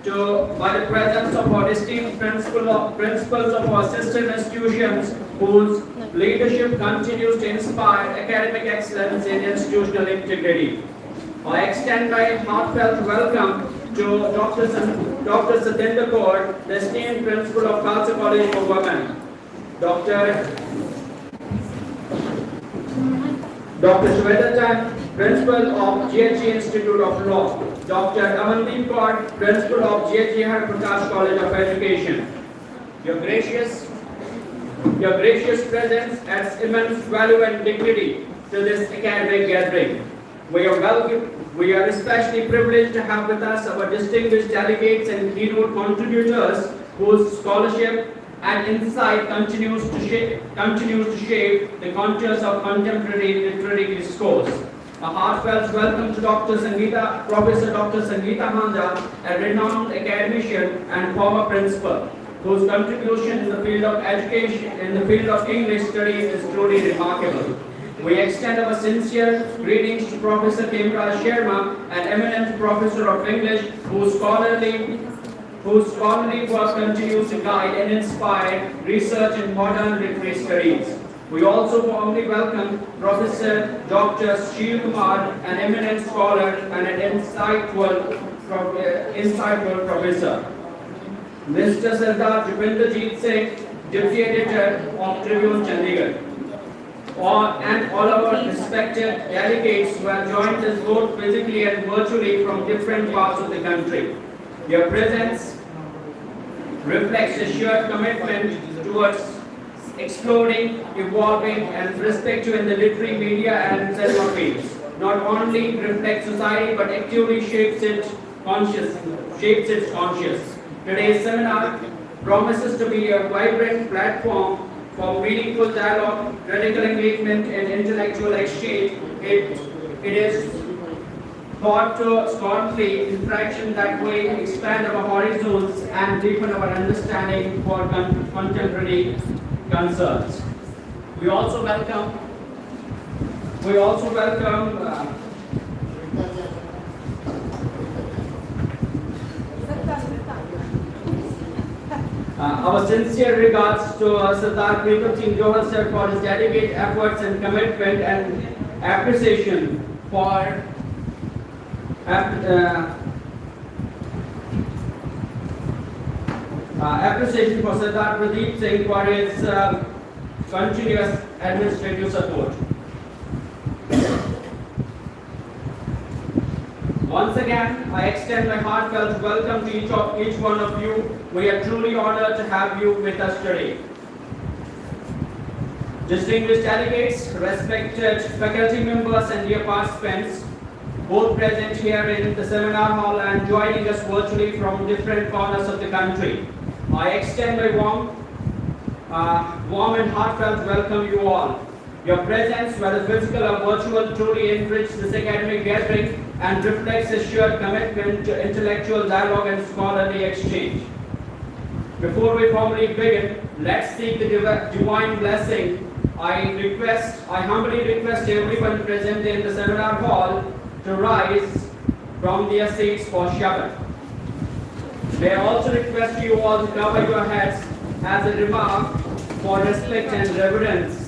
by the presence of our esteemed principals of our sister institutions whose leadership continues to inspire academic excellence and institutional integrity. I extend my heartfelt welcome to Dr. Satinder Kaur, the esteemed principal of Khalsa College for Women, Dr. Shweta Chan, Principal of GHG Institute of Law, Dr. Amandeep Kaur, Principal of GHG Har Prakash College of Education. Your gracious presence adds immense value and dignity to this academic gathering. We are especially privileged to have with us our distinguished delegates and keynote contributors whose scholarship and insight continues to shape the contours of contemporary literary discourse. A heartfelt welcome to Professor Dr. Sangeeta Handa, a renowned academician and former principal, whose contribution in the field of education, in the field of English studies is truly remarkable. We extend our sincere greetings to Professor Khemraj Sharma, an eminent professor of English whose scholarly work continues to guide and inspire research in modern literary studies. We also warmly welcome Professor Dr. Shil Kumar, an eminent scholar and an insightful professor. Mr. Sardar Jupinderjeet Singh, Deputy Editor of Tribune Chandigarh. And all our respected delegates who have joined us both physically and virtually from different parts of the country. Your presence reflects a shared commitment towards exploring, evolving, and perspective in the literary media and cinema fields. Not only reflects society but actively shapes its conscious. Today's seminar promises to be a vibrant platform for meaningful dialogue, critical engagement, and intellectual exchange. It is thought to scholarly interaction that way expand our horizons and deepen our understanding for contemporary concerns. We also welcome our sincere regards to Sardar Pritam Singh Johar sir for his dedicated efforts and commitment and appreciation for Sardar Pradeep Singh for his continuous administrative support. Once again, I extend my heartfelt welcome to each one of you. We are truly honored to have you with us today. Distinguished delegates, respected faculty members and dear participants, both present here in the seminar hall and joining us virtually from different corners of the country. I extend my warm and heartfelt welcome you all. Your presence, whether physical or virtual, truly enrich this academic gathering and reflects a shared commitment to intellectual dialogue and scholarly exchange. Before we formally begin, let's seek the divine blessing. I humbly request everyone present in the seminar hall to rise from their seats for Shabbat. May I also request you all to cover your heads as a remark for respect and reverence.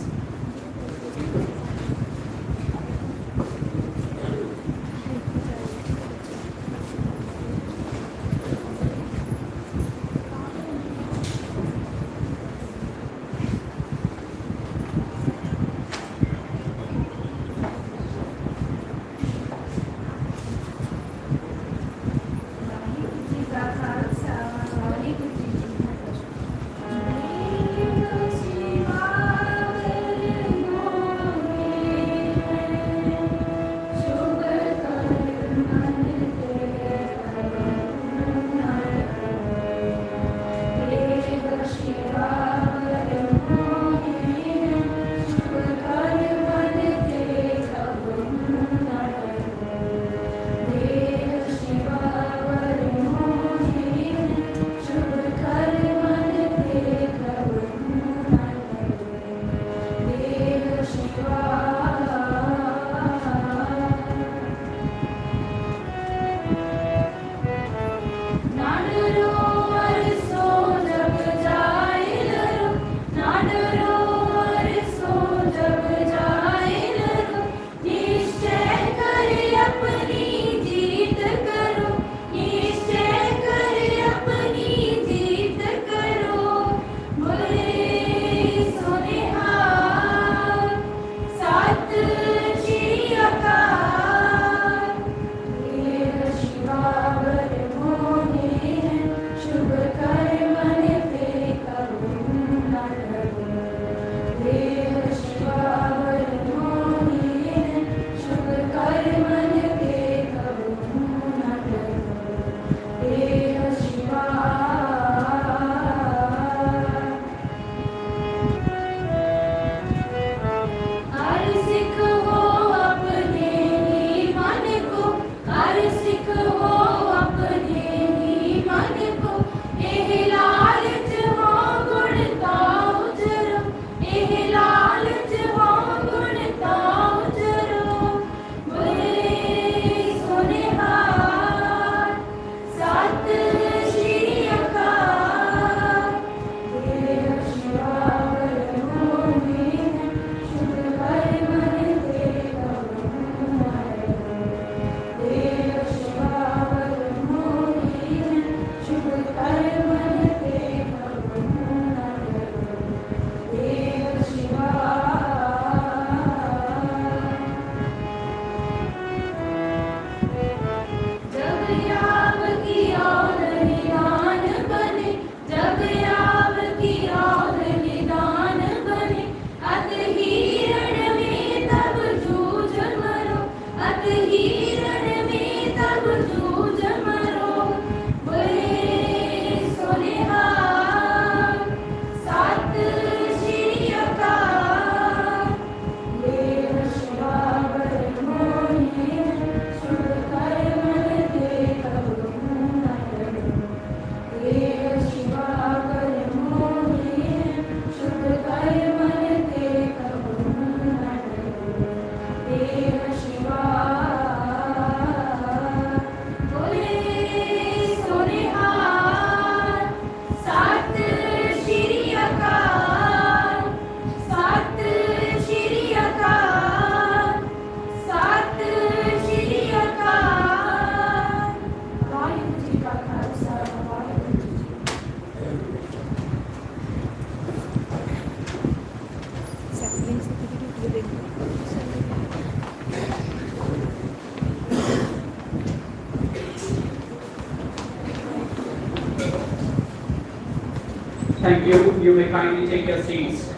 Thank you. You may kindly take your seats.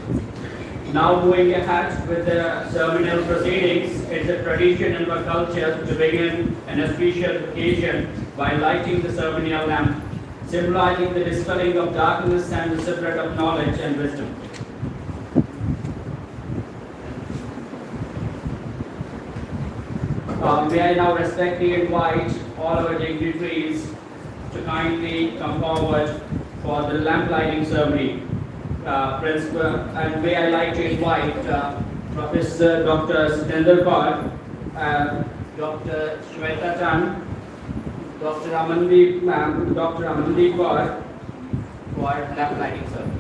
Now moving ahead with the ceremonial proceedings, it's a tradition in our culture to begin an auspicious occasion by lighting the ceremonial lamp, symbolizing the dispelling of darkness and the spread of knowledge and wisdom. May I now respectfully invite all our dignitaries to kindly come forward for the lamp lighting ceremony. Principal, and may I like to invite Professor Dr. Sitendra Kaur, Dr. Shweta Chan, Dr. Amandeep Kaur for lamp lighting ceremony.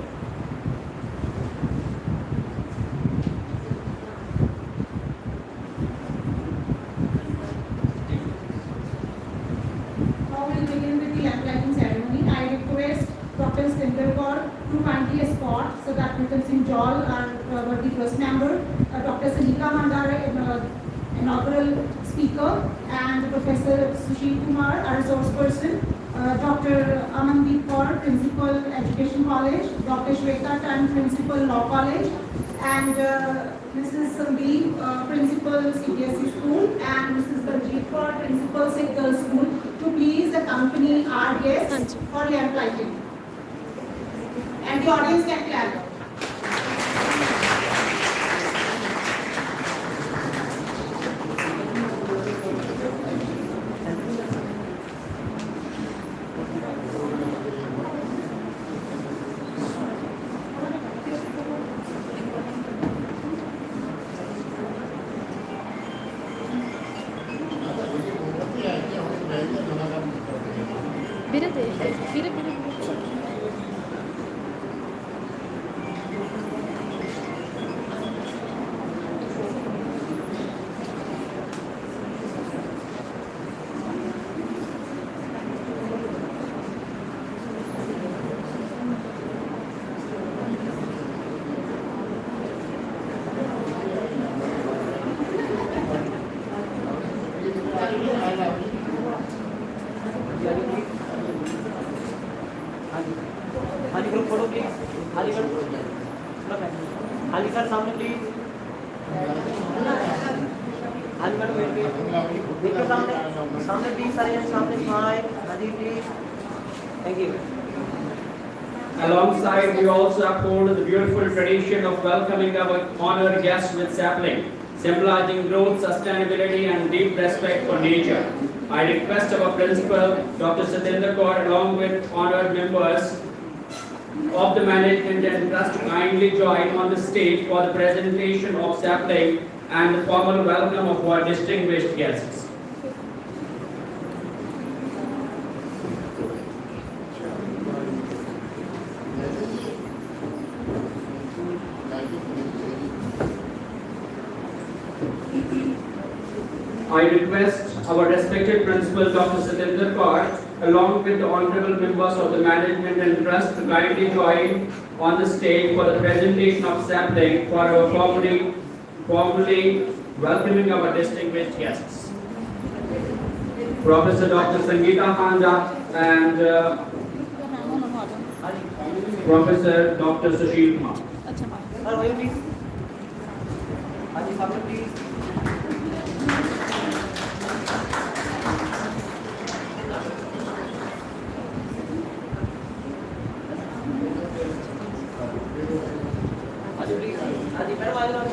Now we'll begin with the lamp lighting ceremony. I request Dr. Sitendra Kaur to kindly escort so that we can enjoy our the first member, Dr. Sanika Mandare, inaugural speaker, and Professor Sushil Kumar, our resource person, Dr. Amandeep Kaur, Principal Education College, Dr. Shweta Tan, Principal Law College, and Mrs. Sandeep, Principal CBSE School, and Mrs. Baljeet Kaur, Principal Sikh Girls School, to please accompany our guests for lamp lighting. And the audience can clap. Biri. हाली group photo please हाली sir सामने please हाली madam wait देखो सामने please सारे जन सामने smile हाली please thank you. Alongside, we also uphold the beautiful tradition of welcoming our honored guests with sapling, symbolizing growth, sustainability, and deep respect for nature. I request our principal, Dr. Sitendra Kaur, along with honored members of the management and trust to kindly join on the stage for the presentation of sapling and the formal welcome of our distinguished guests. I request our respected principal, Dr. Sitendra Kaur, along with the honorable members of the management and trust to kindly join on the stage for the presentation of sapling for our formally welcoming our distinguished guests. Professor Dr. Sangeeta Handa and Professor Dr. Sushil Kumar. Sir वही please हाली सामने please हाली madam आ जाओ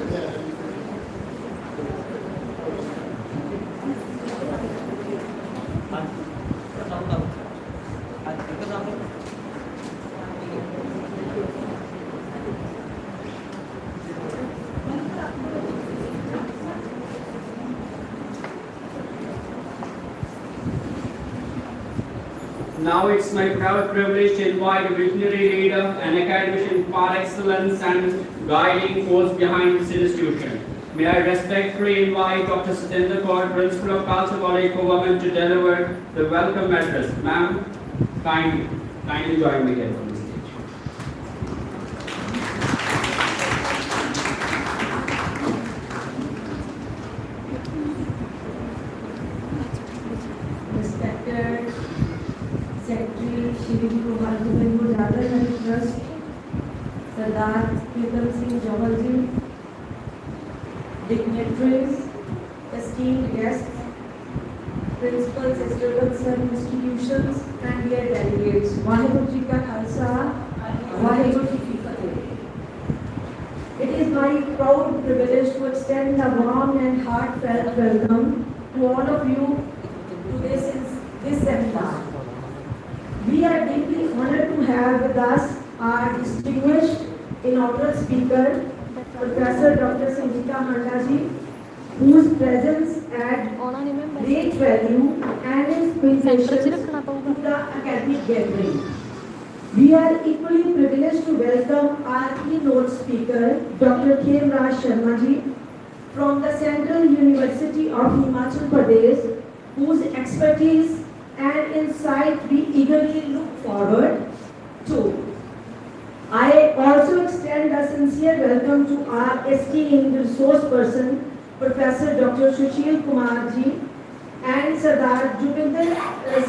Now it's my proud privilege to invite a visionary leader, an academician par excellence and guiding force behind this institution. May I respectfully invite Dr. Sitendra Kaur, Principal of Khalsa College for Women, to deliver the welcome address. Ma'am, kindly join me here on the stage. Respected Secretary Shri Gopal Gopal Jadhav and Trust, Sardar Pritam Singh Johal ji, dignitaries, esteemed guests, principals, sister concerned institutions, and dear delegates. Vaheguru Ji Ka Khalsa, Vaheguru Ji Ki Fateh. It is my proud privilege to extend a warm and heartfelt welcome to all of you to this seminar. We are deeply honored to have with us our distinguished inaugural speaker, Professor Dr. Sangeeta Handa ji, whose presence adds great value and inspiration to the academic gathering. We are equally privileged to welcome our keynote speaker, Dr. Khem Raj Sharma ji, from the Central University of Himachal Pradesh, whose expertise and insight we eagerly look forward to. I also extend a sincere welcome to our esteemed resource person, Professor Dr. Sushil Kumar ji and Sardar Jubinder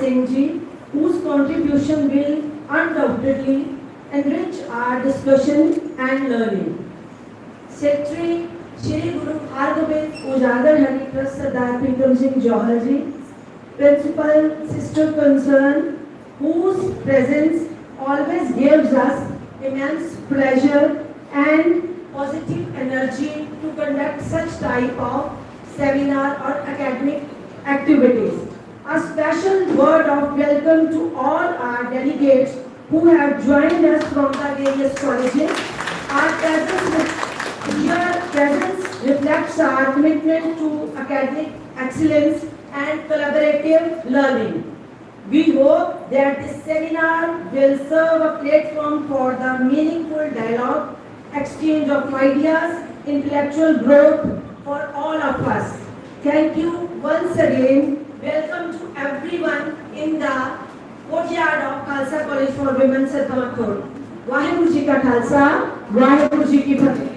Singh ji, whose contribution will undoubtedly enrich our discussion and learning. Secretary Shri Guru Hargobind Ujagar Hari Trust Sardar Pritam Singh Johal ji, Principal Sister Concern, whose presence always gives us immense pleasure and positive energy to conduct such type of seminar or academic activities. A special word of welcome to all our delegates who have joined us from the various colleges. Your presence reflects our commitment to academic excellence and collaborative learning. We hope that this seminar will serve a platform for the meaningful dialogue, exchange of ideas, intellectual growth for all of us. Thank you once again. Welcome to everyone in the courtyard of Khalsa College for Women, Satamakhur. Vaheguru Ji Ka Khalsa, Vaheguru Ji Ki Fateh.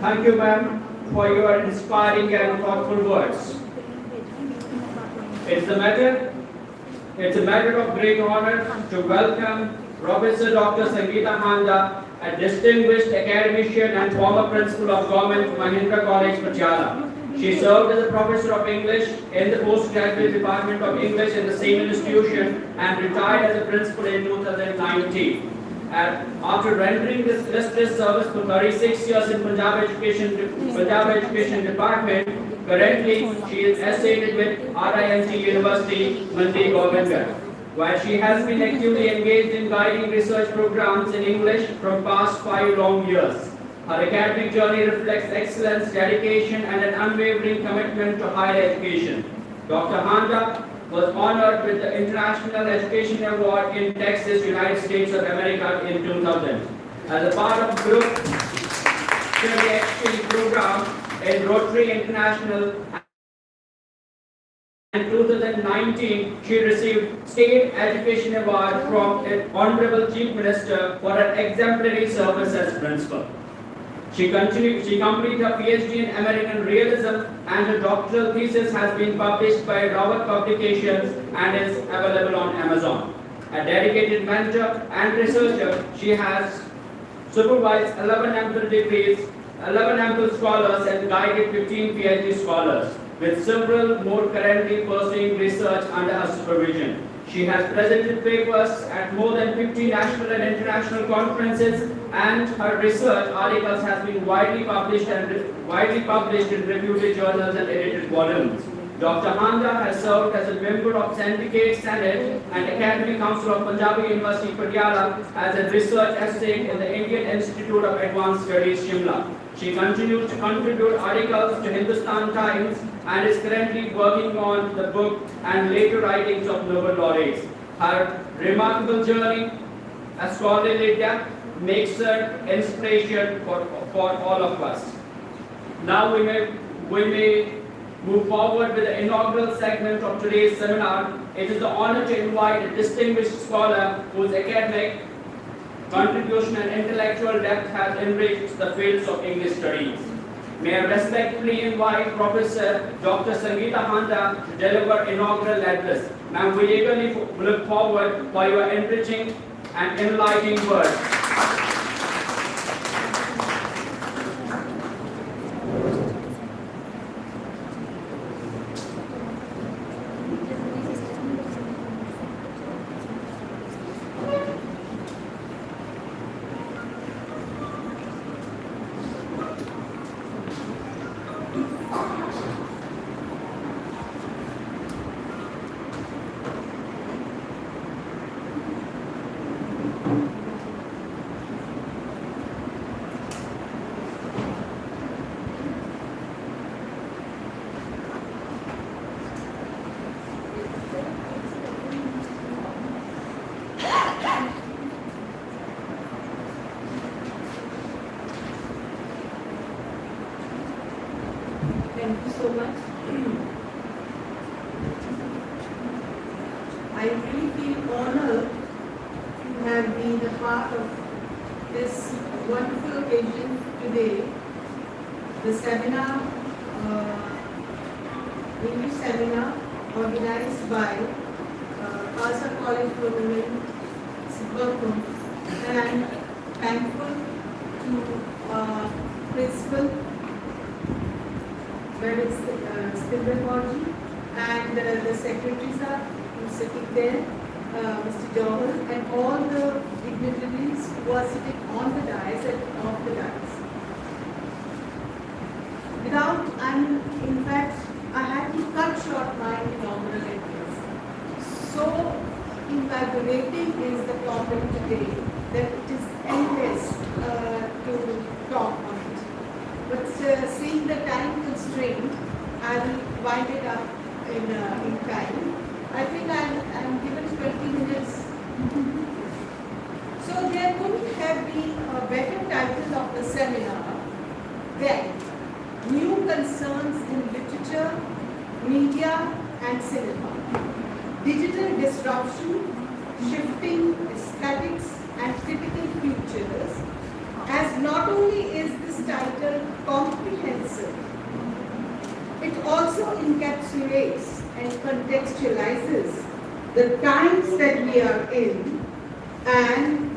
Thank you, ma'am, for your inspiring and thoughtful words. It's a matter of great honor to welcome Professor Dr. Sangeeta Handa, a distinguished academician and former principal of Government Mahindra College, Patiala. She served as a professor of English in the postgraduate department of English in the same institution and retired as a principal in 2019. After rendering this illustrious service for 36 years in Punjab Education Department, currently she is associated with RINT University, Mandi, Govinda. While she has been actively engaged in guiding research programs in English from past 5 long years, her academic journey reflects excellence, dedication, and an unwavering commitment to higher education. Dr. Handa was honored with the International Education Award in Texas, United States of America in 2000. As a part of group study exchange program in Rotary International, in 2019, she received State Education Award from Honorable Chief Minister for her exemplary service as principal. She completed her PhD in American Realism, and her doctoral thesis has been published by Robert Publications and is available on Amazon. A dedicated mentor and researcher, she has supervised 11 MPhil degrees, 11 MPhil scholars, and guided 15 PhD scholars, with several more currently pursuing research under her supervision. She has presented papers at more than 50 national and international conferences, and her research articles have been widely published in reputed journals and edited volumes. Dr. Handa has served as a member of Syndicate Senate and Academic Council of Punjab University, Patiala, as a research assistant in the Indian Institute of Advanced Studies, Shimla. She continues to contribute articles to Hindustan Times and is currently working on the book and later writings of Nobel laureates. Her remarkable journey, a scholarly depth, makes her inspiration for all of us. Now we may move forward with the inaugural segment of today's seminar. It is the honor to invite a distinguished scholar whose academic contribution and intellectual depth has enriched the fields of English studies. May I respectfully invite Professor Dr. Sangeeta Handa to deliver inaugural address. Ma'am, we eagerly look forward for your enriching and enlightening words. Thank you so much. I really feel honored to have been a part of this wonderful occasion today. The seminar, English seminar organized by Khalsa College for Women, Sibbalpur, and I'm thankful to Principal Madam Stinder Kaurji and the secretaries are sitting there, Mr. Johar, and all the dignitaries who are sitting on the dais and off the dais. In fact, I had to cut short my inaugural address. So invigorating is the topic today that it is endless to talk on it. But seeing the time constraint, I will wind it up in time. I think I'm given 20 minutes. So there couldn't have been a better title of the seminar than New Concerns in Literature, Media and Cinema. Digital Disruption, Shifting Aesthetics and Critical Futures, as not only is this title comprehensive, it also encapsulates and contextualizes the times that we are in and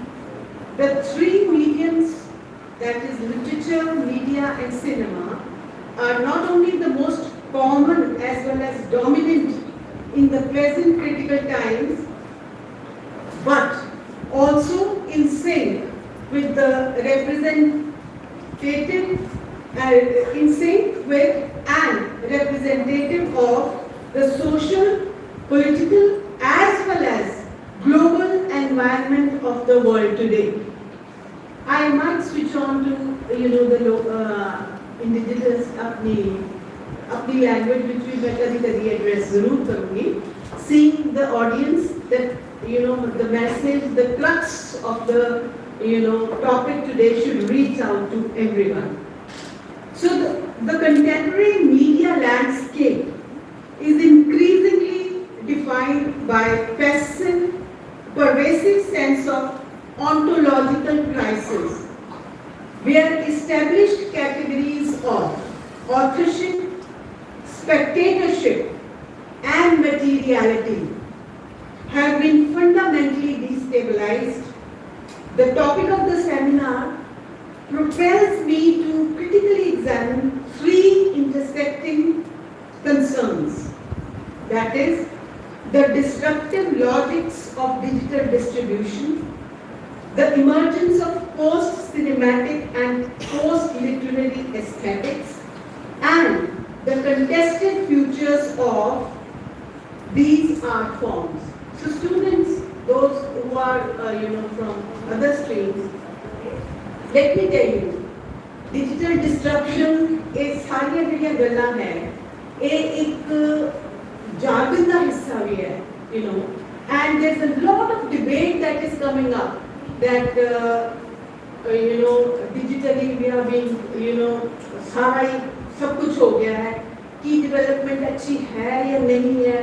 the three mediums, that is literature, media and cinema, are not only the most common as well as dominant in the present critical times, but also in sync with the in sync with and representative of the social, political as well as global environment of the world today. I might switch on to the indigenous अपनी language which we मैं कभी address जरूर करूँगी. Seeing the audience that the message, the crux of the topic today should reach out to everyone. So the contemporary media landscape is increasingly defined by pervasive sense of ontological crisis, where established categories of authorship, spectatorship, and materiality have been fundamentally destabilized. The topic of the seminar propels me to critically examine three intersecting concerns. That is, the disruptive logics of digital distribution, the emergence of post-cinematic and post-literary aesthetics, and the contested futures of these art forms. So students, those who are from other streams, let me tell you, digital disruption is सारियां ਜਿਹੜੀਆਂ ਗੱਲਾਂ ਹੈ ਇਹ ਇੱਕ jargon ਦਾ ਹਿੱਸਾ ਵੀ ਹੈ, and there's a lot of debate that is coming up that digitally we are being सारा सब कुछ हो गया है, की डेवलपमेंट अच्छी है या नहीं है,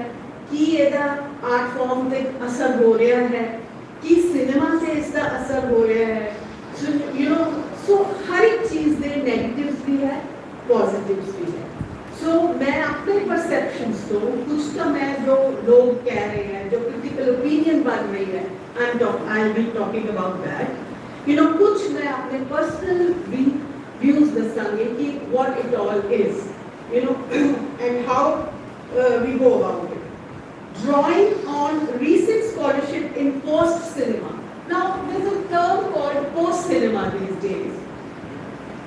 की ਇਹਦਾ आर्ट फॉर्म ਤੇ असर हो रहा है, की सिनेमा से इसका असर हो रहा है. So हर एक चीज ਦੇ नेगेटिव्स भी है पॉजिटिव्स भी है। सो मैं अपने परसेप्शंस तो कुछ तो मैं जो लोग कह रहे हैं, जो क्रिटिकल ओपिनियन बन रही है, I will be talking about that. कुछ मैं अपने पर्सनल व्यूज दसांगे कि what it all is, and how we go about it. Drawing on recent scholarship in post-cinema. Now, there's a term called post-cinema these days.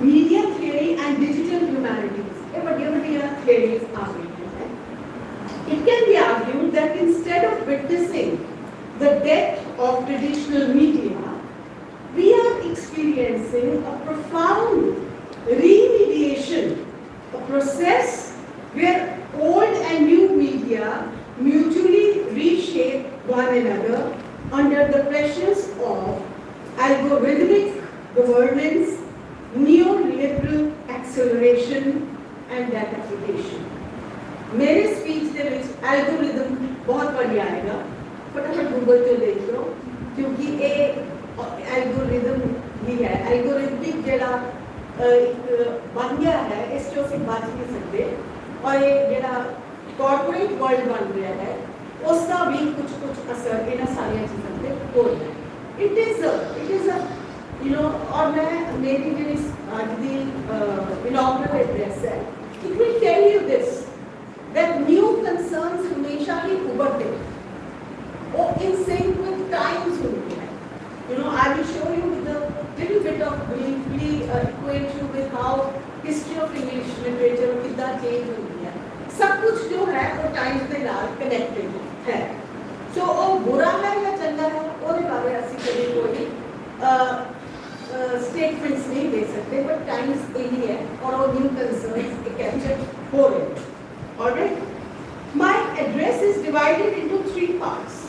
Media theory and digital humanities. ये बढ़िया theories आ गई हैं. It can be argued that instead of witnessing the death of traditional media, we are experiencing a profound remediation, a process where old and new media mutually reshape one another under the pressures of algorithmic governance, neoliberal acceleration and datafication. मेरे speech के ਵਿੱਚ algorithm बहुत बढ़िया आएगा, फटाफट Google ਤੇ देख लो, क्योंकि ये एल्गोरिदम ही है। एल्गोरिथमिक ਜਿਹੜਾ बन गया है, इस चो से बच नहीं सकते, और ये ਜਿਹੜਾ कॉर्पोरेट वर्ल्ड बन रहा है, उसका भी कुछ असर इन सारी चीज़ों पे हो रहा है। इट इज़ और मैं मेरी जी आज की इनॉग्रल एड्रेस है, it will tell you this that new concerns हमेशा ही उभरते हैं, वो इन सिंक विद टाइम्स होते हैं। I will show you with a little bit of briefly equate you with how history of English literature कितना change होती है। सब कुछ जो है वो टाइम्स के नाल कनेक्टेड है। सो वो बुरा है या चंगा है, वो बारे असी कभी कोई स्टेटमेंट्स नहीं दे सकते, बट टाइम्स यही है और वो न्यू कंसर्न्स कैप्चर हो रहे हैं। Alright, my address is divided into 3 parts.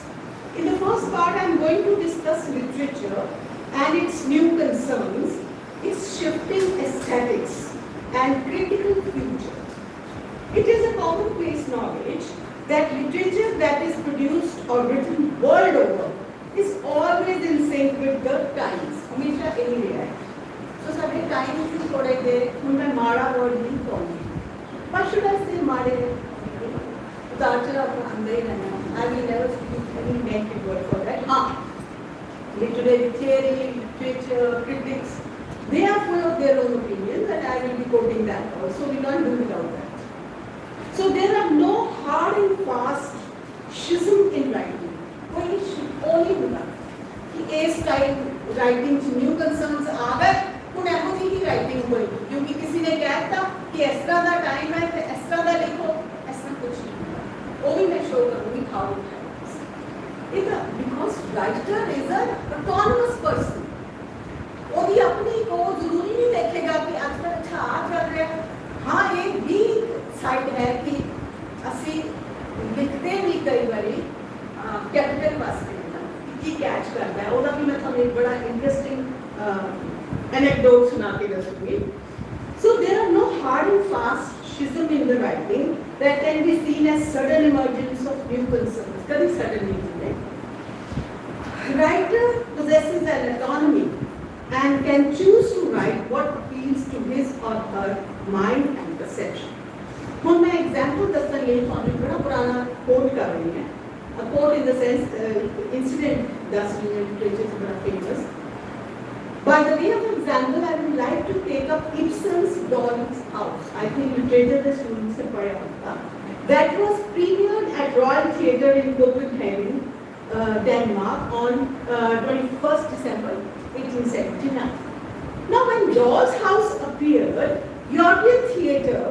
In the first part, I am going to discuss literature and its new concerns, its shifting aesthetics and critical future. It is a commonplace knowledge that literature that is produced or written world over is always in sync with the times. हमेशा यही रहा है. So सारे times की थोड़े दे उनमें माड़ा word नहीं कहूँगी. What should I say माड़े? उतार चढ़ाव तो अंदर ही रहना. I will never speak any negative word for that. हाँ, literary theory, literature, critics, they are full of their own opinions, and I will be quoting that also. We can't do without that. So there are no hard and fast schism in writing. कोई only होगा कि A style writing से new concerns आ गए, उन ऐसे ही writing हुई, क्योंकि किसी ने कहता कि इस तरह का time है, तो इस तरह का लिखो, ऐसा कुछ नहीं होगा. वो भी मैं show करूँगी how it happens. Because writer is an autonomous person. वो भी अपनी को जरूरी नहीं देखेगा कि आजकल अच्छा आ चल रहा है. हाँ, एक भी साइड है कि असी लिखते भी कई बारी कैपिटल वास्ते की कैच करता है. ਉਹਦਾ भी मैं ਤੁਹਾਨੂੰ एक बड़ा इंटरेस्टिंग एनेक्डोट सुना के दसूंगी. So there are no hard and fast schism in the writing that can be seen as sudden emergence of new concerns. कभी sudden नहीं होते. Writer possesses an autonomy and can choose to write what appeals to his or her mind and perception. ਹੁਣ मैं example दसण ਲਈ ਤੁਹਾਨੂੰ ਬੜਾ ਪੁਰਾਣਾ ਕੋਟ ਕਰ ਰਹੀ ਹਾਂ. A quote in the sense incident ਦੱਸ ਰਹੀ ਹਾਂ, literature ਚ ਬੜਾ famous. By the way of example, I would like to take up Ibsen's Doll's House. I think literature the students have पढ़ा होगा. That was premiered at Royal Theatre in Copenhagen, Denmark on 21st December 1879. Now when Doll's House appeared, European theatre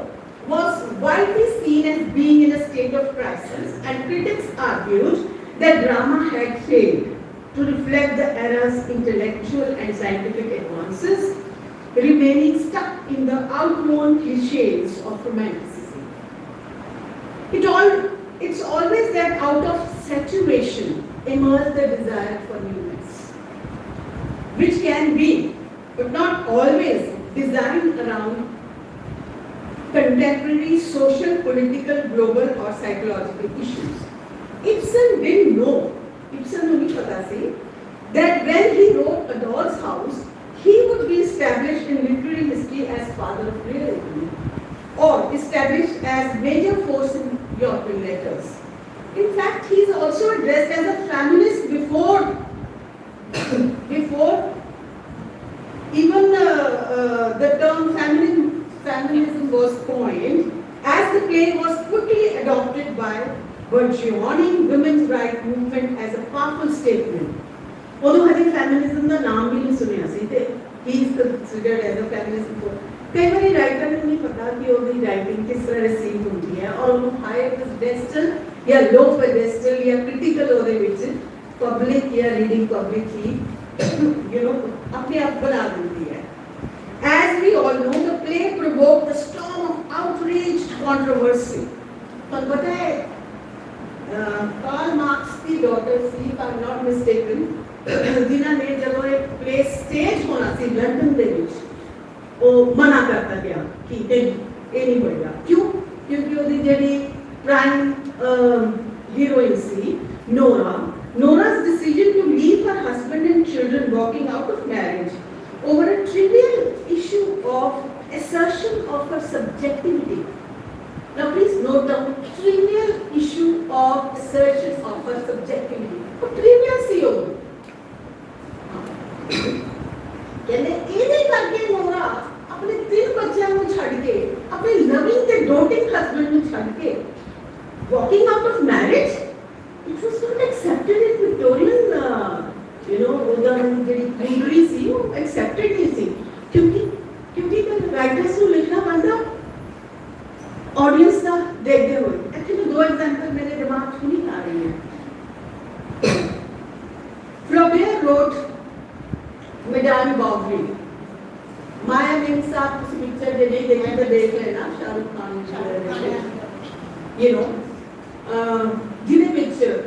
was widely seen as being in a state of crisis, and critics argued that drama had failed to reflect the era's intellectual and scientific advances, remaining stuck in the outworn cliches of romanticism. It's always that out of saturation emerges the desire for newness, which can be, but not always, designed around contemporary social, political, global or psychological issues. Ibsen didn't know, Ibsen only pata si, that when he wrote A Doll's House, he would be established in literary history as father of realism, or established as major force in European letters. In fact, he is also addressed as a feminist before even the term feminism was coined, as the play was quickly adopted by burgeoning women's rights movement as a powerful statement. Although hajੇ feminism ਦਾ ਨਾਮ ਵੀ ਨਹੀਂ ਸੁਣਿਆ ਸੀ ਤੇ he is considered as a feminist before. ਕਈ ਵਾਰੀ writer ਨੂੰ ਨਹੀਂ ਪਤਾ ਕਿ ਉਹਦੀ ਰਾਈਟਿੰਗ ਕਿਸ ਤਰ੍ਹਾਂ ਰਿਸੀਵ ਹੁੰਦੀ ਹੈ ਔਰ ਉਹਨੂੰ ਹਾਈ ਪੈਡੈਸਟਲ ਜਾਂ ਲੋ ਪੈਡੈਸਟਲ ਜਾਂ ਕ੍ਰਿਟੀਕਲ ਉਹਦੇ ਵਿੱਚ ਪਬਲਿਕ ਜਾਂ ਰੀਡਿੰਗ ਪਬਲਿਕ ਹੀ अपने आप बना देती है. As we all know, the play provoked a storm of outraged controversy. पर पता है, कार्ल मार्क्स की डॉटर सी, if I'm not mistaken, जिन्हों ने जब एक प्ले स्टेज होना सी लंदन दे विच, वो मना करता गया कि ये नहीं बढ़ेगा. क्यों? क्योंकि वो दी जड़ी प्राइम हीरोइन सी Nora's decision to leave her husband and children walking out of marriage over a trivial issue of assertion of her subjectivity. Now please note down, trivial issue of assertion of her subjectivity. What trivial सी हो? कहने ये नहीं करके Nora अपने 3 बच्चों को छाड़ के, अपने loving के doting husband को छाड़ के, walking out of marriage. It was not accepted in Victorian, the boundary सी वो accepted नहीं सी, क्योंकि writers को लिखना पड़ता audience का देखते हुए. Actually 2 example मेरे दिमाग में नहीं आ रही हैं. Flaubert wrote Madame Bovary. माया मेम साहब उस पिक्चर जो नहीं देखा तो देख लेना, शाहरुख खान जिन्हें picture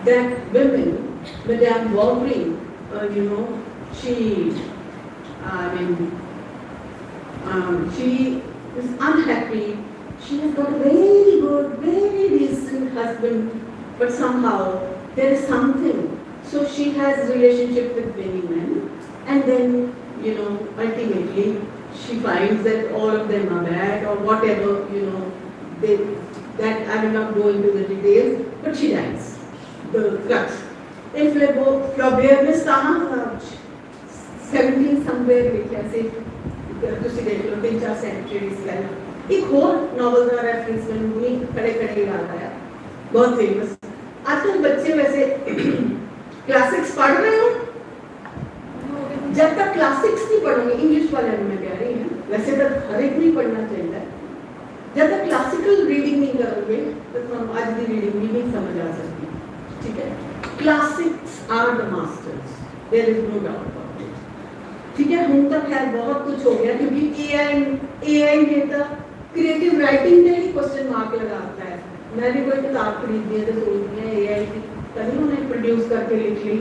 that women, Madame Bovary, she is unhappy. She has got a very good, very decent husband, but somehow there is something. So she has a relationship with many men, and then ultimately she finds that all of them are bad or whatever. That I will not go into the details, but she dies. The crux. In Flaubert ने 17 somewhere लिखा से तुसी देख लो 3-4 centuries पहले. एक और novel का reference मैंने उन्हीं खड़े याद आया, बहुत famous. आजकल बच्चे वैसे classics पढ़ रहे हो, जब तक classics नहीं पढ़ोगे, English वाले में कह रही हैं, वैसे तो हर एक नहीं पढ़ना चाहिए. जब तक क्लासिकल रीडिंग नहीं करोगे तो तुम आज की रीडिंग भी नहीं समझ आ सकती. ठीक है, classics are the masters, there is no doubt about it. ठीक है, हम तक खैर बहुत कुछ हो गया क्योंकि एआई ने तो क्रिएटिव राइटिंग पे ही क्वेश्चन मार्क लगाता है. मैं भी कोई किताब खरीदनी है तो सोचती है एआई की तभी उन्हें प्रोड्यूस करके लिख ली.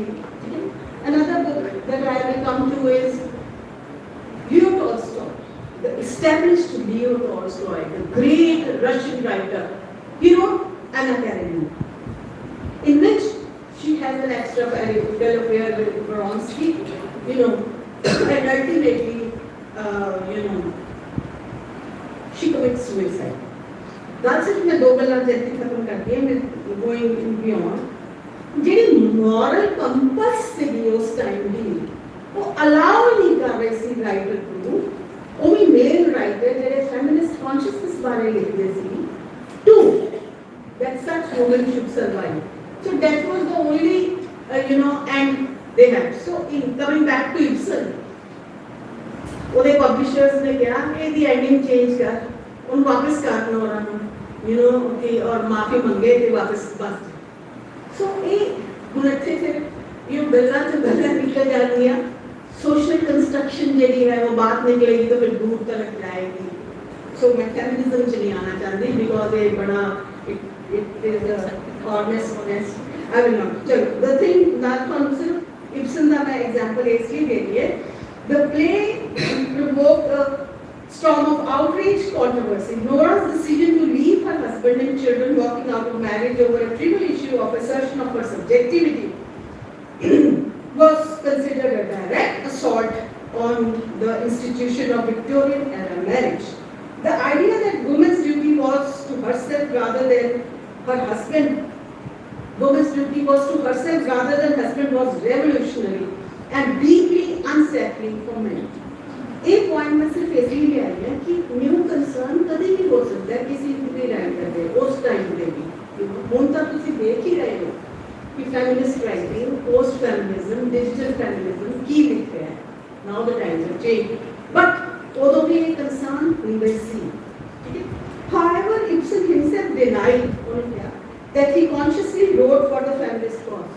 ठीक है, another book that I will come two is Leo Tolstoy. The established Leo Tolstoy, the great Russian writer, he wrote Anna Karenina, in which she has an extramarital affair with Vronsky, and ultimately, she commits suicide. That's it. मैं 2 गल्लां जल्दी खत्म करती हूँ. मैं going beyond. ਜਿਹੜੀ moral compass ਸੀ ਉਸ time ਦੀ, वो allow नहीं कर रही सी writer को. Only male writer ਜਿਹੜੇ feminist consciousness ਬਾਰੇ ਲਿਖਦੇ ਸੀ, to that such women should survive. So that was the only and they had. So in coming back to Ibsen, ਉਹਦੇ publishers ਨੇ ਕਿਹਾ ਕਿ ਇਹਦੀ ending change ਕਰ, ਉਹਨੂੰ ਵਾਪਸ ਕਰਨ ਉਹਨਾਂ ਨੂੰ ਕਿ ਔਰ ਮਾਫੀ ਮੰਗੇ ਤੇ ਵਾਪਸ ਬਸ. So ਇਹ ਹੁਣ ਇੱਥੇ ਫਿਰ ਇਹ ਗੱਲਾਂ ਤੋਂ ਗੱਲਾਂ ਨਿਕਲ ਜਾਂਦੀਆਂ. सोशल कंस्ट्रक्शन जी है वो बात निकलेगी तो फिर दूर तक जाएगी. सो मैं फेमिनिज्म च नहीं आना चाहती बिकॉज ये बड़ा it is honest. I will not. चलो द थिंग दैट सिर्फ इब्सन का मैं एग्जांपल इसलिए दे रही है. The play provoked a storm of outraged controversy. Nora's decision to leave her husband and children walking out of marriage over a trivial issue of assertion of her subjectivity was considered a direct assault on the institution of Victorian era marriage. The idea that woman's duty was to herself rather than her husband, woman's duty was to herself rather than husband was revolutionary and deeply unsettling for many. एक point में सिर्फ इसलिए आई है कि new concern कभी भी हो सकता है किसी भी टाइम पे उस टाइम पे भी ਹੁਣ ਤਾਂ ਤੁਸੀਂ ਦੇਖ ਹੀ ਰਹੇ ਹੋ कि feminist writing, post feminism, digital feminism ਕੀ ਲਿਖ ਰਿਹਾ ਹੈ. Now the times have changed, but ਉਦੋਂ ਵੀ ਇਹ concern ਹੁੰਦੇ ਸੀ. ਠੀਕ ਹੈ. However, Ibsen himself denied ਉਹਨੇ ਕਿਹਾ that he consciously wrote for the feminist cause.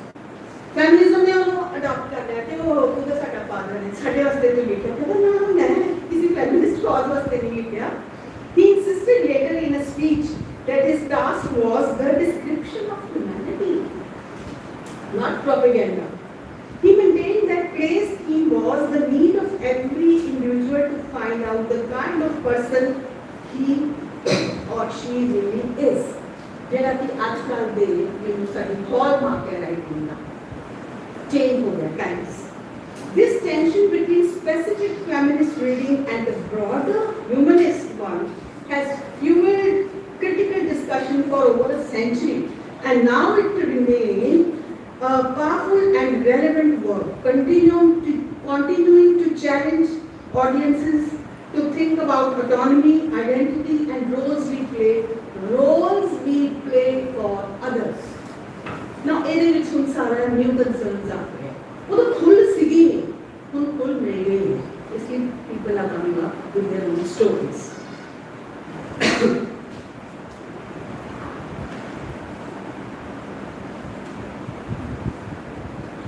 Feminism ਨੇ ਉਹਨੂੰ adopt ਕਰ ਲਿਆ ਤੇ ਉਹ ਉਹਦਾ ਸਾਡਾ father ਹੈ ਸਾਡੇ ਵਾਸਤੇ ਤੋਂ ਲਿਖਿਆ ਕਹਿੰਦਾ ਨਾ ਮੈਂ ਕਿਸੇ feminist cause ਵਾਸਤੇ ਨਹੀਂ ਲਿਖਿਆ. He insisted later in a speech that his task was the description of humanity, not propaganda. He maintained that place he was the need of every individual to find out the kind of person he or she really is. ਜਿਹੜਾ ਕਿ ਅੱਜ ਕੱਲ੍ਹ ਦੇ ਮੈਨੂੰ ਸਾਡੀ hallmark ਹੈ writing ਦਾ change ਹੋ ਗਿਆ times. This tension between specific feminist reading and the broader humanist one has fueled critical discussion for over a century, and now it remains a powerful and relevant work, continuing to challenge audiences to think about autonomy, identity, and roles we play for others. Now, ਇਹਦੇ ਵਿੱਚ ਹੁਣ ਸਾਰਾ new concerns ਆ ਰਹੇ ਆ. ਉਹ ਤਾਂ ਖੁੱਲ੍ਹ ਸੀਗੀ ਨਹੀਂ, ਹੁਣ ਖੁੱਲ੍ਹ ਮਿਲ ਗਈ ਹੈ. ਇਸ ਲਈ people are coming up with their own stories.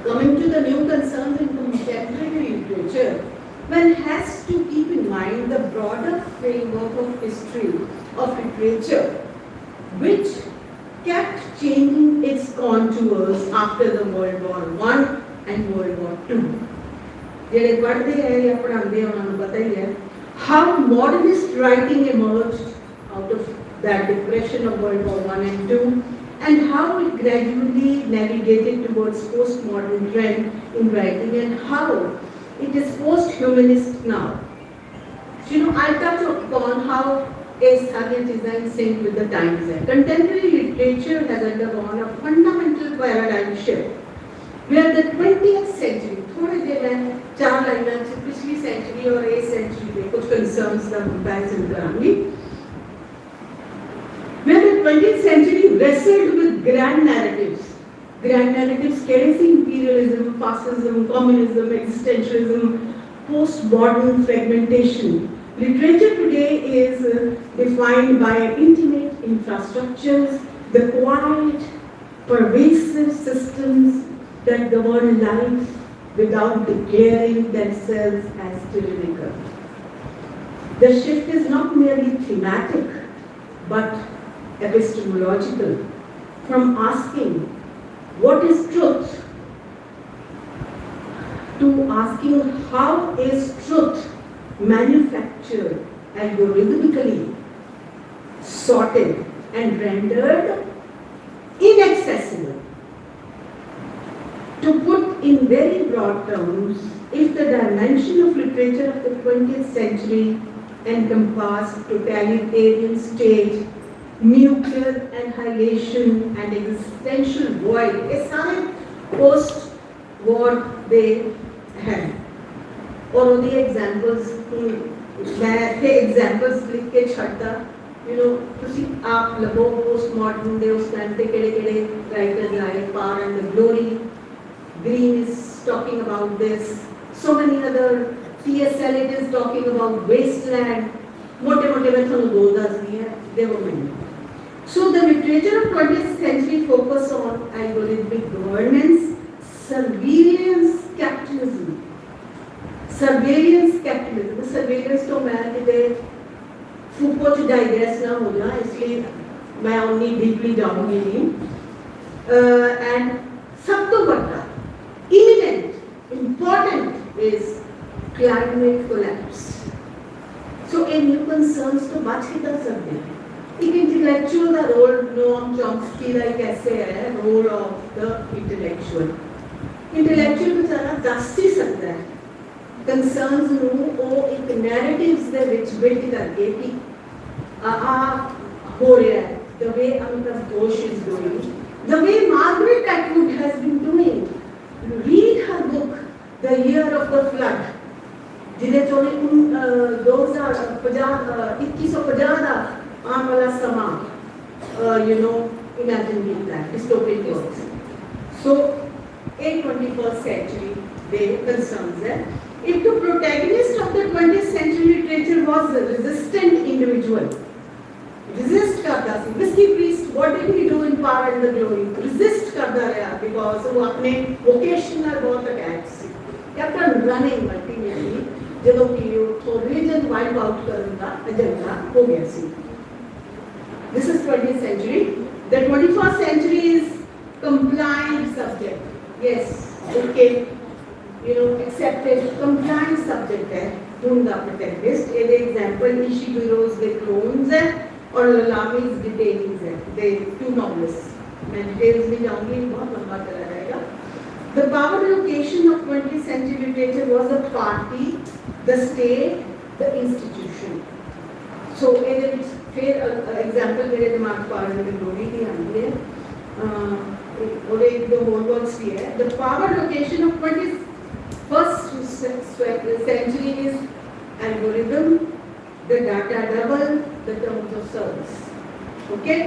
Coming to the new concerns in contemporary literature, one has to keep in mind the broader framework of history of literature, which kept changing its contours after the World War I and World War II. ਜਿਹੜੇ ਪੜ੍ਹਦੇ ਹੈ ਜਾਂ ਪੜ੍ਹਾਉਂਦੇ ਆ ਉਹਨਾਂ ਨੂੰ ਪਤਾ ਹੀ ਹੈ how modernist writing emerged out of that depression of World War I and II, and how it gradually navigated towards postmodern trend in writing, and how it is post-humanist now. So, I'll touch upon how Soviet is in sync with the times. Contemporary literature has undergone a fundamental paradigm shift, where the 20th century, थोड़े देर में 4 लाइनों से पिछली century और इस century के कुछ concerns का comparison करांगी, where the 20th century wrestled with grand narratives. Grand narratives केड़े सी imperialism, fascism, communism, existentialism, postmodern fragmentation. Literature today is defined by intimate infrastructures, the quiet, pervasive systems that govern life without declaring themselves as tyrannical. The shift is not merely thematic, but epistemological, from asking what is truth to asking how is truth manufactured algorithmically, sorted and rendered inaccessible. To put in very broad terms, if the dimension of literature of the 20th century encompassed totalitarian state, nuclear annihilation and existential void, a sign post-war they had. और उन्हीं examples मैं थे examples लिख के छड़ता, तुसी आप लगो postmodern दे उस टाइम पे केड़े writers आए, Parr and the Glory, Green is talking about this, so many other, T.S. Eliot is talking about wasteland, मोटे में थोड़ा दो दस नहीं है, there were many. So the literature of 20th century focus on algorithmic governance, surveillance capitalism. Surveillance तो मैं किते फूको च digress ना हो जाए, इसलिए मैं उन्हीं deeply जाऊँगी नहीं. And सब तो बड़ा imminent, important is climate collapse. So a new concerns तो बात ही कर सकते हैं. एक intellectual का role Noam Chomsky का कैसे है role of the intellectual. Intellectual बेचारा दस ही सकता है. ਕੰਸਰਨਸ ਨੂੰ ਉਹ ਇੱਕ ਨੈਰੇਟਿਵਸ ਦੇ ਵਿੱਚ ਬਿਲਡ ਕਰਕੇ ਕਿ ਆ ਹੋ ਰਿਹਾ ਹੈ, the way Amitav Ghosh is doing, the way Margaret Atwood has been doing. Read her book, The Year of the Flood, ਜਿਹਦੇ ਚੋਂ 2150 ਦਾ ਆਉਣ ਵਾਲਾ ਸਮਾਂ imagine that dystopian works. So in 21st century they concerns है. If the protagonist of the 20th century literature was a resistant individual, resist करता सी, Whiskey Priest, what did he do in Power and the Glory? Resist करता रहा because वो अपने vocational बहुत attached C. Kept on running ultimately, ਜਦੋਂ कि वो religion wipe out करने का agenda हो गया सी. This is 20th century. The 21st century is compliant subject. Yes, okay, accepted compliant subject है. Dunda protagonist. एक example Ishiguro's The Clones है और Lalami's Detainees है. They two novelists. मैं details में जाऊँगी, बहुत लंबा चला जाएगा. The power location of 20th century literature was the party, the state, the institution. So ਇਹਦੇ ਵਿੱਚ फिर एग्जाम्पल मेरे दिमाग पर आ रही लोरी की आती है और एक दो मोर वर्ड्स भी है. The power location of 21st century is algorithm, the data double, the terms of service. Okay,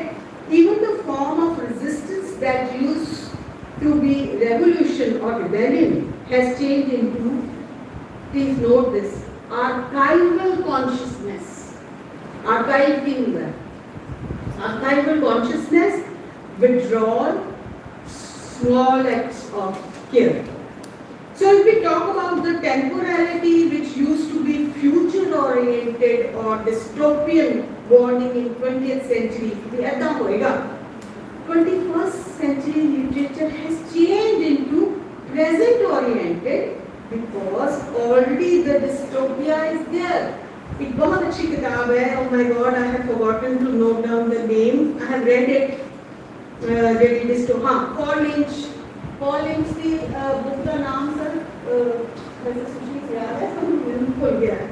even the form of resistance that used to be revolution or rebellion has changed into, please note this, archival consciousness. Archiving, archival consciousness, withdrawal, small acts of care. So if we talk about the temporality which used to be future oriented or dystopian warning in 20th century, ऐसा होएगा. 21st century literature has changed into present oriented because already the dystopia is there. एक बहुत अच्छी किताब है. Oh my God, I have forgotten to note down the name. I have read it. Read it. हाँ, Paul Lynch. Paul Lynch की book का नाम sir वैसे सूची याद है, हम भूल गया है.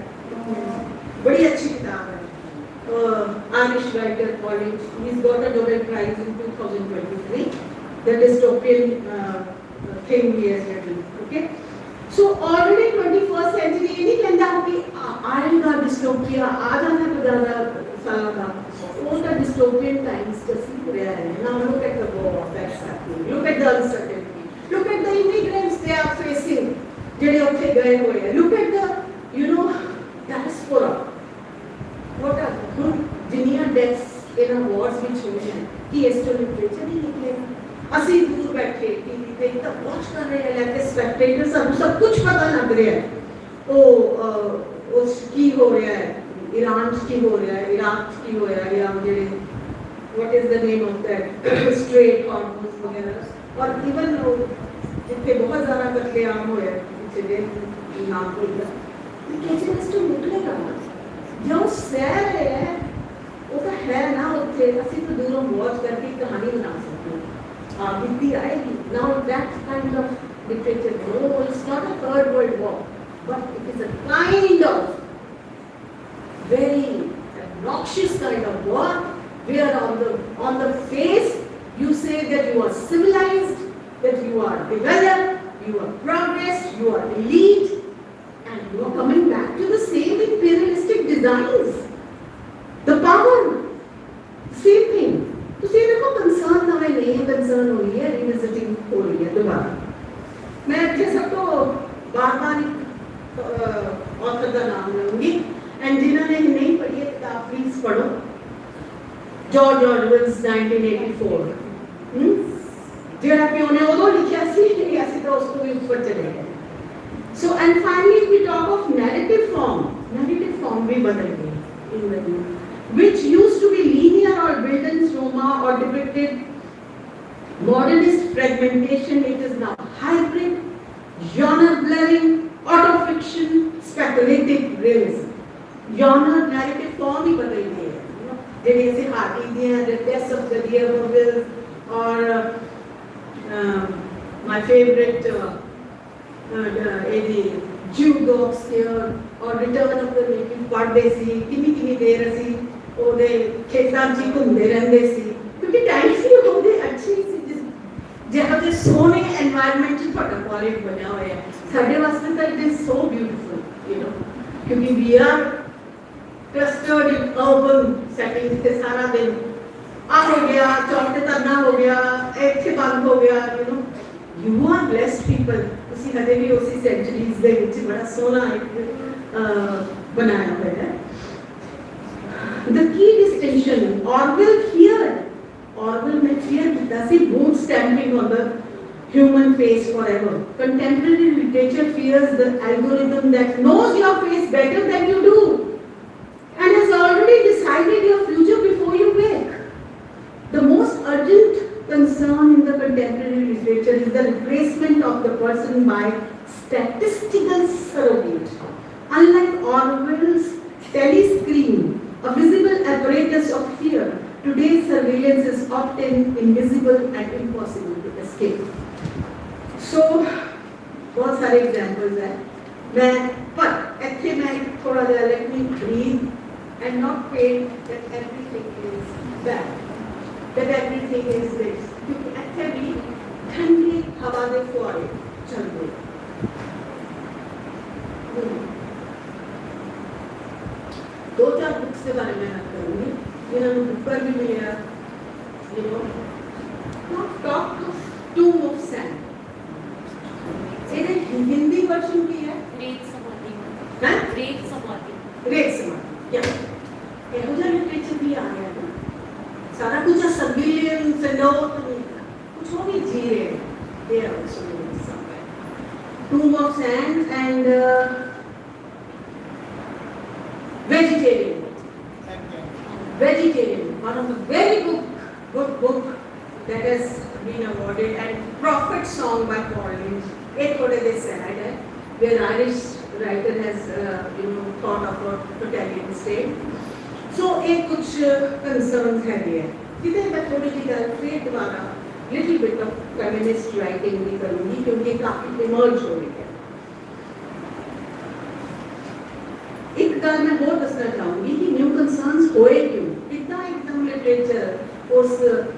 बड़ी अच्छी किताब है. Irish writer Paul Lynch. He's got a Nobel Prize in 2023. The dystopian thing he has written. Okay. So already 21st century ये नहीं कहता कि आएगा डिस्टोपिया आ जाना तो ज़्यादा सालों का. वो का dystopian times जैसी हो रहा है. Now look at the war that's happening. Look at the uncertainty. Look at the immigrants they are facing. ਜਿਹੜੇ ਉੱਥੇ ਗਏ ਹੋਏ हैं. Look at the diaspora. What are जिन्नियां deaths in a wars ਵਿੱਚ ਹੋਈਆਂ हैं कि ਇਸ ਤੋਂ literature ही निकलेगा. ਅਸੀਂ दूर बैठे टीवी पे इतना वॉच कर रहे हैं लाइक स्पेक्टेटर सब कुछ पता लग रहा है. वो उस की हो रहा है, ईरान की हो रहा है, इराक की हो रहा है, या जेडे what is the name of that straight hormones वगैरह. और इवन जितने बहुत ज़्यादा कत्लेआम हो रहे हैं पिछले नाम भूल गया. लिटरेचर तो निकलेगा ना जो सह रहे हैं वो तो है ना. उत्थे ਅਸੀਂ तो दूरों वॉच करके कहानी बना सकते हैं. Vitti आएगी. Now that kind of literature, no, it's not a third world war, but it is a kind of very obnoxious kind of war where on the face you say that you are civilized, that you are developed, you are progressed, you are elite, and you are coming back to the same imperialistic designs. The power, same thing. ਤੁਸੀਂ ਦੇਖੋ concern ਨਵੇਂ ਨਹੀਂ concern ਹੋਈ ਹੈ, ਰੀਵਿਜ਼ਿਟਿੰਗ ਹੋ ਰਹੀ ਹੈ ਦੁਬਾਰਾ. ਮੈਂ ਇੱਥੇ ਸਭ ਤੋਂ ਬਾਰ-ਬਾਰ ਇੱਕ author ਦਾ ਨਾਮ ਲਵਾਂਗੀ ਐਂਡ ਜਿਨ੍ਹਾਂ ਨੇ ਨਹੀਂ ਪੜ੍ਹੀ ਹੈ ਕਿਤਾਬ ਪਲੀਜ਼ ਪੜ੍ਹੋ. ਜॉर्ज ऑरवेल्स 1984 ਜਿਹੜਾ ਕਿ ਉਹਨੇ ਉਦੋਂ ਲਿਖਿਆ ਸੀ ਕਿ ਅਸੀਂ ਤਾਂ ਉਸ ਤੋਂ ਵੀ ਉੱਪਰ ਚਲੇ ਗਏ. So and finally we talk of narrative form ਵੀ ਬਦਲ ਗਈ in the which used to be linear or built in stroma or depicted modernist fragmentation. It is now hybrid, genre blurring, autofiction, speculative realism. Genre narrative form ही बदल गई है. जैसे ऐसे हाथी दिया, the test of the Deer or my favorite Jew dogs here, or Return of the Native ਪੜ੍ਹਦੇ ਸੀ, ਕਿੰਨੀ ਦੇਰ ਅਸੀਂ ਉਹਦੇ ਖੇਤਾਂ 'ਚ ਹੀ ਘੁੰਮਦੇ ਰਹਿੰਦੇ ਸੀ, ਕਿਉਂਕਿ ਟਾਈਮ ਸੀ ਉਹਦੇ ਅੱਛੀ ਸੀ, ਜਿਹੋ ਜਿਹੇ ਸੋਹਣੇ এনवायरमेंट 'ਚ ਤੁਹਾਡਾ ਕਾਲਜ ਬਣਿਆ ਹੋਇਆ ਹੈ, ਸਾਡੇ ਵਾਸਤੇ ਤਾਂ ਇਟ ਇਜ਼ ਸੋ ਬਿਊਟੀਫੁਲ, ਕਿਉਂਕਿ we are clustered in urban settings ਤੇ ਸਾਰਾ ਦਿਨ ਆ ਹੋ ਗਿਆ, ਚੌਕ ਤੇ ਧਰਨਾ ਹੋ ਗਿਆ, ਇੱਥੇ ਬੰਦ ਹੋ ਗਿਆ, you are blessed people. ਤੁਸੀਂ ਹਜੇ ਵੀ ਉਸੇ ਸੈਂਚਰੀਜ਼ ਦੇ ਵਿੱਚ ਬੜਾ ਸੋਹਣਾ ਇੱਕ ਬਣਾਇਆ ਹੋਇਆ ਹੈ। The key distinction, Orwell ਨੇ fear ਕੀਤਾ ਸੀ boot stamping on the human face forever. Contemporary literature fears the algorithm that knows your face better than you do and has already decided your future before you wake. The most urgent concern in the contemporary literature is the replacement of the person by statistical surrogate. Unlike Orwell's telescreen, a visible apparatus of fear, today's surveillance is often invisible and impossible to escape. So, बहुत सारे examples हैं। पर ऐसे मैं थोड़ा जा let me breathe and not paint that everything is bad, that everything is this. क्योंकि ऐसे भी ठंडी हवा दे फुहारे चल रहे। दो चार बुक्स के बारे में बात करूँगी, जिन्होंने बुक पर भी मिला, Talk of Tomb of Sand. ये हिंदी वर्जन की है? ग्रेट समाधि। हैं? ग्रेट समाधि। ग्रेट समाधि। क्या? ਇਹੋ ਜਿਹਾ ਲਿਟਰੇਚਰ ਵੀ ਆ ਗਿਆ ਨਾ, ਸਾਰਾ ਕੁਝ ਸਿਵਿਲਿਅਨ ਫਿਲੋਟ ਕੁਝ ਹੋ ਨਹੀਂ ਜੀ ਰਹੇ, they are also doing somewhere. Tomb of Sand and Vegetarian, one of the very good book that has been awarded, and Prophet Song by Paul Lynch. एक थोड़े देर sad है, where Irish writer has thought of a totalitarian state. So एक कुछ concerns है भी है, जिधर मैं थोड़ी सी ट्रेड द्वारा little bit of feminist writing भी करूँगी, क्योंकि काफी emerge हो रही है। एक गल मैं और दसना चाहूँगी कि न्यू कंसर्न्स होए क्यों, कितना एकदम लिटरेचर उस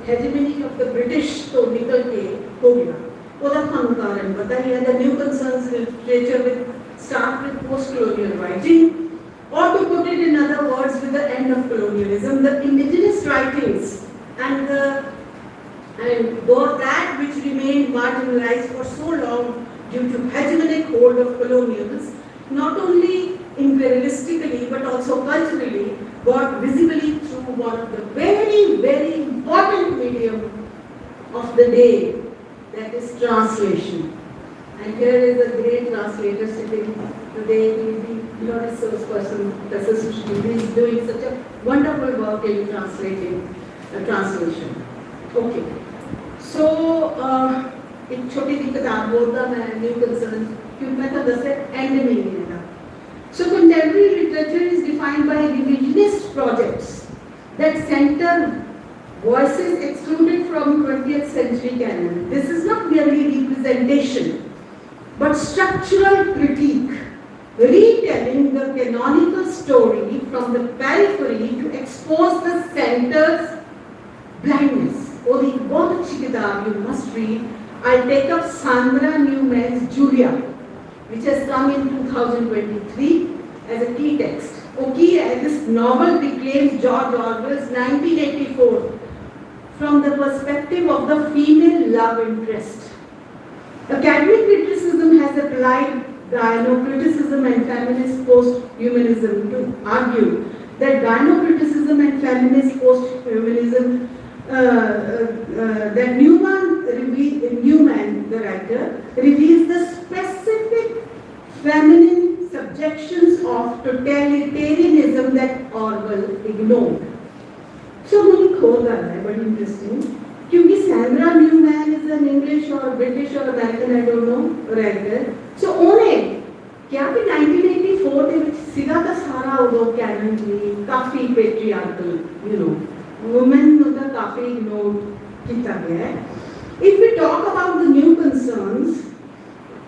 हेजेमनी ऑफ द ब्रिटिश तो निकल के हो गया, ਉਹਦਾ ਤੁਹਾਨੂੰ ਕਾਰਨ ਪਤਾ ਹੀ ਹੈ। The new concerns literature will start with post-colonial writing, or to put it in other words, with the end of colonialism, the indigenous writings and that which remained marginalized for so long due to hegemonic hold of colonials, not only imperialistically but also culturally, got visibly through one of the very, very important medium of the day, that is translation. And here is a great translator sitting today, he is the resource person, Professor Sushil. He is doing such a wonderful work in translating translation. Okay, so एक छोटी सी किताब बोलता मैं new concern, क्योंकि मैं तो दस and में नहीं रहता। So contemporary literature is defined by revisionist projects that center voices excluded from 20th century canon. This is not merely representation, but structural critique, retelling the canonical story from the periphery to expose the center's blindness. Oh, the बहुत अच्छी किताब you must read. I'll take up Sandra Newman's Julia, which has come in 2023 as a key text. Okay, this novel reclaims George Orwell's 1984 from the perspective of the female love interest. Academic criticism has applied gynocriticism and feminist post-humanism to argue that gynocriticism and feminist post-humanism that Newman, the writer, reveals the specific feminine subjections of totalitarianism that Orwell ignored. So मुझे खोल रहा है, बड़ी interesting, क्योंकि Sandra Newman is an English or British or American, I don't know, writer. So उन्हें क्या कि 1984 के विच सीधा का सारा उधो कैनन भी काफी patriarchal, women उधर काफी ignore किया गया है. If we talk about the new concerns,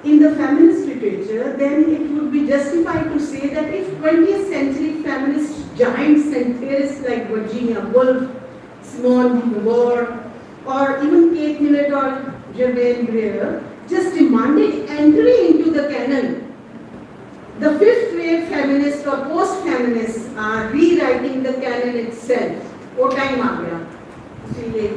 in the feminist literature, then it would be justified to say that if 20th century feminist giants and theorists like Virginia Woolf, Simone de Beauvoir, or even Kate Millett or Germaine Greer just demanded entry into the canon, the fifth wave feminists or post-feminists are rewriting the canon itself. वो time आ गया, इसीलिए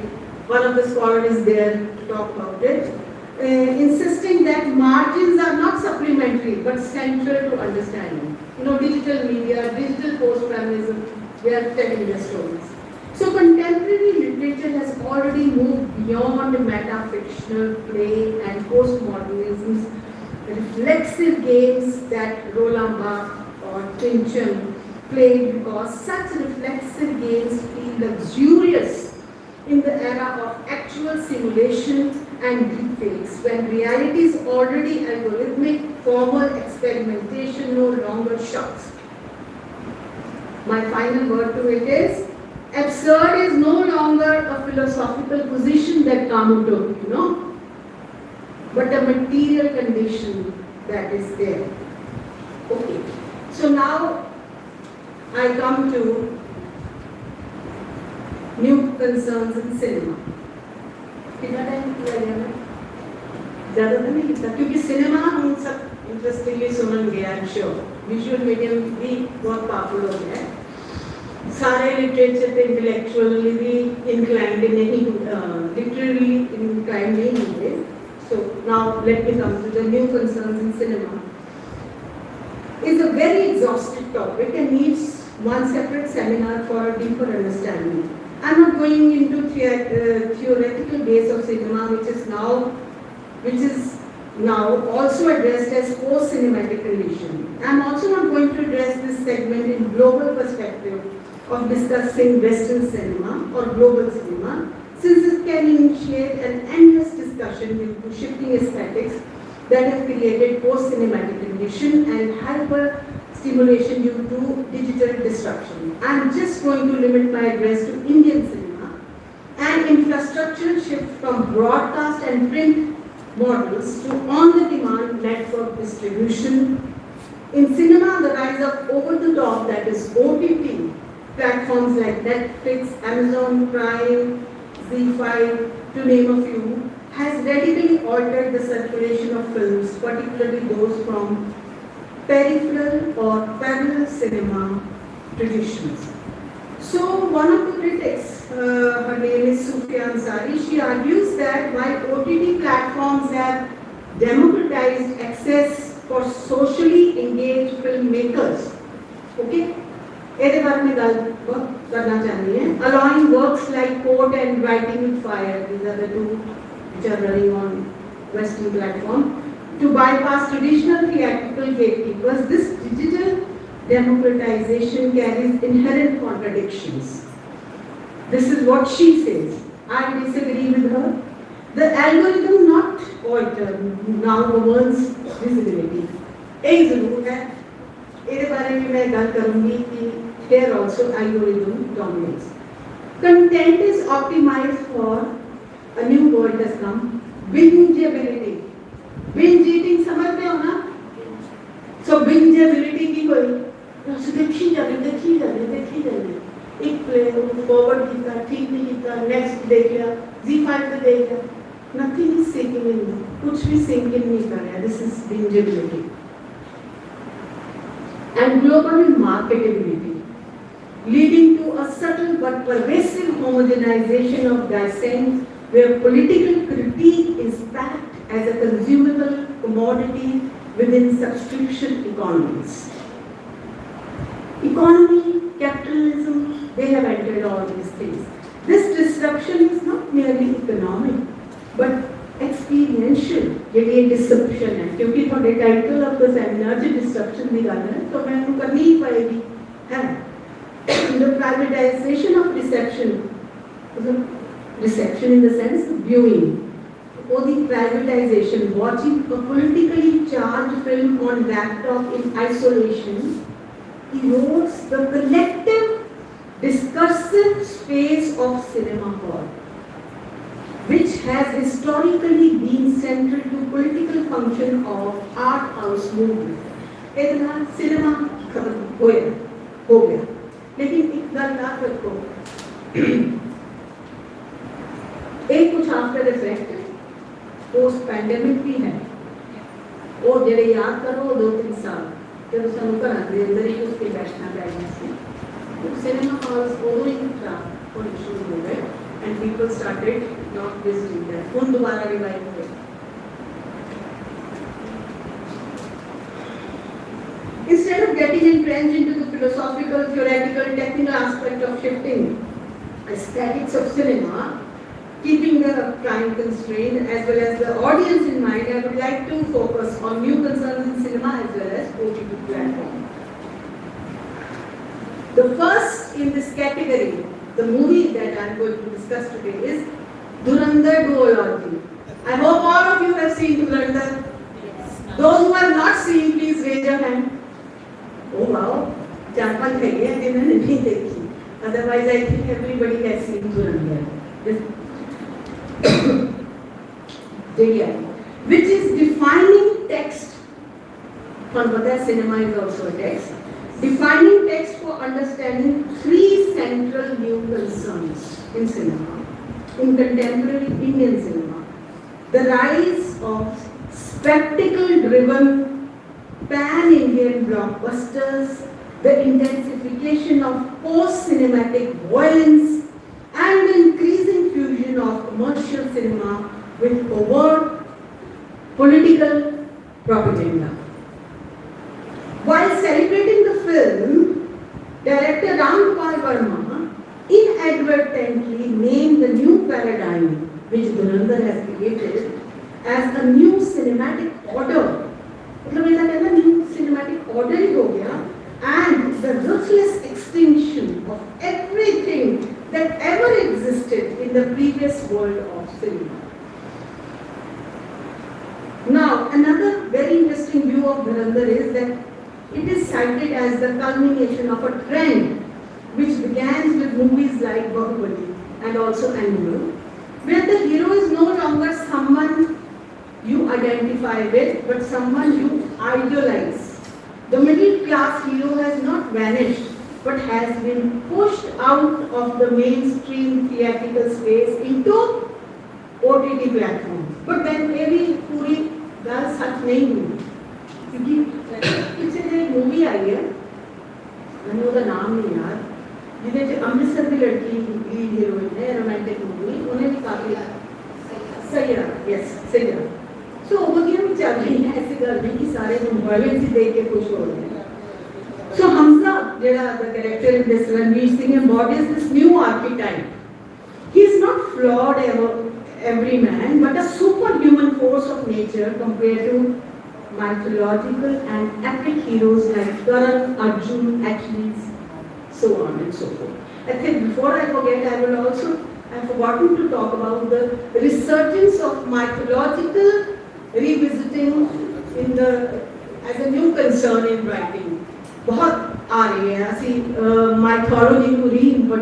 one of the scholars is there to talk about it, insisting that margins are not supplementary but central to understanding. You know, digital media, digital post-feminism, they are telling their stories. So contemporary literature has already moved beyond meta-fictional play and postmodernism's reflexive games that Roland Barthes or Pynchon played, because such reflexive games feel luxurious in the era of actual simulation and deepfakes, when reality is already algorithmic, formal experimentation no longer shocks. My final word to it is, absurd is no longer a philosophical position that Camus took, you know, but a material condition that is there. Okay, so now I come to new concerns in cinema. कितना time किया गया है? ज़्यादा तो नहीं किया, क्योंकि cinema हम सब इंटरेस्टिंगली सुन गए, I am sure. Visual medium भी बहुत पावरफुल हो गया है. सारे लिटरेचर पे इंटेलेक्चुअली भी इंक्लाइंड नहीं, लिटरली इंक्लाइंड नहीं होंगे. So now let me come to the new concerns in cinema. It's a very exhaustive topic and needs one separate seminar for a deeper understanding. I'm not going into theoretical base of cinema, which is now also addressed as post-cinematic condition. I'm also not going to address this segment in global perspective of discussing Western cinema or global cinema, since it can initiate an endless discussion into shifting aesthetics that have created post-cinematic condition and hyper-stimulation due to digital disruption. I'm just going to limit my address to Indian cinema and infrastructural shift from broadcast and print models to on-the-demand network distribution. In cinema, the rise of over-the-top, that is OTT, platforms like Netflix, Amazon Prime, Z5, to name a few, has radically altered the circulation of films, particularly those from peripheral or parallel cinema traditions. So one of the critics, her name is Sufia Ansari, she argues that while OTT platforms have democratized access for socially engaged filmmakers, okay, allowing works like Code and Writing with Fire, these are the two which are running on Western platform, to bypass traditional theatrical gatekeepers, this digital democratization carries inherent contradictions. This is what she says. I disagree with her. The algorithm not alter now governs visibility. एक जरूर है, इसके बारे में मैं बात करूँगी कि here also algorithm dominates. Content is optimized for, a new word has come, bingeability. Binge eating समझते हो ना? So bingeability की कोई देखी जाने एक प्ले फॉरवर्ड किया, ठीक नहीं किया, नेक्स्ट देख लिया, Z5 पे देख लिया, nothing is sinking in, कुछ भी sink in नहीं कर रहा. This is bingeability. And global marketability, leading to a subtle but pervasive homogenization of dissent, where political critique is packed as a consumable commodity within subscription economies. Economy, capitalism, they have entered all these things. This disruption is not merely economic, but experiential. ये disruption है, क्योंकि थोड़े title of the seminar जो disruption निकालना है, तो मैं उनको करनी ही पड़ेगी, है? The privatization of reception in the sense of viewing, or the privatization, watching a politically charged film on laptop in isolation, erodes the collective discursive space of cinema hall, which has historically been central to political function of art house movement. ਇਹਦੇ ਨਾਲ cinema ਖਤਮ ਹੋ ਗਿਆ ਲੇਕਿਨ ਇੱਕ ਗੱਲ ਯਾਦ ਰੱਖੋ ਇਹ ਕੁਝ ਆਫਟਰ ਇਫੈਕਟ पोस्ट पैंडेमिक भी है और जेडे याद करो 2-3 साल जब ਸਾਨੂੰ ਘਰਾਂ ਦੇ ਅੰਦਰ ਹੀ ਉਸ ਕੇ ਬੈਠਣਾ ਪੈ ਗਿਆ ਸੀ cinema halls ਉਦੋਂ ਹੀ ਖਰਾਬ ਹੋਣੇ ਸ਼ੁਰੂ ਹੋ ਗਏ and people started not visiting them ਹੁਣ ਦੁਬਾਰਾ ਰਿਵਾਈਵ ਹੋਏ Instead of getting entrenched into the philosophical, theoretical, technical aspect of shifting aesthetics of cinema, keeping the time constraint as well as the audience in mind, I would like to focus on new concerns in cinema as well as OTT platform. The first in this category, the movie that I am going to discuss today is Dhurandhar Duology. I hope all of you have seen Dhurandhar. Those who have not seen, please raise your hand. Oh wow, 4-5 है ये जिन्होंने नहीं देखी. Otherwise, I think everybody has seen Dhurandhar. Which is defining text. Cinema is also a text. Defining text for understanding 3 central new concerns in cinema, in contemporary Indian cinema. The rise of spectacle-driven pan-Indian blockbusters, the intensification of post-cinematic violence, and the increasing fusion of commercial cinema with overt political propaganda. While celebrating the film, director Ramgopal Verma inadvertently named the new paradigm which Dhurandhar has created as a new cinematic order. मतलब ऐसा कहना new cinematic order ही हो गया and the ruthless extinction of everything that ever existed in the previous world of cinema. Now, another very interesting view of Dhurandhar is that it is cited as the culmination of a trend which began with movies like Bahubali and also Animal, where the hero is no longer someone you identify with, but someone you idolize. The middle class hero has not vanished, but has been pushed out of the mainstream theatrical space into OTT platforms. But then maybe पूरी बात सच नहीं हुई, क्योंकि पिछले एक movie आई है, मैंने उसका नाम नहीं याद, जिसमें अमृतसर की लड़की लीड हीरोइन है, रोमांटिक मूवी, उन्हें भी काफी Saiyaara, yes Saiyaara. So overview में चल रही है ऐसी गल नहीं कि सारे वायलेंस ही देख के खुश हो रहे हैं. So Hamza, the character in this Ranveer Singh embodies this new archetype. He is not flawed every man, but a superhuman force of nature compared to mythological and epic heroes like Karan, Arjun, Achilles, so on and so forth. I think before I forget, I've forgotten to talk about the resurgence of mythological revisiting as a new concern in writing. बहुत आ रही है ऐसी mythology को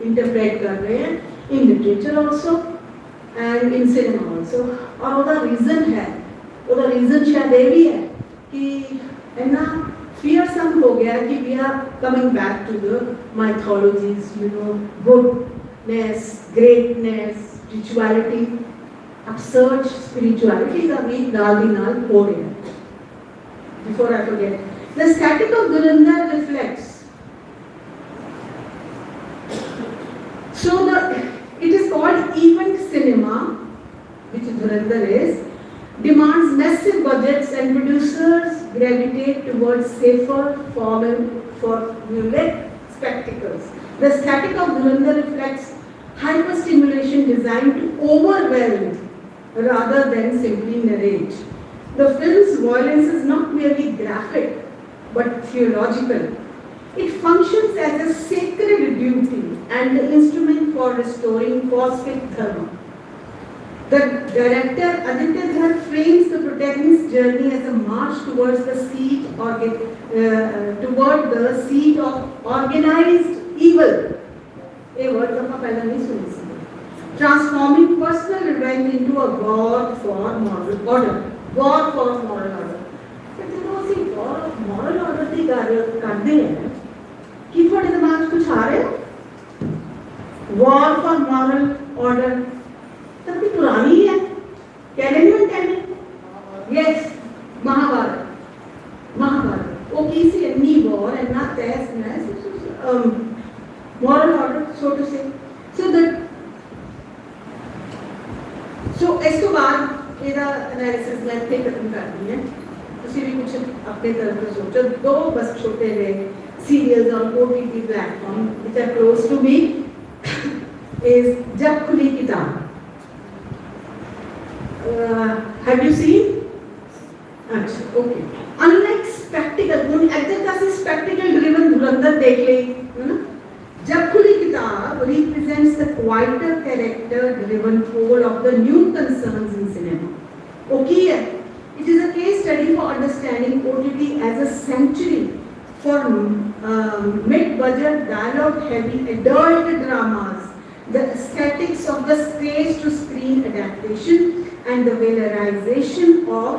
reinterpret कर रहे हैं in literature also and in cinema also. और उसका reason शायद ये भी है कि है ना fearsome हो गया कि we are coming back to the mythologies, goodness, greatness, spirituality, absurd spiritualities are being naal हो रहे हैं. Before I forget, the aesthetic of Dhurandhar reflects. So it is called event cinema, which Dhurandhar is, demands massive budgets and producers gravitate towards safer, formulaic spectacles. The aesthetic of Dhurandhar reflects hyperstimulation designed to overwhelm rather than simply narrate. The film's violence is not merely graphic, but theological. It functions as a sacred duty and the instrument for restoring cosmic dharma. The director Aditya Dhar frames the protagonist's journey as a march towards the seat of organized evil. A word का पहला नहीं सुनी. transforming personal revenge into a war for moral order. War for moral order. But ਜਦੋਂ ਅਸੀਂ war of moral order ਦੀ ਗੱਲ ਕਰਦੇ ਹਾਂ, ਕੀ ਤੁਹਾਡੇ ਦਿਮਾਗ 'ਚ ਕੁਝ ਆ ਰਿਹਾ? War for moral order ਤਾਂ ਵੀ ਪੁਰਾਣੀ ਹੈ। Can anyone tell me? Yes, Mahabharata. Mahabharata. ਉਹ ਕੀ ਸੀ? ਇੰਨੀ war and not as moral order, so to say. So ਇਸ ਤੋਂ ਬਾਅਦ ਇਹਦਾ ਐਨਾਲਿਸਿਸ ਮੈਂ ਇੱਥੇ ਖਤਮ ਕਰਦੀ ਹਾਂ। ਤੁਸੀਂ ਵੀ ਕੁਝ ਆਪਣੇ ਤਰਫ ਤੋਂ ਸੋਚੋ। ਦੋ ਬਸ ਛੋਟੇ ਜਿਹੇ serials on OTT platform which are close to me is जब खुली किताब. Have you seen? अच्छा, okay. Unlike spectacle, ਹੁਣ ਇੱਧਰ ਤਾਂ ਅਸੀਂ spectacle driven धुरंधर देख ਲਈ, है ना? जब खुली किताब represents the quieter character driven pole of the new concerns in cinema. Okay, it is a case study for understanding OTT as a sanctuary for mid-budget dialogue-heavy adult dramas, the aesthetics of the stage-to-screen adaptation, and the valorization of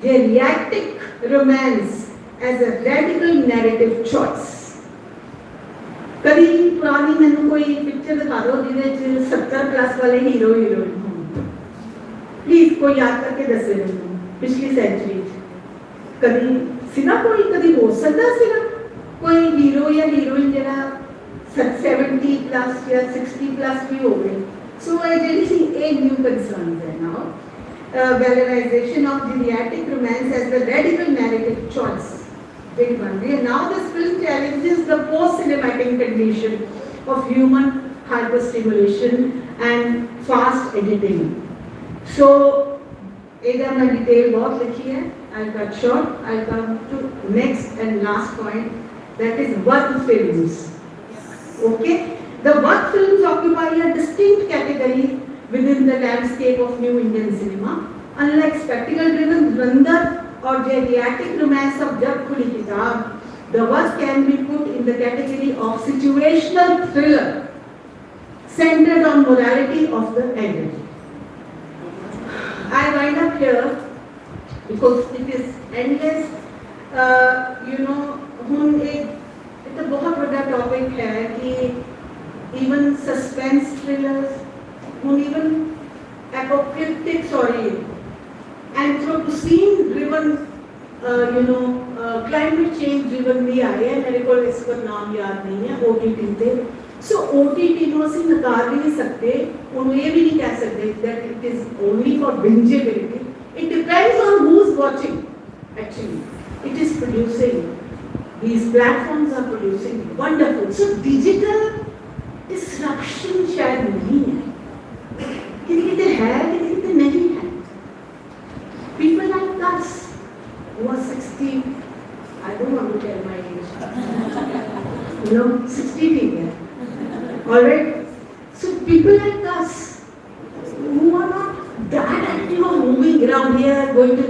geriatric romance as a radical narrative choice. कभी पुरानी मैंने कोई picture दिखा दो जिन्हें 70+ वाले hero heroine हों, please कोई याद करके दस पिछली सेंचुरी कभी सीना कोई कभी हो सकता सीना कोई हीरो या हीरोइन जरा 70+ या 60+ भी हो गए. So I did see a new concern there now. Valorization of geriatric romance as the radical narrative choice. Big one. Now this film challenges the post-cinematic condition of human hyperstimulation and fast editing. So, एक मैं detail बहुत लिखी है. I'll cut short. I'll come to next and last point. That is work films. Okay. The work films occupy a distinct category within the landscape of new Indian cinema. Unlike spectacle-driven Dhurandhar or geriatric romance of जब खुली किताब, the work can be put in the category of situational thriller centered on morality of the elderly. I wind up here because it is endless. हम एक तो बहुत बड़ा topic है कि even suspense thrillers, even apocalyptic, anthropocene driven, climate change driven भी आए हैं. मेरे को इसका नाम याद नहीं है. OTT थे. So OTT को ਅਸੀਂ नकार भी नहीं सकते. उन्हें ये भी नहीं कह सकते that it is only for bingeability. It depends on who's watching. Actually, it is producing. These platforms are producing wonderful. So digital disruption शायद नहीं है. किसी-किसी है, किसी-किसी नहीं है. People like us who are 60, I don't want to tell my age. 60 people. All right. So people like us who are not that active of moving around here, going to.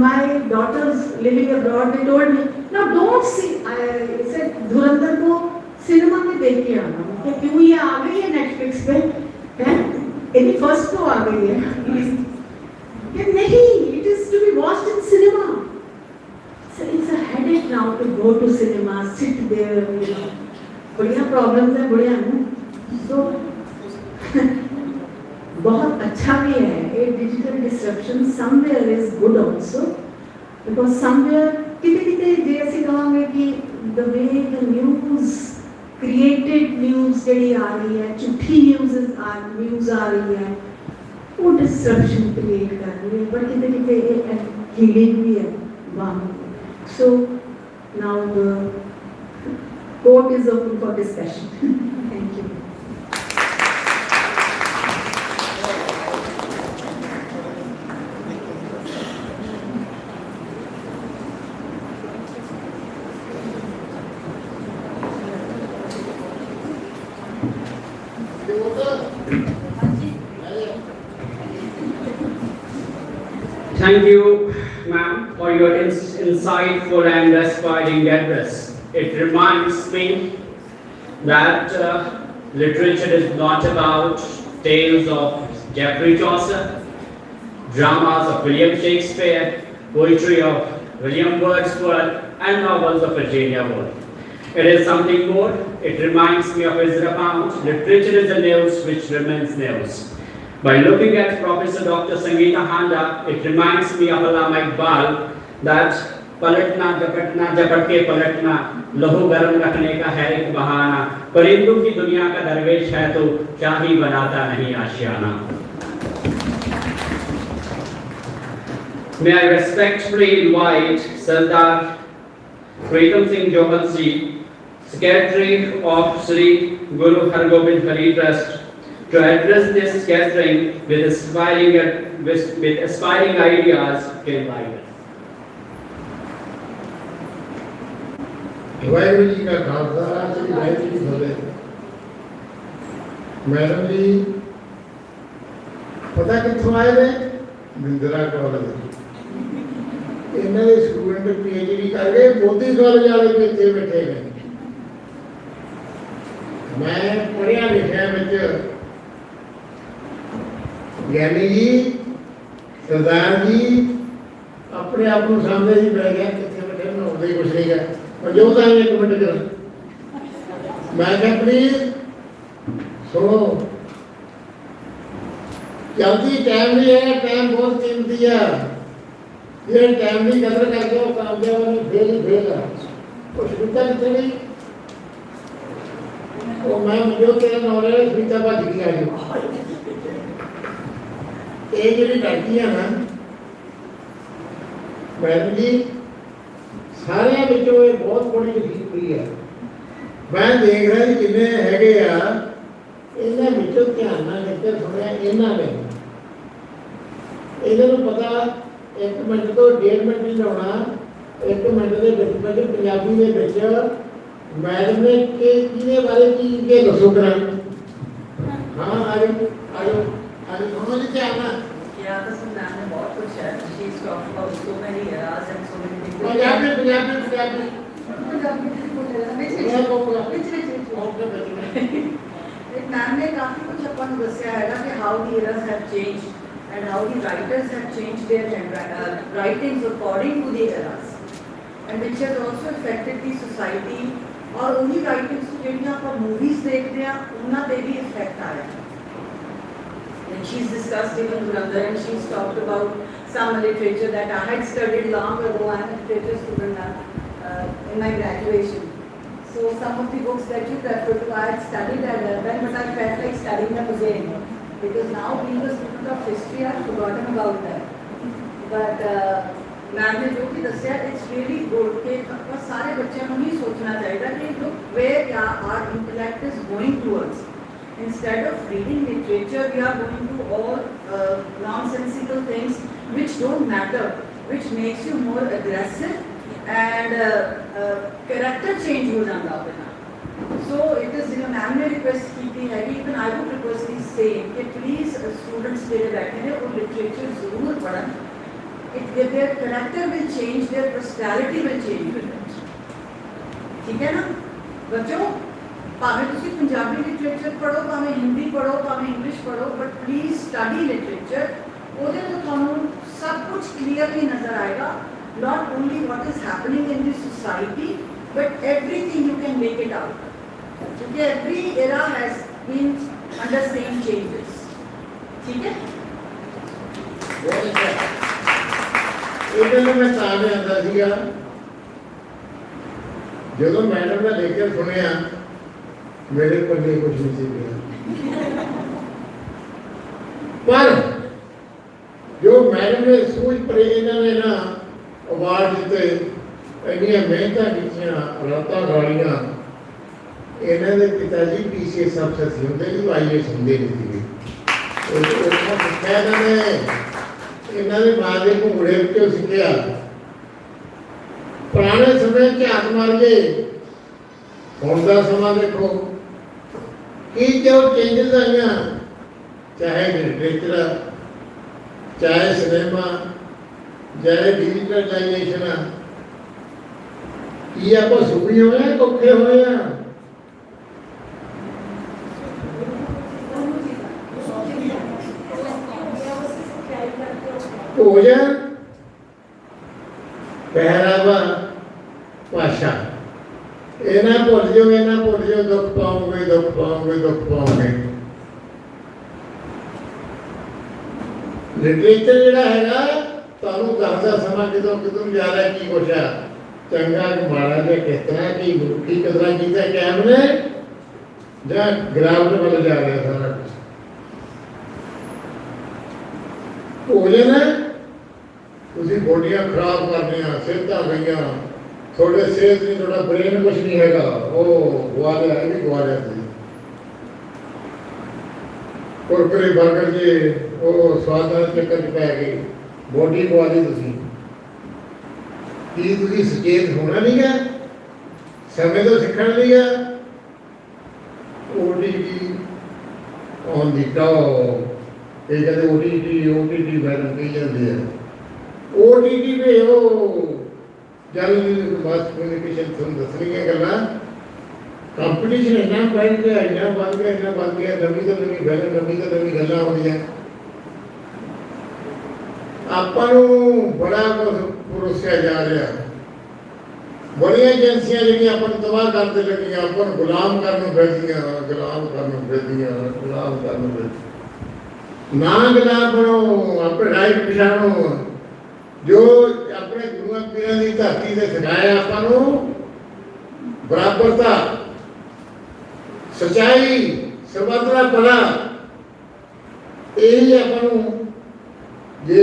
My daughters living abroad, they told me, now don't see. I said, धुरंधर को cinema में देख के आना. क्यों ये आ गई है Netflix पे? है? यदि फर्स्ट तो आ गई है. नहीं, it is to be watched in cinema. So it's a headache now to go to cinema, sit there. बढ़िया problems है, बढ़िया है. So बहुत अच्छा भी है. A digital disruption somewhere is good also, because somewhere कितने जैसे कहोगे कि the way the news, created news जड़ी आ रही है, झूठी news आ रही है, वो disruption create कर रही है. पर कितने healing भी है वहाँ. So now the court is open for discussion. Thank you. Thank you, ma'am, for your insightful and aspiring address. It reminds me that Literature is not about tales of Geoffrey Chaucer, dramas of William Shakespeare, poetry of William Wordsworth, and novels of Virginia Woolf. It is something more. It reminds me of Ezra Pound. Literature is a news which remains news. By looking at Professor Dr. Sangeeta Handa, it reminds me of Allama Iqbal that पलटना झपटना झपट के पलटना लहू गर्म रखने का है एक बहाना, परिंदों की दुनिया का दरवेश है तो शाही बनाता नहीं आशियाना. May I respectfully invite Sardar Pritam Singh Johal Ji, Secretary of Sri Guru Har Gobind Hari Trust, to address this gathering with aspiring ideas to enlighten. Waheguru ji ਕਾ ਖਾਲਸਾ ਸ੍ਰੀ ਵਾਹਿਗੁਰੂ ਜੀ ਕੀ ਫਤਿਹ। ਮੈਡਮ ਜੀ ਪਤਾ ਕਿੱਥੋਂ ਆਏ ਨੇ? ਮਿੰਦਰਾ ਕਾਲਜ। ਇਹਨਾਂ ਦੇ ਸਟੂਡੈਂਟ ਪੀਐਚਡੀ ਕਰ ਗਏ ਮੋਦੀ ਕਾਲਜ ਵਾਲੇ ਵੀ ਇੱਥੇ ਬੈਠੇ ਨੇ। ਮੈਂ ਪੜ੍ਹਿਆ ਲਿਖਿਆ ਵਿੱਚ ਗਿਆਨੀ ਜੀ ਸਰਦਾਰ ਜੀ ਆਪਣੇ ਆਪ ਨੂੰ ਸਾਹਮਣੇ ਹੀ ਬਹਿ ਗਿਆ, ਕਿੱਥੇ ਬੈਠੇ ਬਣਾਉਂਦੇ ਹੀ ਕੁਛ ਨਹੀਂ ਗਾ। ਮੌਜੂਦਾ ਇੱਕ ਮਿੰਟ ਕਰ ਮੈਂ ਕਿਹਾ ਪਲੀਜ਼ ਸੁਣੋ, ਜਲਦੀ ਟਾਈਮ ਨਹੀਂ ਹੈ, ਟਾਈਮ ਬਹੁਤ ਕੀਮਤੀ ਆ। ਇਹ ਟਾਈਮ ਦੀ ਕਦਰ ਕਰਕੇ ਉਹ ਕਾਮਯਾਬ ਨੂੰ ਫੇਲ ਆ। ਉਹ ਸੁਵਿਧਾ ਕਿੱਥੇ ਗਈ? ਉਹ ਮੈਂ ਜੋ ਤੇਰਾ ਨੌਲੇਜ ਸੁਵਿਧਾ ਭੱਜ ਗਈ ਆ ਜੀ। ਇਹ ਜਿਹੜੀ ਲੜਕੀ ਆ ਨਾ ਮੈਡਮ ਜੀ, ਸਾਰਿਆਂ ਵਿੱਚੋਂ ਇਹ ਬਹੁਤ ਬੜੀ ਲਿਖੀ ਹੋਈ ਹੈ। ਮੈਂ ਦੇਖ ਰਿਹਾ ਜੀ ਜਿੰਨੇ ਹੈਗੇ ਆ ਇਹਨਾਂ ਵਿੱਚੋਂ ਧਿਆਨ ਨਾਲ ਨਿਕਲ ਸੁਣਿਆ ਇਹਨਾਂ ਨੇ। ਇਹਨਾਂ ਨੂੰ ਪਤਾ 1 ਮਿੰਟ ਤੋਂ 1.5 ਮਿੰਟ ਨਹੀਂ ਲਾਉਣਾ। 1 ਮਿੰਟ ਦੇ ਵਿੱਚ ਪੰਜਾਬੀ ਦੇ ਵਿੱਚ ਮੈਡਮ ਨੇ ਕਿਹਦੇ ਬਾਰੇ ਕੀ ਦੱਸੋ ਕਰਾਂ। ਹਾਂ ਆਜੋ ਸੁਣੋ ਜੀ ਧਿਆਨ ਨਾਲ। Yeah, this is Nana बहुत कुछ है. She's talked about so many eras and so many things. Punjabi ma'am ने काफी कुछ अपन दसिया है कि how the eras have changed and how the writers have changed their writings according to the eras, and which has also affected the society. और उन्हीं writings को ਜਿਹੜੀਆਂ ਆਪਾਂ movies ਦੇਖਦੇ ਆ ਉਹਨਾਂ ਤੇ ਵੀ effect ਆਇਆ। And she's discussed even Dhurandhar, and she's talked about some literature that I had studied long ago. I am a literature student in my graduation. So some of the books that you refer to, I had studied at Durban, but I felt like studying them again. Because now being a student of history, I have forgotten about that. But ma'am ने जो भी दसिया, it's really good कि बस सारे बच्चों को ही सोचना चाहिए कि look where our intellect is going towards. Instead of reading literature, we are going to all nonsensical things which don't matter, which makes you more aggressive and character change हो जाता है। So it is, मैम ने request की थी है कि even I would request the same कि please students मेरे बैठे हैं और literature जरूर पढ़ें। Their character will change, their personality will change with it। ठीक है ना बच्चों? ਭਾਵੇਂ ਤੁਸੀਂ ਪੰਜਾਬੀ ਲਿਟਰੇਚਰ ਪੜ੍ਹੋ, ਭਾਵੇਂ ਹਿੰਦੀ ਪੜ੍ਹੋ, ਭਾਵੇਂ ਇੰਗਲਿਸ਼ ਪੜ੍ਹੋ, ਬਟ ਪਲੀਜ਼ ਸਟੱਡੀ ਲਿਟਰੇਚਰ। ਉਹਦੇ ਤੋਂ ਤੁਹਾਨੂੰ ਸਭ ਕੁਝ ਕਲੀਅਰਲੀ ਨਜ਼ਰ ਆਏਗਾ, not only what is happening in the society, but everything you can make it out. क्योंकि every era has been under same changes. ठीक है? ਇਹਨਾਂ ਨੂੰ ਮੈਂ ਤਾਂ ਲਿਆਂਦਾ ਸੀਗਾ ਜਦੋਂ ਮੈਡਮ ਨੇ ਲੈ ਕੇ ਸੁਣਿਆ मेरे पल्ले कुछ नहीं सी गया। पर जो मैडम ने सूझ पर इन्होंने ना अवार्ड दिते, इन्नियां मेहनत कीतियां, रातां गालियां। इन्हां दे पिताजी पीसीएस अफसर सी, हुंदे जी आईएएस हुंदे नहीं सीगे। इन्हां दे मां दे घूंगड़े विचों सिक्खिया। पुराने समय च हाथ मार के हुण दा समां देखो कि जो चेंजेस आईया, चाहे लिटरेचर, चाहे सिनेमा, चाहे डिजिटलाइजेशन, ये आप सुखी हुए हैं, औखे हुए हैं? ਭੋਜਨ, ਪਹਿਰਾਵਾ, ਭਾਸ਼ਾ, ਇਹ ਨਾ ਭੁੱਲ ਜਾਓ, ਇਹ ਨਾ ਭੁੱਲ ਜਾਓ, ਦੁੱਖ ਪਾਓਗੇ, ਦੁੱਖ ਪਾਓਗੇ, ਦੁੱਖ ਪਾਓਗੇ। ਲਿਟਰੇਚਰ ਜਿਹੜਾ ਹੈਗਾ ਤੁਹਾਨੂੰ ਦੱਸਦਾ ਸਮਾਂ ਕਿਦੋਂ ਕਿਦੋਂ ਜਾ ਰਿਹਾ, ਕੀ ਕੁਛ ਆ, ਚੰਗਾ ਕਿ ਮਾੜਾ, ਜਾਂ ਕਿਸ ਤਰ੍ਹਾਂ ਕੀ ਕੀ ਕਦਰਾਂ ਕੀਤਾ ਕੈਮ ਨੇ, ਜਾਂ ਗਿਰਾਵਟ ਵੱਲ ਜਾ ਰਿਹਾ ਸਾਰਾ ਕੁਛ। ਭੋਜਨ ਤੁਸੀਂ ਬੋਡੀਆਂ ਖਰਾਬ ਕਰਨੀਆਂ, ਸਿਹਤਾਂ ਗਈਆਂ, ਤੁਹਾਡੇ ਸਿਹਤ ਨਹੀਂ, ਤੁਹਾਡਾ ਬ੍ਰੇਨ ਕੁਛ ਨਹੀਂ ਹੈਗਾ, ਉਹ ਗਵਾ ਲਿਆ, ਇਹ ਵੀ ਗਵਾ ਲਿਆ ਤੁਸੀਂ। ਕੁਰਕਰੇ ਬਰਗਰ ਜੇ ਉਹ ਸਵਾਦਾਂ ਦੇ ਚੱਕਰ 'ਚ ਪੈ ਗਏ, ਬੋਡੀ ਗਵਾ ਲਈ ਤੁਸੀਂ। ਕੀ ਤੁਸੀਂ ਸੁਚੇਤ ਹੋਣਾ ਨਹੀਂ ਗਾ, ਸਮੇਂ ਤੋਂ ਸਿੱਖਣ ਲਈ ਆ। OTT ਔਨ ਦੀ ਟੌਪ, ਇਹ ਕਹਿੰਦੇ OTT ਮੈਡਮ ਕਹੀ ਜਾਂਦੇ ਆ। OTT ਵੇ ਉਹ ਜਲ ਮਾਸ ਕਮਿਊਨੀਕੇਸ਼ਨ ਤੁਹਾਨੂੰ ਦੱਸਣੀਆਂ ਗੱਲਾਂ। ਕੰਪੀਟੀਸ਼ਨ ਇੰਨਾ ਵੱਧ ਗਿਆ, ਇੰਨਾ ਵੱਧ ਗਿਆ, ਇੰਨਾ ਵੱਧ ਗਿਆ, ਨਵੀਂ ਤੋਂ ਨਵੀਂ ਗੱਲ, ਨਵੀਂ ਤੋਂ ਨਵੀਂ ਗੱਲਾਂ ਹੁੰਦੀਆਂ। ਆਪਾਂ ਨੂੰ ਬੜਾ ਕੁਝ ਪਰੋਸਿਆ ਜਾ ਰਿਹਾ, ਬੜੀਆਂ ਏਜੰਸੀਆਂ ਜਿਹੜੀਆਂ ਆਪਾਂ ਨੂੰ ਤਬਾਹ ਕਰਦੇ ਲੱਗੀਆਂ, ਆਪਾਂ ਨੂੰ ਗੁਲਾਮ ਕਰਨ ਨੂੰ ਫਿਰਦੀਆਂ, ਗੁਲਾਮ ਕਰਨ ਨੂੰ ਫਿਰਦੀਆਂ, ਗੁਲਾਮ ਕਰਨ ਨੂੰ ਫਿਰਦੀਆਂ। ਨਾ ਗੁਲਾਮ ਬਣੋ, ਆਪਣੇ ਰਾਈਟ ਪਛਾਣੋ, ਜੋ ਆਪਣੇ ਗੁਰੂਆਂ ਪੀਰਾਂ ਦੀ ਧਰਤੀ ਤੇ ਸਿਖਾਇਆ ਆਪਾਂ ਨੂੰ, ਬਰਾਬਰਤਾ, ਸੱਚਾਈ, ਸਰਬੱਤ ਭਲਾ, ਇਹ ਆਪਾਂ ਨੂੰ ਜੇ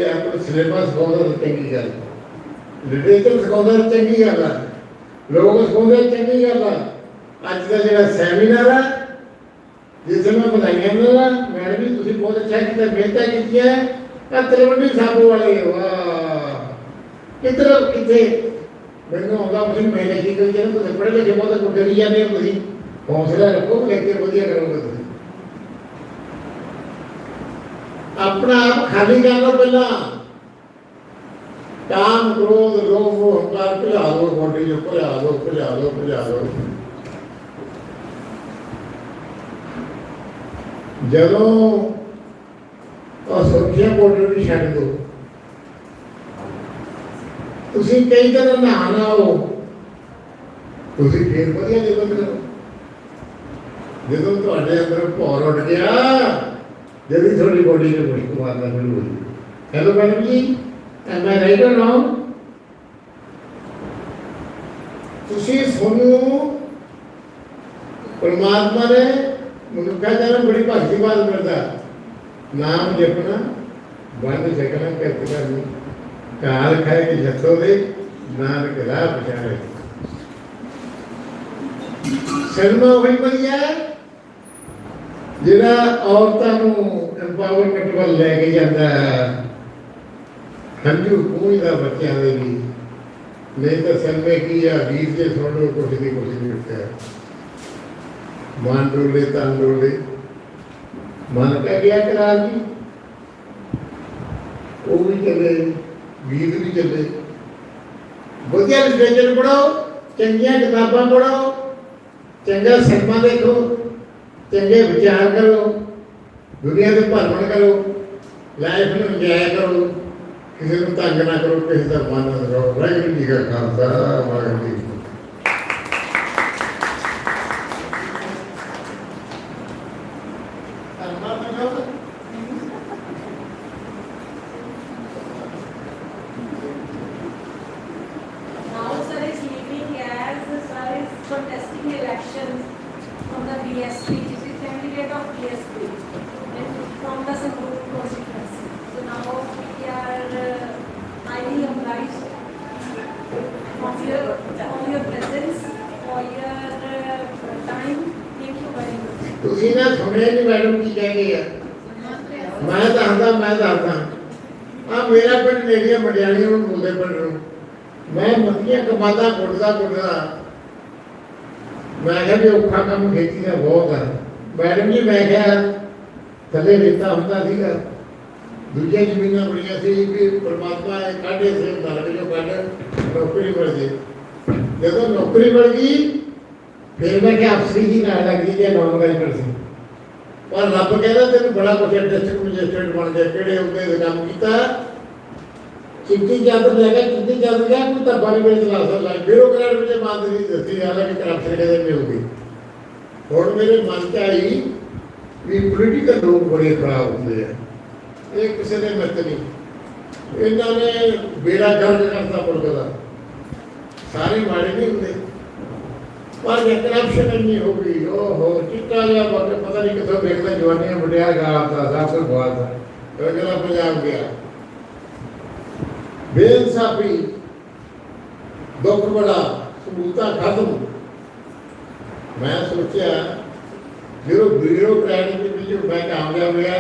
ਆਪਣਾ ਸਿਲੇਬਸ ਸਿਖਾਉਂਦਾ ਤਾਂ ਚੰਗੀ ਗੱਲ, ਲਿਟਰੇਚਰ ਸਿਖਾਉਂਦਾ ਤਾਂ ਚੰਗੀ ਗੱਲ ਆ, ਲੋਕ ਸਿਖਾਉਂਦੇ ਚੰਗੀ ਗੱਲ ਆ। ਅੱਜ ਦਾ ਜਿਹੜਾ ਸੈਮੀਨਾਰ ਆ, ਜਿਸ ਮੈਂ ਵਧਾਈਆਂ ਦਿੰਦਾ, ਮੈਡਮ ਜੀ ਤੁਸੀਂ ਬਹੁਤ ਅੱਛਾ ਕੀਤਾ, ਮਿਹਨਤਾਂ ਕੀਤੀਆਂ। ਆ ਤਲਵੰਡੀ ਸਾਬੋ ਵਾਲੇ, ਵਾਹ, ਕਿੱਥੇ ਮੈਨੂੰ ਆਉਂਦਾ ਤੁਸੀਂ ਮੈਂ ਲਿਖੀ ਕਰੀ ਜਾਂਦੇ, ਤੁਸੀਂ ਪੜ੍ਹੇ ਲਿਖੇ ਬਹੁਤ ਕੁਝ ਕਰੀ ਜਾਂਦੇ ਹੋ, ਤੁਸੀਂ ਹੌਸਲਾ ਰੱਖੋ, ਲੈ ਕੇ ਵਧੀਆ ਕਰੋਗੇ ਤੁਸੀਂ। ਆਪਣਾ ਆਪ ਖਾਲੀ ਕਰ ਲਓ ਪਹਿਲਾਂ, ਕਾਮ, ਕ੍ਰੋਧ, ਲੋਭ, ਮੋਹ, ਹੰਕਾਰ ਭੁਲਾ ਦਿਓ, ਬੋਡੀ ਜੋ ਭੁਲਾ ਦਿਓ। ਜਦੋਂ ਸੁਰੱਖਿਆ ਪਾਊਡਰ ਵੀ ਛੱਡ ਦਿਓ, ਤੁਸੀਂ ਕਈ ਤਰ੍ਹਾਂ ਨਹਾਣਾ ਹੋ, ਤੁਸੀਂ ਫੇਰ ਵਧੀਆ ਜੀਵਨ ਕਰੋ। ਜਦੋਂ ਤੁਹਾਡੇ ਅੰਦਰ ਭੌਰ ਉੱਠ ਗਿਆ, ਜਦੀ ਤੁਹਾਡੀ ਬੋਡੀ ਨੇ ਮੁਸ਼ਕ ਮਾਰਨਾ ਸ਼ੁਰੂ ਹੋ ਜਾਊ। ਹੈਲੋ ਮੈਡਮ ਜੀ, M I right or wrong? ਤੁਸੀਂ ਤੁਹਾਨੂੰ ਪਰਮਾਤਮਾ ਨੇ ਮਨੁੱਖਾ ਜਨਮ ਬੜੀ ਭਗਤੀ ਬਾਦ ਮਿਲਦਾ, ਨਾਮ ਜਪਣਾ, ਬੰਦ ਛਕਣਾ, ਕਿਰਤ ਕਰਨੀ, ਕਾਲ ਖਾਏ ਕਿ ਜੱਥੋਂ ਦੇ, ਨਾਨਕ ਰਾਹ ਪਛਾਣੇ। ਸਿਨੇਮਾ ਉਹੀ ਵਧੀਆ ਜਿਹੜਾ ਔਰਤਾਂ ਨੂੰ ਐਮਪਾਵਰਮੈਂਟ ਵੱਲ ਲੈ ਕੇ ਜਾਂਦਾ ਹੈ। ਹੰਝੂ ਪੂੰਝਦਾ ਬੱਚਿਆਂ ਦੇ ਲਈ, ਨਹੀਂ ਤਾਂ ਸਿਨੇਮੇ ਕੀ ਆ, ਗੀਤ ਜੇ ਸੁਣ ਲਓ, ਕੁਛ ਦੀ ਕੁਛ ਨਹੀਂ ਉੱਠਿਆ। ਮਨ ਡੋਲੇ ਤਨ ਡੋਲੇ, ਮਨ ਕਹਿ ਗਿਆ ਕਰਾਰ ਜੀ, ਉਹ ਵੀ ਚੱਲੇ, ਗੀਤ ਵੀ ਚੱਲੇ। ਵਧੀਆ ਲਿਟਰੇਚਰ ਪੜ੍ਹੋ, ਚੰਗੀਆਂ ਕਿਤਾਬਾਂ ਪੜ੍ਹੋ, ਚੰਗਾ ਸਿਨੇਮਾ ਦੇਖੋ, ਚੰਗੇ ਵਿਚਾਰ ਕਰੋ, ਦੁਨੀਆ ਦੇ ਭਰਮਣ ਕਰੋ, ਲਾਈਫ ਨੂੰ ਇੰਜੋਏ ਕਰੋ, ਕਿਸੇ ਨੂੰ ਤੰਗ ਨਾ ਕਰੋ, ਕਿਸੇ ਦਾ ਮਨ ਨਾ ਕਰੋ। ਵਾਹਿਗੁਰੂ ਜੀ ਕਾ ਖਾਲਸਾ, ਵਾਹਿਗੁਰੂ ਜੀ ਕੀ ਫਤਿਹ। Now sir is leaving as sir is contesting elections from the BSP, which is candidate of BSP and from the Sangrur constituency. So now we are highly obliged for your presence, for your time. Thank you very much. ਤੁਸੀਂ ਨਾ ਸੁਣਿਆ ਨਹੀਂ madam ਕੀ ਕਹਿ ਗਏ ਆ? ਮੈਂ ਦੱਸਦਾ ਆ, ਮੇਰਾ ਪਿੰਡ ਮੇਰੀਆਂ ਮਡਿਆਲੀਆਂ ਨੂੰ ਬੋਲਦੇ ਪਿੰਡ ਨੂੰ, ਮੈਂ ਮੱਕੀਆਂ ਕਮਾਦਾ ਕੁੱਟਦਾ। ਮੈਂ ਕਿਹਾ ਵੀ ਔਖਾ ਕੰਮ ਖੇਤੀ ਦਾ ਬਹੁਤ ਆ ਮੈਡਮ ਜੀ। ਮੈਂ ਕਿਹਾ ਥੱਲੇ ਰੇਤਾ ਹੁੰਦਾ ਸੀਗਾ, ਦੂਜੀਆਂ ਜ਼ਮੀਨਾਂ ਬੜੀਆਂ ਸੀ ਕਿ ਪਰਮਾਤਮਾ ਨੇ ਕਾਢੇ ਸੇ ਨਰਕ ਜੋ ਕੱਢ ਨੌਕਰੀ ਮਿਲ ਜੇ। ਜਦੋਂ ਨੌਕਰੀ ਮਿਲ ਗਈ ਫਿਰ ਮੈਂ ਕਿਹਾ ਅਫਸਰੀ ਜੀ ਨਾਲ ਲੱਗ ਗਈ ਜਾਂ ਨੌਨ ਗ੍ਰੈਜੂਏਟ ਸੀ। ਪਰ ਰੱਬ ਕਹਿੰਦਾ ਤੈਨੂੰ ਬੜਾ ਕੁਝ ਡਿਸਟ੍ਰਿਕਟ ਮੈਜਿਸਟਰੇਟ ਬਣ ਗਿਆ, ਕਿਹੜੇ ਉਹਦੇ ਤੇ ਕੰਮ ਕੀਤਾ। ਚਿੱਟੀ ਚਾਦਰ ਲੈ ਕੇ ਚਿੱਟੀ ਚਾਦਰ ਗਿਆ, ਕੋਈ ਧੱਬਾ ਨਹੀਂ ਮੇਰੇ ਚਲਾ ਸਕਦਾ। ਬਿਊਰੋਕਰੇਟ ਵਿੱਚ ਬਾਤ ਨਹੀਂ ਦੱਸੀ ਹਾਲਾਂਕਿ ਕਰਪਸ਼ਨ ਕਦੇ ਨਹੀਂ ਹੋਊਗੀ। ਹੁਣ ਮੇਰੇ ਮਨ 'ਚ ਆਈ ਵੀ ਪੋਲੀਟੀਕਲ ਲੋਕ ਬੜੇ ਖਰਾਬ ਹੁੰਦੇ ਆ, ਇਹ ਕਿਸੇ ਦੇ ਮਿੱਤ ਨਹੀਂ। ਇਹਨਾਂ ਨੇ ਬੇੜਾ ਗਰਕ ਕਰਤਾ ਮੁਲਕ ਦਾ, ਸਾਰੇ ਮਾੜੇ ਨਹੀਂ ਹੁੰਦੇ ਪਰ ਜੇ ਕਰਪਸ਼ਨ ਇੰਨੀ ਹੋ ਗਈ, ਓਹੋ ਚਿੱਟਾ ਜਿਹਾ ਵਕਤ ਪਤਾ ਨਹੀਂ ਕਿੱਥੋਂ ਦੇਖਦਾ ਜਵਾਨੀਆਂ ਮੁੰਡਿਆ ਗਾਲਤਾ ਸਭ ਕੁਝ ਗਵਾਤਾ, ਉਹ ਜਿਹੜਾ ਪੰਜਾਬ ਗਿਆ। ਬੇਇਨਸਾਫੀ, ਦੁੱਖ ਬੜਾ, ਸਹੂਲਤਾਂ ਖਤਮ। ਮੈਂ ਸੋਚਿਆ ਜਦੋਂ ਬਿਊਰੋਕਰੈਟ ਦੇ ਵਿੱਚ ਮੈਂ ਕਾਮਯਾਬ ਹੋਇਆ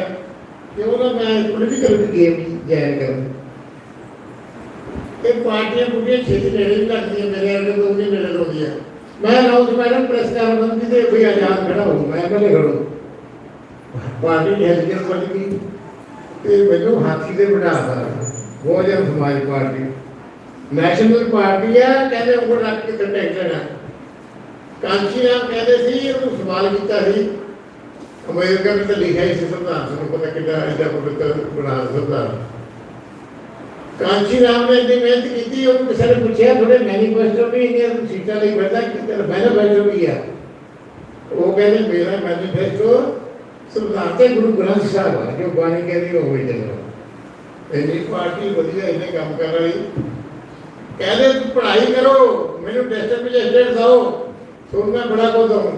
ਕਿਉਂ ਨਾ ਮੈਂ ਪੋਲੀਟੀਕਲ ਗੇਮ ਜੁਆਇਨ ਕਰਾਂ। ਇਹ ਪਾਰਟੀਆਂ ਪੂਰੀਆਂ ਛੇਤੀ ਨੇੜੇ ਨਹੀਂ ਲੱਗਦੀਆਂ, ਮੇਰੇ ਵਰਗੇ ਤੋਂ ਵੀ ਨੇੜੇ ਲਾਉਂਦੀਆਂ। ਮੈਂ ਅਨਾਉਂਸਮੈਂਟ ਪ੍ਰੈਸ ਕਾਨਫਰੰਸ ਤੇ ਕੋਈ ਆਜ਼ਾਦ ਖੜਾ ਹੋਊ, ਮੈਂ ਪਹਿਲੇ ਖੜੂ। ਪਾਰਟੀ ਹੈਲਥਕੇਅਰ ਬਣ ਗਈ ਤੇ ਮੈਨੂੰ ਹਾਥੀ ਦੇ ਬਿਠਾਤਾ, ਬਹੁਜਨ ਸਮਾਜ ਪਾਰਟੀ ਨੈਸ਼ਨਲ ਪਾਰਟੀ ਆ, ਕਹਿੰਦੇ ਉਹ ਰੱਖ ਕੇ ਟੈਂਸ਼ਨ ਆ। ਕਾਂਚੀ ਰਾਮ ਕਹਿੰਦੇ ਸੀ, ਉਹਨੂੰ ਸਵਾਲ ਕੀਤਾ ਸੀ ਅਮਰੀਕਾ ਵਿੱਚ ਤਾਂ ਲਿਖਿਆ ਹੀ ਸੀ ਸੰਵਿਧਾਨ, ਤੁਹਾਨੂੰ ਪਤਾ ਕਿੰਨਾ ਇਹਦਾ ਪਵਿੱਤਰ ਬਣਾ ਸੰਵਿਧਾਨ। ਕਾਂਚੀ ਰਾਮ ਨੇ ਇੰਨੀ ਮਿਹਨਤ ਕੀਤੀ, ਉਹਨੂੰ ਕਿਸੇ ਨੇ ਪੁੱਛਿਆ ਤੁਹਾਡੇ ਮੈਨੀਫੈਸਟੋ ਵੀ ਇੰਨੀਆਂ ਸੀਟਾਂ ਲਈ ਬੈਠਾ ਕਿ ਤੇਰਾ ਮੈਨੀਫੈਸਟੋ ਵੀ ਆ? ਉਹ ਕਹਿੰਦੇ ਮੇਰਾ ਮੈਨੀਫੈਸਟੋ ਸੰਵਿਧਾਨ ਤੇ ਗੁਰੂ ਗ੍ਰੰਥ ਸਾਹਿਬ ਆ, ਜੋ ਬਾਣੀ ਕਹਿੰਦੀ ਉਹ ਹੋਈ ਚੱਲਣਾ। ਇੰਨੀ ਪਾਰਟੀ ਵਧੀਆ ਇਹਨੇ ਕੰਮ ਕਰ ਰਹੀ। ਕਹਿੰਦੇ ਤੂੰ ਪੜ੍ਹਾਈ ਕਰੋ, ਮੈਨੂੰ ਡਿਸਟ੍ਰਿਕਟ ਮੈਜਿਸਟਰੇਟ ਦਿਓ, ਤੁਹਾਨੂੰ ਮੈਂ ਬੜਾ ਕੁਝ ਦਊਂ।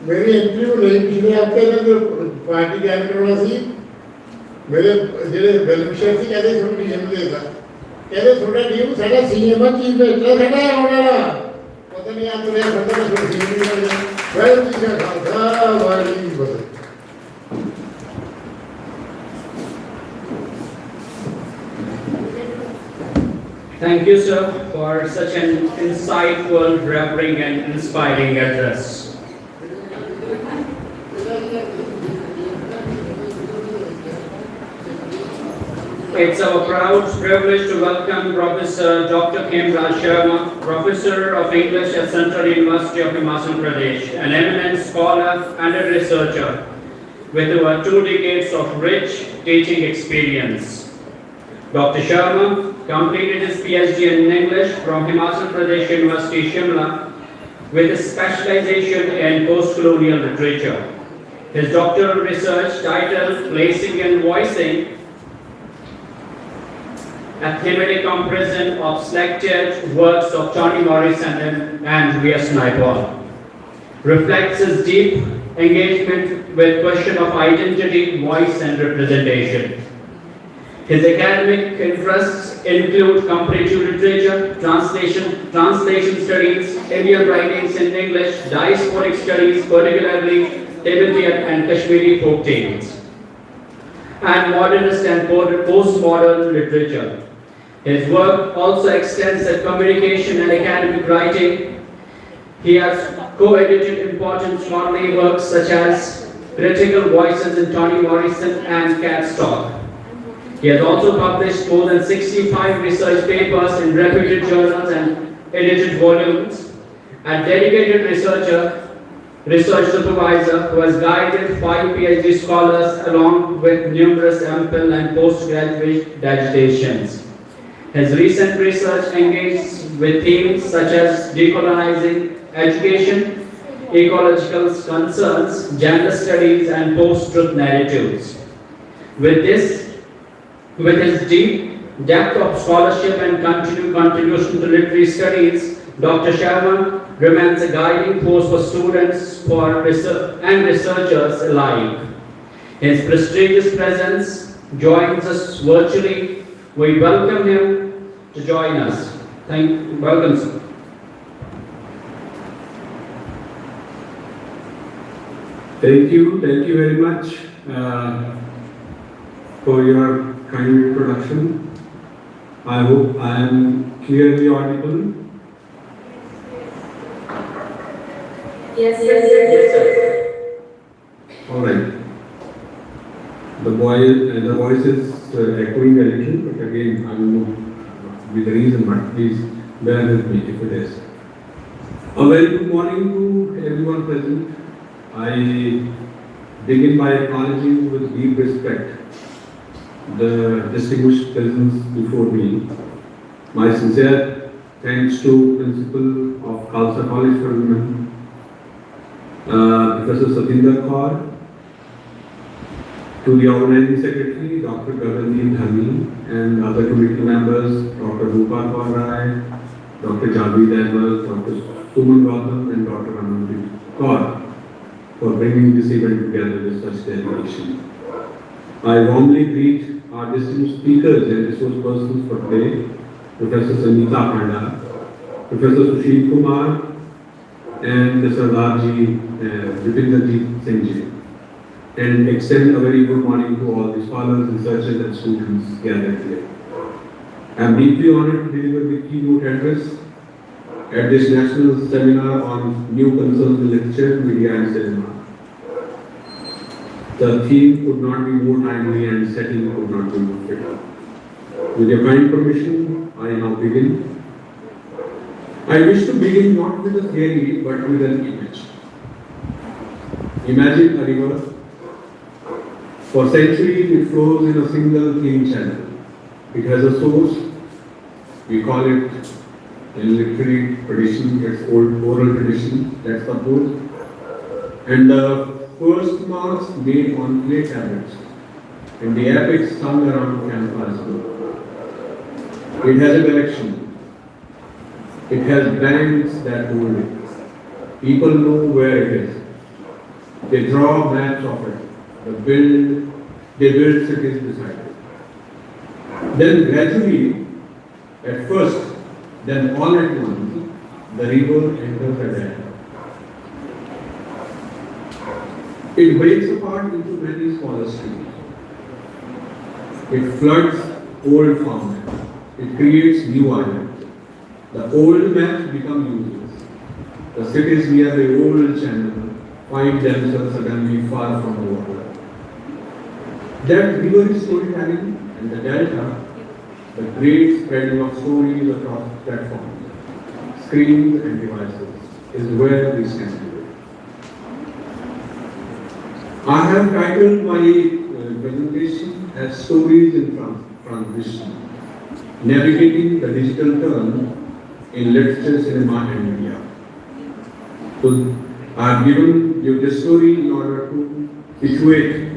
ਮੇਰੀ ਇੰਟਰਵਿਊ ਲਈ ਪਿਛਲੇ ਹਫ਼ਤੇ ਇਹਨਾਂ ਪਾਰਟੀ ਜੁਆਇਨ ਕਰਾਉਣਾ ਸੀ। ਮੇਰੇ ਜਿਹੜੇ ਵੈਲਫੇਅਰ ਸੀ ਕਹਿੰਦੇ ਤੁਹਾਨੂੰ ਡੀਐਮ ਦੇਗਾ, ਕਹਿੰਦੇ ਤੁਹਾਡਾ ਡੀਐਮ ਸਾਡਾ ਸੀਐਮ ਆ, ਚੀਫ ਮਿਨਿਸਟਰ ਸਾਡਾ ਆਉਣ ਵਾਲਾ। ਪਤਾ ਨਹੀਂ ਆ ਤੁਰਿਆ ਫਿਰਦਾ ਤਾਂ ਫਿਰ ਸੀਐਮ ਨਹੀਂ ਬਣ ਜਾਣਾ। ਵਾਹਿਗੁਰੂ ਜੀ ਕਾ ਖਾਲਸਾ, ਵਾਹਿਗੁਰੂ ਜੀ ਕੀ ਫਤਿਹ। Thank you, sir, for such an insightful, revering, and inspiring address. It's our proud privilege to welcome Professor Dr. Kim Raj Sharma, Professor of English at Central University of Himachal Pradesh, an eminent scholar and a researcher with over 2 decades of rich teaching experience. Dr. Sharma completed his PhD in English from Himachal Pradesh University, Shimla, with a specialization in post-colonial literature. His doctoral research titled Placing and Voicing, a thematic comparison of selected works of Toni Morrison and V.S. Naipaul, reflects his deep engagement with question of identity, voice, and representation. His academic interests include comparative literature, translation studies, Indian writings in English, diasporic studies, particularly Tibetan and Kashmiri folk tales, and modernist and postmodern literature. His work also extends at communication and academic writing. He has co-edited important scholarly works such as Critical Voices in Toni Morrison and Cat's Talk. He has also published more than 65 research papers in reputed journals and edited volumes. A dedicated research supervisor who has guided 5 PhD scholars along with numerous MPhil and postgraduate dissertations. His recent research engages with themes such as decolonizing education, ecological concerns, gender studies, and post-truth narratives. With his deep depth of scholarship and continued contribution to literary studies, Dr. Sharma remains a guiding force for students and researchers alike. His prestigious presence joins us virtually. We welcome him to join us. Welcome, sir. Thank you very much for your kind introduction. I hope I am clearly audible. Yes. All right. The voice is echoing a little, but again, I don't know with the reason, but please bear with me if it is. A very good morning to everyone present. I begin by acknowledging with deep respect the distinguished presence before me. My sincere thanks to Principal of Khalsa College for Women, Professor Satinder Kaur, to the organizing secretary, Dr. Gagandeep Dhani, and other committee members, Dr. Rupal Kaur Rai, Dr. Javed Ahmed, Dr. Suman Gautam, and Dr. Amandeep Kaur, for bringing this event together with such dedication. I warmly greet our distinguished speakers and resource persons for today, Professor Sangeeta Panda, Professor Sushil Kumar, and Sardarji Vipinderjeet Singh Ji, and extend a very good morning to all the scholars, researchers, and students gathered today. I am deeply honored to deliver the keynote address at this national seminar on new concerns in literature, media, and cinema. The theme could not be more timely and setting could not be more fitter. With your kind permission, I now begin. I wish to begin not with a theory but with an image. Imagine a river. For centuries it flows in a single clean channel. It has a source. We call it in literary tradition, it's old oral tradition, let's suppose. And the first marks made on clay tablets and the epics sung around campfires. It has a direction. It has banks that hold it. People know where it is. They draw maps of it. They build cities beside it. Then gradually, at first, then all at once, the river enters the delta. It breaks apart into many smaller streams. It floods old farmlands. It creates new islands. The old maps become useless. The cities near the old channel find themselves suddenly far from the water. That river is storytelling, and the delta, the great spreading of stories across platforms, screens and devices, is where we stand today. I have titled my presentation as Stories in Transition, Navigating the Digital Turn in Literature, Cinema and Media. So I have given you this story in order to situate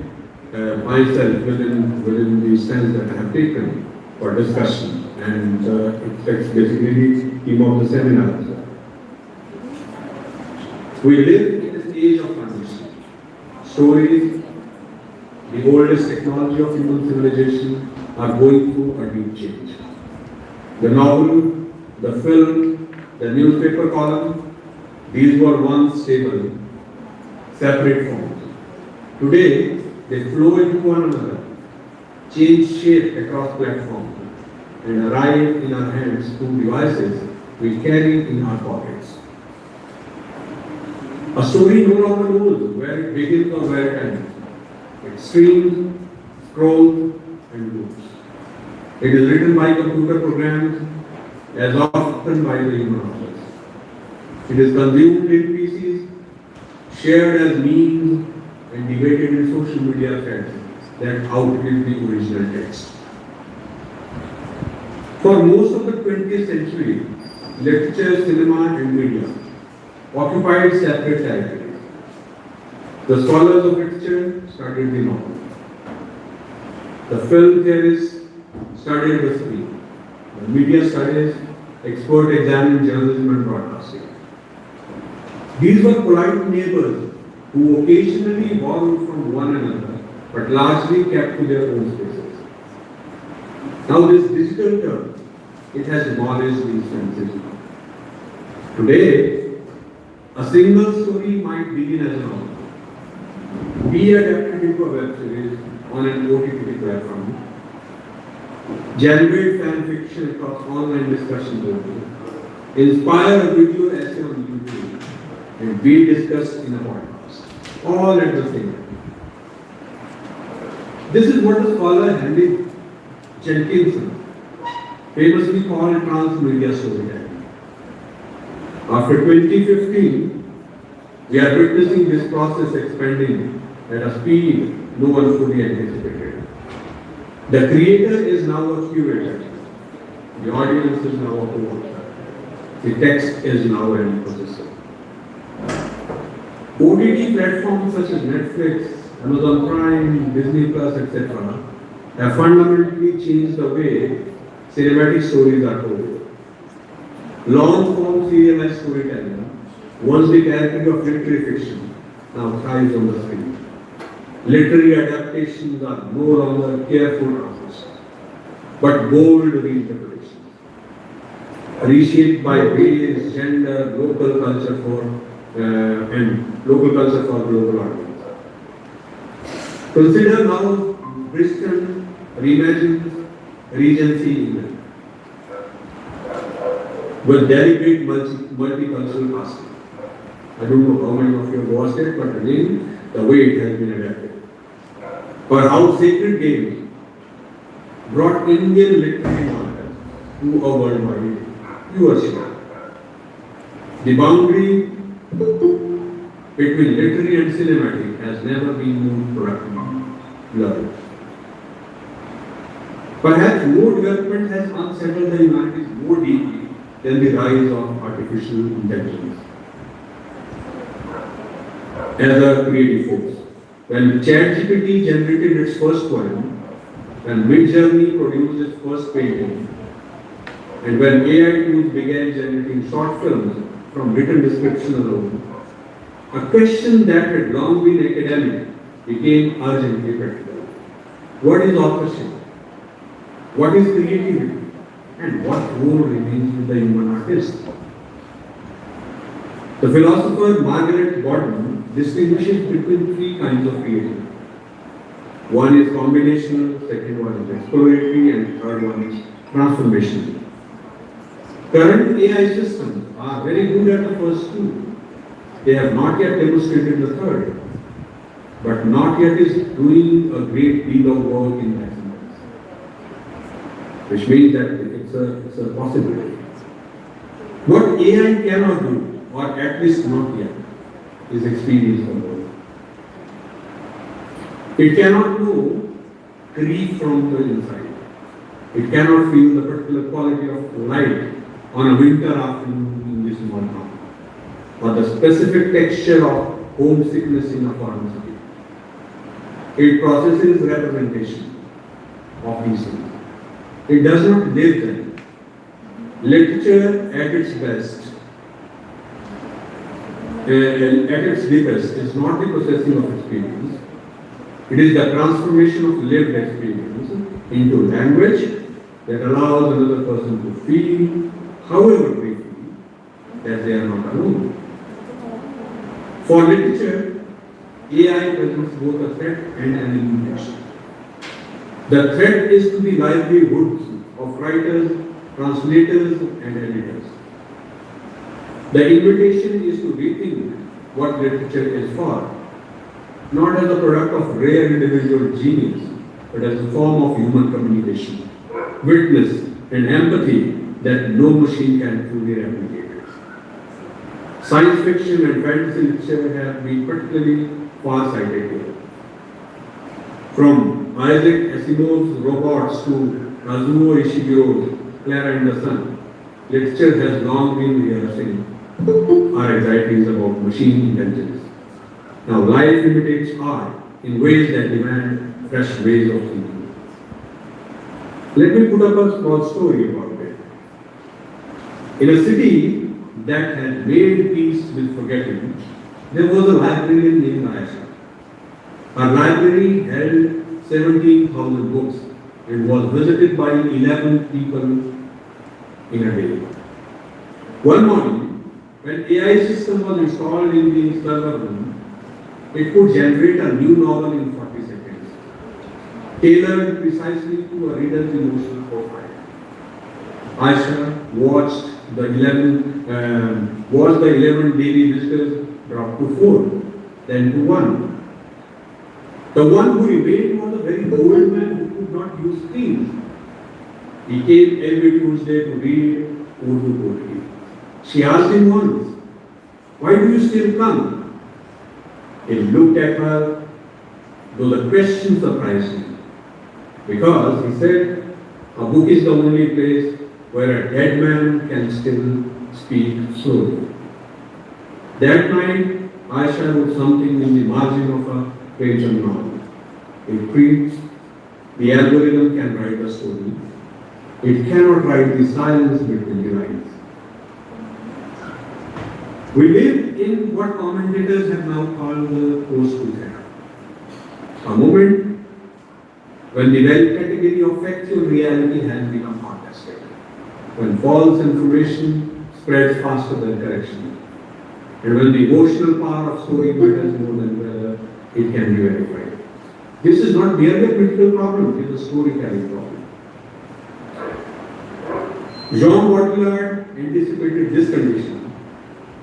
myself within the stance that I have taken for discussion, and it's basically the theme of the seminar. We live in an age of transition. Stories, the oldest technology of human civilization, are going through a deep change. The novel, the film, the newspaper column, these were once stable, separate forms. Today, they flow into one another, change shape across platforms, and arrive in our hands through devices we carry in our pockets. A story no longer knows where it begins or where it ends. It streams, scrolls, and loops. It is written by computer programs as often by the human authors. It is consumed in pieces, shared as memes, and debated in social media threads that outlive the original text. For most of the 20th century, literature, cinema, and media occupied separate territories. The scholars of literature studied the novel. The film theorists studied the screen. The media studies expert examined journalism and broadcasting. These were polite neighbors who occasionally borrowed from one another, but largely kept to their own spaces. Now this digital term, it has demolished these fences. Today, a single story might begin as a novel, be adapted into a web series on an OTT platform, generate fan fiction across online discussion boards, inspire a video essay on YouTube, and be discussed in a podcast, all at the same time. This is what the scholar Henry Jenkinson famously called transmedia storytelling. After 2015, we are witnessing this process expanding at a speed no one fully anticipated. The creator is now a curator. The audience is now a co-author. The text is now an ecosystem. OTT platforms such as Netflix, Amazon Prime, Disney Plus, etc. have fundamentally changed the way cinematic stories are told. Long-form serialized storytelling, once the character of literary fiction, now thrives on the screen. Literary adaptations are no longer careful drafts, but bold reinterpretations, reshaped by race, gender, local culture and local culture for global audience. Consider now Bristol reimagined Regency England with deliberate multicultural casting. I don't know how many of you have watched it, but again, the way it has been adapted. Or how Sacred Games brought Indian literary market to a worldwide viewership. The boundary between literary and cinematic has never been more blurred. Perhaps no development has unsettled the humanities more deeply than the rise of artificial intelligence as a creative force. When ChatGPT generated its first poem, when Midjourney produced its first painting, and when AI tools began generating short films from written description alone, a question that had long been academic became urgently practical. What is authorship? What is creativity? And what role remains with the human artist? The philosopher Margaret Gordon distinguishes between three kinds of creativity. One is combinational, second one is exploratory, and third one is transformational. Current AI systems are very good at the first two. They have not yet demonstrated the third, but not yet is doing a great deal of work in that sense, which means that it's a possibility. What AI cannot do, or at least not yet, is experience the world. It cannot know grief from the inside. It cannot feel the particular quality of light on a winter afternoon in this small town, or the specific texture of homesickness in a foreign city. It processes representation of these things. It does not live them. Literature at its best, at its deepest, is not the processing of experience. It is the transformation of lived experience into language that allows another person to feel, however briefly, that they are not alone. For literature, AI presents both a threat and an invitation. The threat is to the livelihoods of writers, translators, and editors. The invitation is to rethink what literature is for, not as a product of rare individual genius, but as a form of human communication, witness, and empathy that no machine can truly replicate. Science fiction and fantasy literature have been particularly far-sighted here. From Isaac Asimov's robots to Kazuo Ishigiro's Clara and the Sun, literature has long been rehearsing our anxieties about machine intelligence. Now life imitates art in ways that demand fresh ways of thinking. Let me put up a small story about it. In a city that had made peace with forgetting, there was a librarian named Aisha. Her library held 17,000 books and was visited by 11 people in a day. One morning, when AI system was installed in the server room, it could generate a new novel in 40 seconds, tailored precisely to a reader's emotional profile. Aisha watched the 11 daily visitors drop to 4, then to 1. The one who remained was a very old man who could not use screens. He came every Tuesday to read Urdu poetry. She asked him once, "Why do you still come?" He looked at her though the question surprised me. Because he said, a book is the only place where a dead man can still speak slowly. That night, Aisha wrote something in the margin of a Premchand novel. It reads, the algorithm can write the story. It cannot write the silence between the lines. We live in what commentators have now called the post-truth era. A moment when the very category of factual reality has become contested, when false information spreads faster than correction, and when the emotional power of story matters more than whether it can be verified. This is not merely a critical problem, it is a storytelling problem. Jean Baudrillard anticipated this condition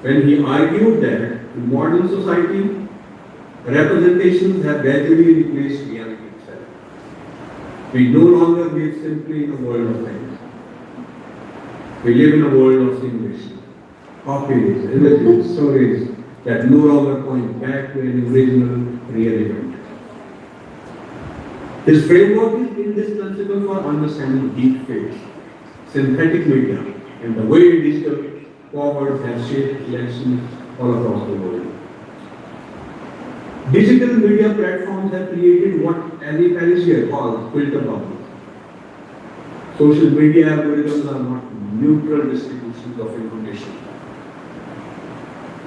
when he argued that in modern society, representations have gradually replaced reality itself. We no longer live simply in a world of things. We live in a world of simulation, copies, images, stories that no longer point back to an original real event. His framework is indispensable for understanding deepfakes, synthetic media, and the way digital forwards have shaped elections all across the world. Digital media platforms have created what Ali Pariser calls filter bubbles. Social media algorithms are not neutral distributions of information.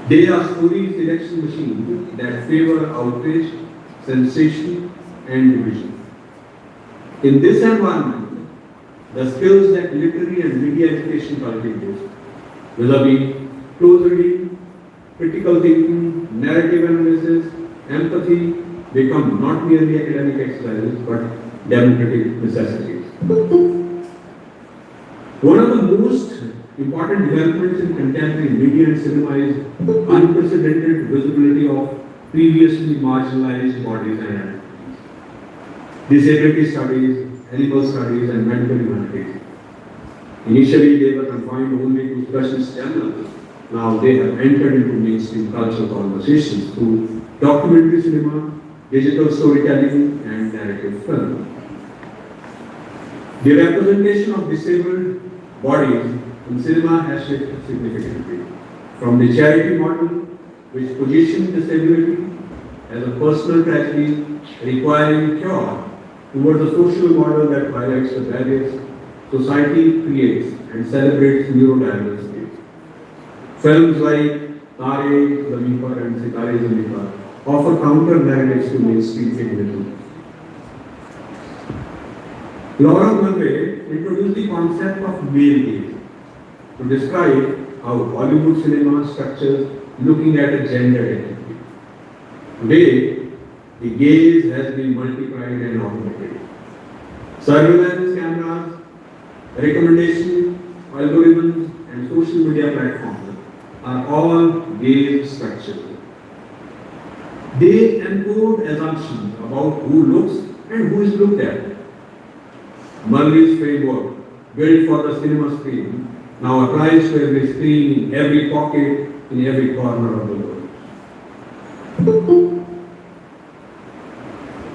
They are story selection machines that favor outrage, sensation, and division. In this environment, the skills that literary and media education cultivates, vis-a-vis close reading, critical thinking, narrative analysis, empathy, become not merely academic exercises but democratic necessities. One of the most important developments in contemporary media and cinema is unprecedented visibility of previously marginalized bodies and identities. Disability studies, animal studies, and medical humanities. Initially, they were confined only to specialist journals. Now they have entered into mainstream cultural conversations through documentary cinema, digital storytelling, and narrative film. The representation of disabled bodies in cinema has shifted significantly from the charity model, which positioned disability as a personal tragedy requiring cure, towards a social model that highlights the barriers society creates and celebrates neurodiversity. Films like Tare Zameen Par and Sitare Zameen Par offer counter narratives to mainstream feminism. Laura Mulvey introduced the concept of male gaze to describe how Hollywood cinema structures looking at a gender identity. Today, the gaze has been multiplied and augmented. Surveillance cameras, recommendation algorithms, and social media platforms are all gaze structures. They encode assumptions about who looks and who is looked at. Mulvey's framework, built for the cinema screen, now applies to every screen, in every pocket, in every corner of the world.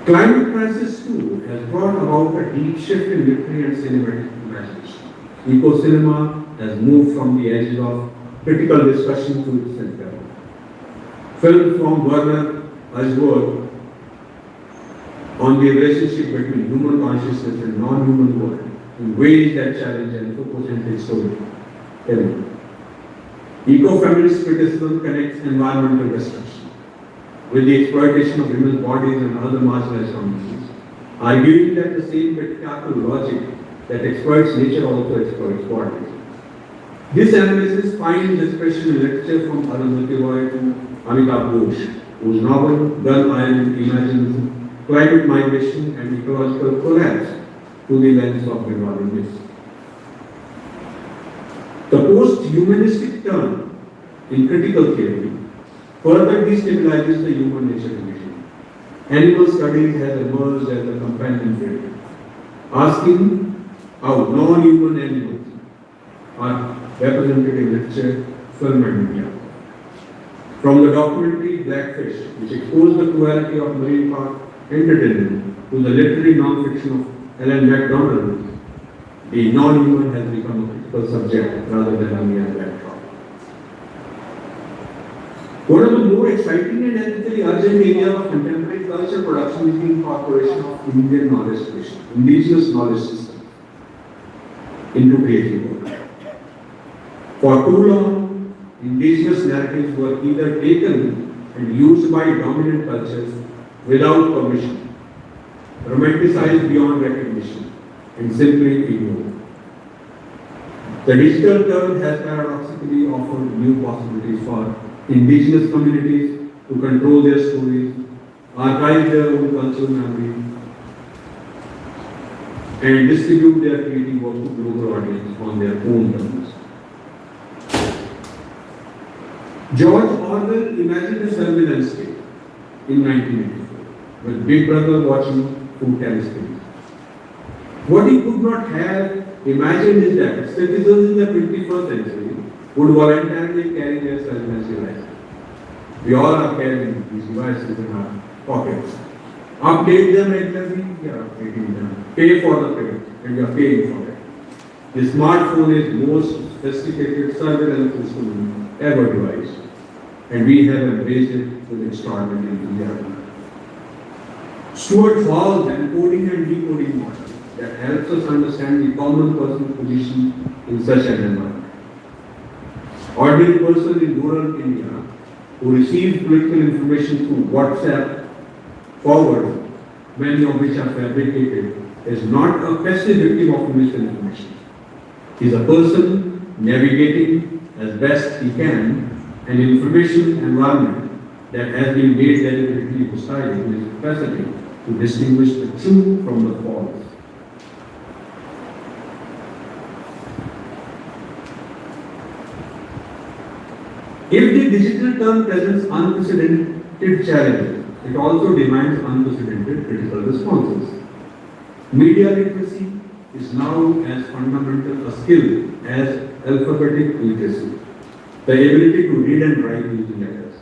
Climate crisis too has brought about a deep shift in literary and cinematic imagination. Eco-cinema has moved from the edges of critical discussion to its center. Films from Werner Herzog on the relationship between human consciousness and non-human world in ways that challenge anthropocentric storytelling. Eco-feminist criticism connects environmental destruction with the exploitation of women's bodies and other marginalized communities, arguing that the same patriarchal logic that exploits nature also exploits bodies. This analysis finds expression in literature from Arundhati Roy to Amitabh Ghosh, whose novel Gull Island imagines climate migration and ecological collapse through the lens of Bengali myths. The post-humanistic turn in critical theory further destabilizes the human nature division. Animal studies has emerged as a companion field, asking how non-human animals are represented in literature, film, and media. From the documentary Blackfish, which exposed the cruelty of marine entertainment to the literary non-fiction of Alan MacDonald, the non-human has become a critical subject rather than a mere backdrop. One of the more exciting and ethically urgent areas of contemporary culture production is the incorporation of Indian knowledge tradition, indigenous knowledge systems into creative work. For too long, indigenous narratives were either taken and used by dominant cultures without permission, romanticized beyond recognition, and simply ignored. The digital turn has paradoxically offered new possibilities for indigenous communities to control their stories, archive their own cultural memory, and distribute their creative work to global audience on their own terms. George Orwell imagined a surveillance state in 1984, with Big Brother watching through telescopes. What he could not have imagined is that citizens in the 21st century would voluntarily carry their surveillance devices. We all are carrying these devices in our pockets. Update them regularly, we are updating them. Pay for the credit, and we are paying for it. The smartphone is the most sophisticated surveillance system ever devised, and we have embraced it with extraordinary enthusiasm. Stuart Hall's encoding and decoding model that helps us understand the common person's position in such an environment. Ordinary person in rural India who receives political information through WhatsApp forward, many of which are fabricated, is not a passive victim of misinformation. He is a person navigating as best he can an information environment that has been made deliberately hostile to his capacity to distinguish the true from the false. If the digital term presents unprecedented challenges, it also demands unprecedented critical responses. Media literacy is now as fundamental a skill as alphabetic literacy, the ability to read and write using letters.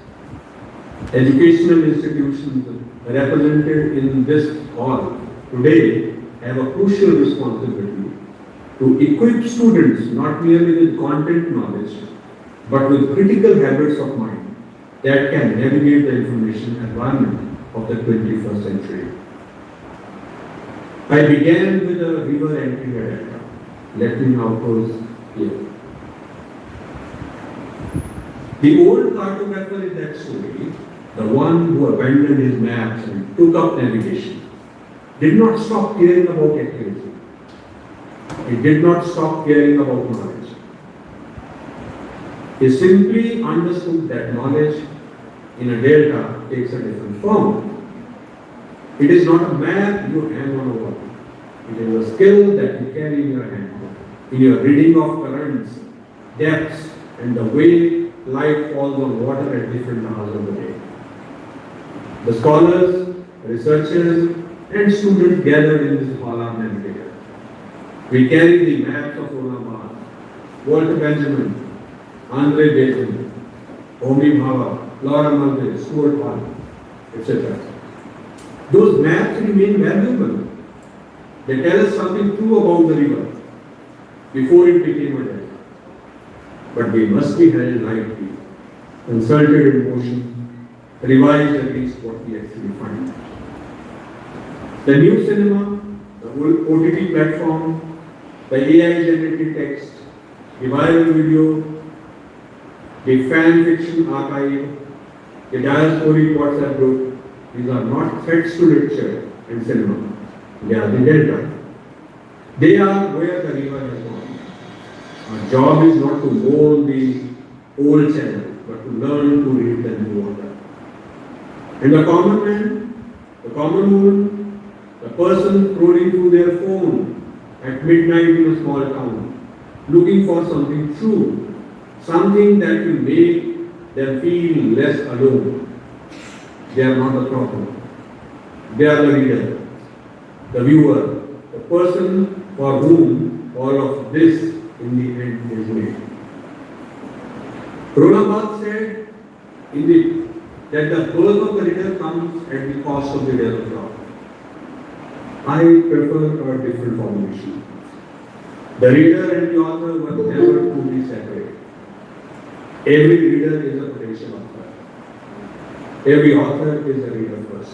Educational institutions represented in this hall today have a crucial responsibility to equip students not merely with content knowledge, but with critical habits of mind that can navigate the information environment of the 21st century. I began with a river entry data. Let me now close here. The old cartographer in that story, the one who abandoned his maps and took up navigation, did not stop caring about accuracy. He did not stop caring about knowledge. He simply understood that knowledge in a delta takes a different form. It is not a map you hang on a wall. It is a skill that you carry in your hand, in your reading of currents, depths, and the way light falls on water at different hours of the day. The scholars, researchers, and students gathered in this hall are navigators. We carry the maps of Roland Barthes, Walter Benjamin, Andre Bacon, Homi Bhabha, Laura Mulvey, Stuart Hall, etc. Those maps remain valuable. They tell us something true about the river before it became a delta. But they must be held lightly, consulted in motion, revised against what we actually find. The new cinema, the OTT platform, the AI-generated text, the viral video, the fan fiction archive, the diasporic WhatsApp group, these are not threats to literature and cinema. They are the delta. They are where the river has gone. Our job is not to mold the old channel, but to learn to read the new water. And the common man, the common woman, the person scrolling through their phone at midnight in a small town, looking for something true, something that will make them feel less alone. They are not the problem. They are the reader, the viewer, the person for whom all of this in the end is made. Roland Barthes said that the birth of the reader comes at the cost of the death of God. I prefer a different formulation. The reader and the author were never truly separate. Every reader is a potential author. Every author is a reader first.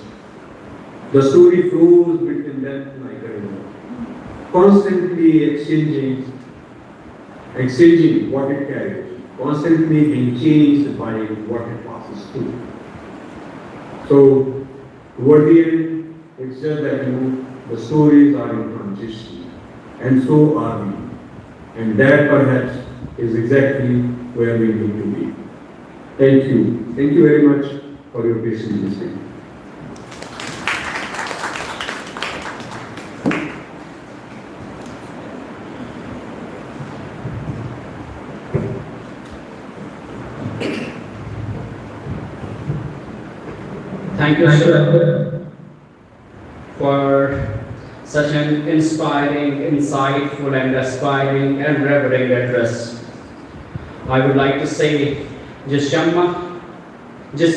The story flows between them like a river, constantly exchanging what it carries, constantly being changed by what it passes through. So, toward the end, it's just that the stories are in transition, and so are we. And that perhaps is exactly where we need to be. Thank you. Thank you very much for your patient listening. Thank you, sir, for such an inspiring, insightful, and aspiring and reverent address. I would like to say, जिस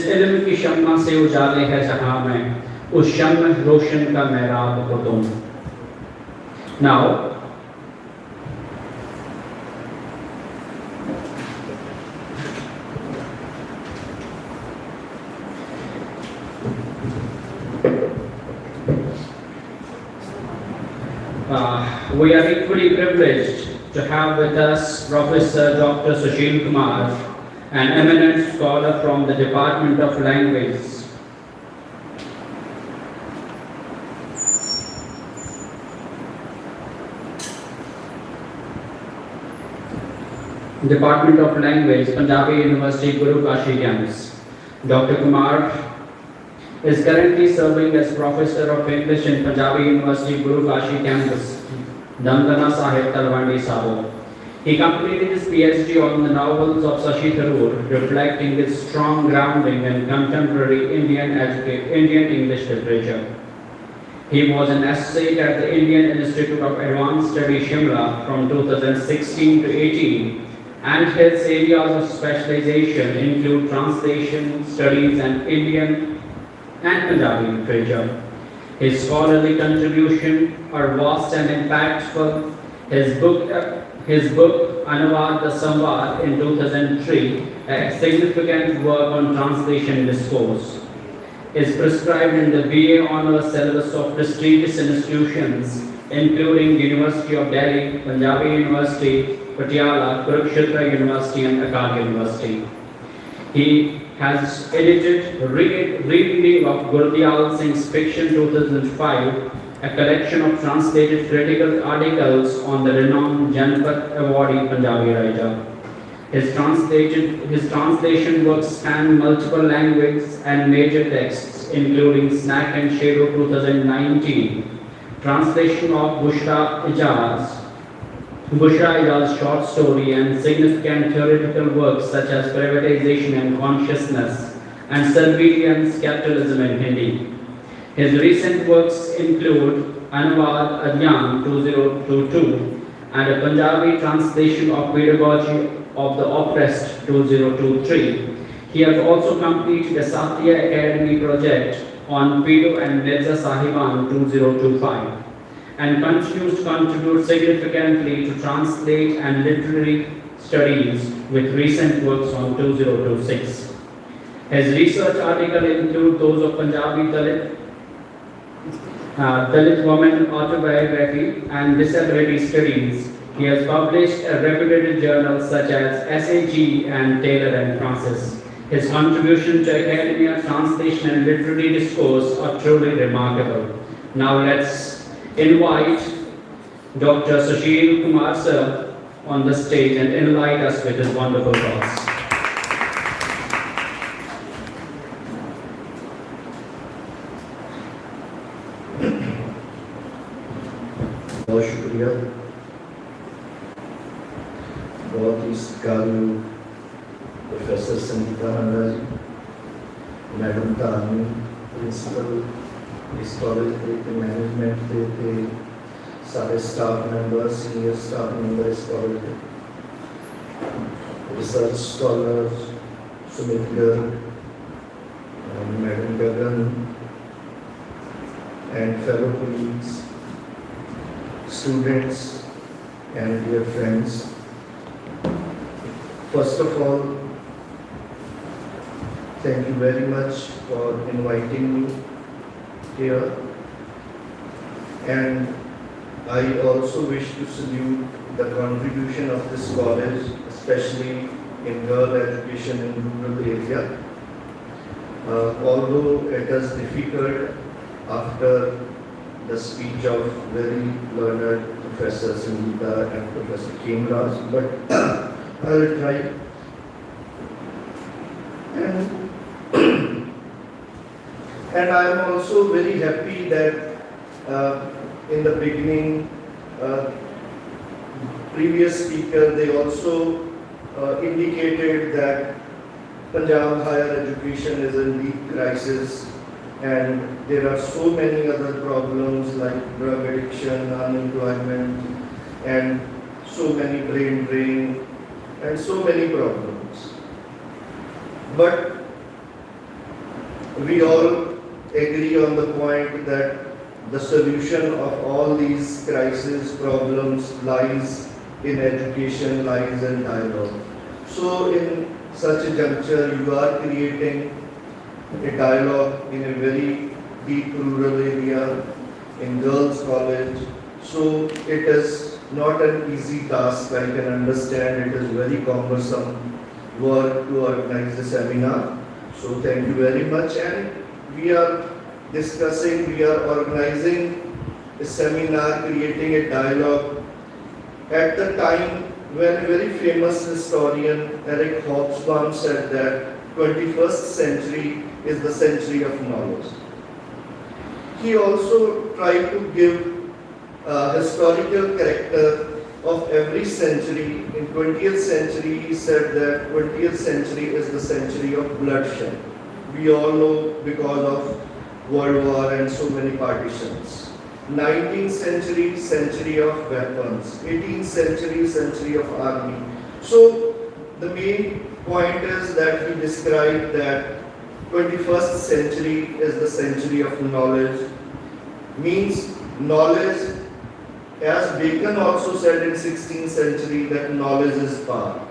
इल्म की शम्मा से उजाले है जहां में, उस शम्म रोशन का मेहराब हो तुम. Now, we are equally privileged to have with us Professor Dr. Sushil Kumar, an eminent scholar from the Department of Language. Department of Language, Punjabi University, Guru Kashi campus. Dr. Kumar is currently serving as Professor of English in Punjabi University, Guru Kashi campus, Dandana Sahib Talwandi Sabo. He completed his PhD on the novels of Shashi Tharoor, reflecting his strong grounding in contemporary Indian English literature. He was an associate at the Indian Institute of Advanced Study Shimla from 2016 to 18, and his areas of specialization include translation, studies, and Indian and Punjabi literature. His scholarly contributions are vast and impactful. His book Anuvad the Samvad in 2003, a significant work on translation discourse, is prescribed in the BA Honours syllabus of prestigious institutions including University of Delhi, Punjabi University, Patiala, Kurukshetra University, and Akkad University. He has edited Reading of Gurdial Singh's Fiction 2005, a collection of translated critical articles on the renowned Janpat Awardee Punjabi writer. His translation works span multiple languages and major texts, including Snack and Shadow 2019, translation of Bushra Ijaz's short story, and significant theoretical works such as Privatization and Consciousness and Surveillance Capitalism in Hindi. His recent works include Anuvad Adyan 2022 and a Punjabi translation of Pedagogy of the Oppressed 2023. He has also completed a Satya Academy project on Pedo and Mirza Sahiban 2025 and continues to contribute significantly to translate and literary studies with recent works on 2026. His research articles include those of Punjabi Dalit women autobiography and disability studies. He has published a reputed journals such as SAG and Taylor and Francis. His contribution to academia, translation and literary discourse are truly remarkable. Now let's invite Dr. Sushil Kumar sir on the stage and enlighten us with his wonderful thoughts. बहुत शुक्रिया, बहुत ही सत्कारयोग professor Sangeeta हांडा जी, madam धार्मी, principal इस college के management के सारे staff member, senior staff member इस college के, research scholar Sumit Garg, madam Gagan, and fellow colleagues, students, and dear friends. First of all, thank you very much for inviting me here. And I also wish to salute the contribution of this college, especially in girl education in rural area. Although it is difficult after the speech of very learned Professor Sangeeta and Professor Kemraj, but I will try. And I am also very happy that in the beginning, previous speaker, they also indicated that Punjab higher education is in deep crisis, and there are so many other problems like drug addiction, unemployment, and so many brain drain, and so many problems. But we all agree on the point that the solution of all these crisis problems lies in education, lies in dialogue. So in such a juncture, you are creating a dialogue in a very deep rural area, in girls' college. So it is not an easy task, I can understand. It is very cumbersome work to organize the seminar. So thank you very much. And we are discussing, we are organizing a seminar, creating a dialogue at the time when a very famous historian, Eric Hobsbawm, said that 21st century is the century of knowledge. He also tried to give a historical character of every century. In 20th century, he said that 20th century is the century of bloodshed. We all know because of World War and so many partitions. 19th century, century of weapons. 18th century, century of army. So the main point is that he described that 21st century is the century of knowledge. Means knowledge, as Bacon also said in 16th century, that knowledge is power.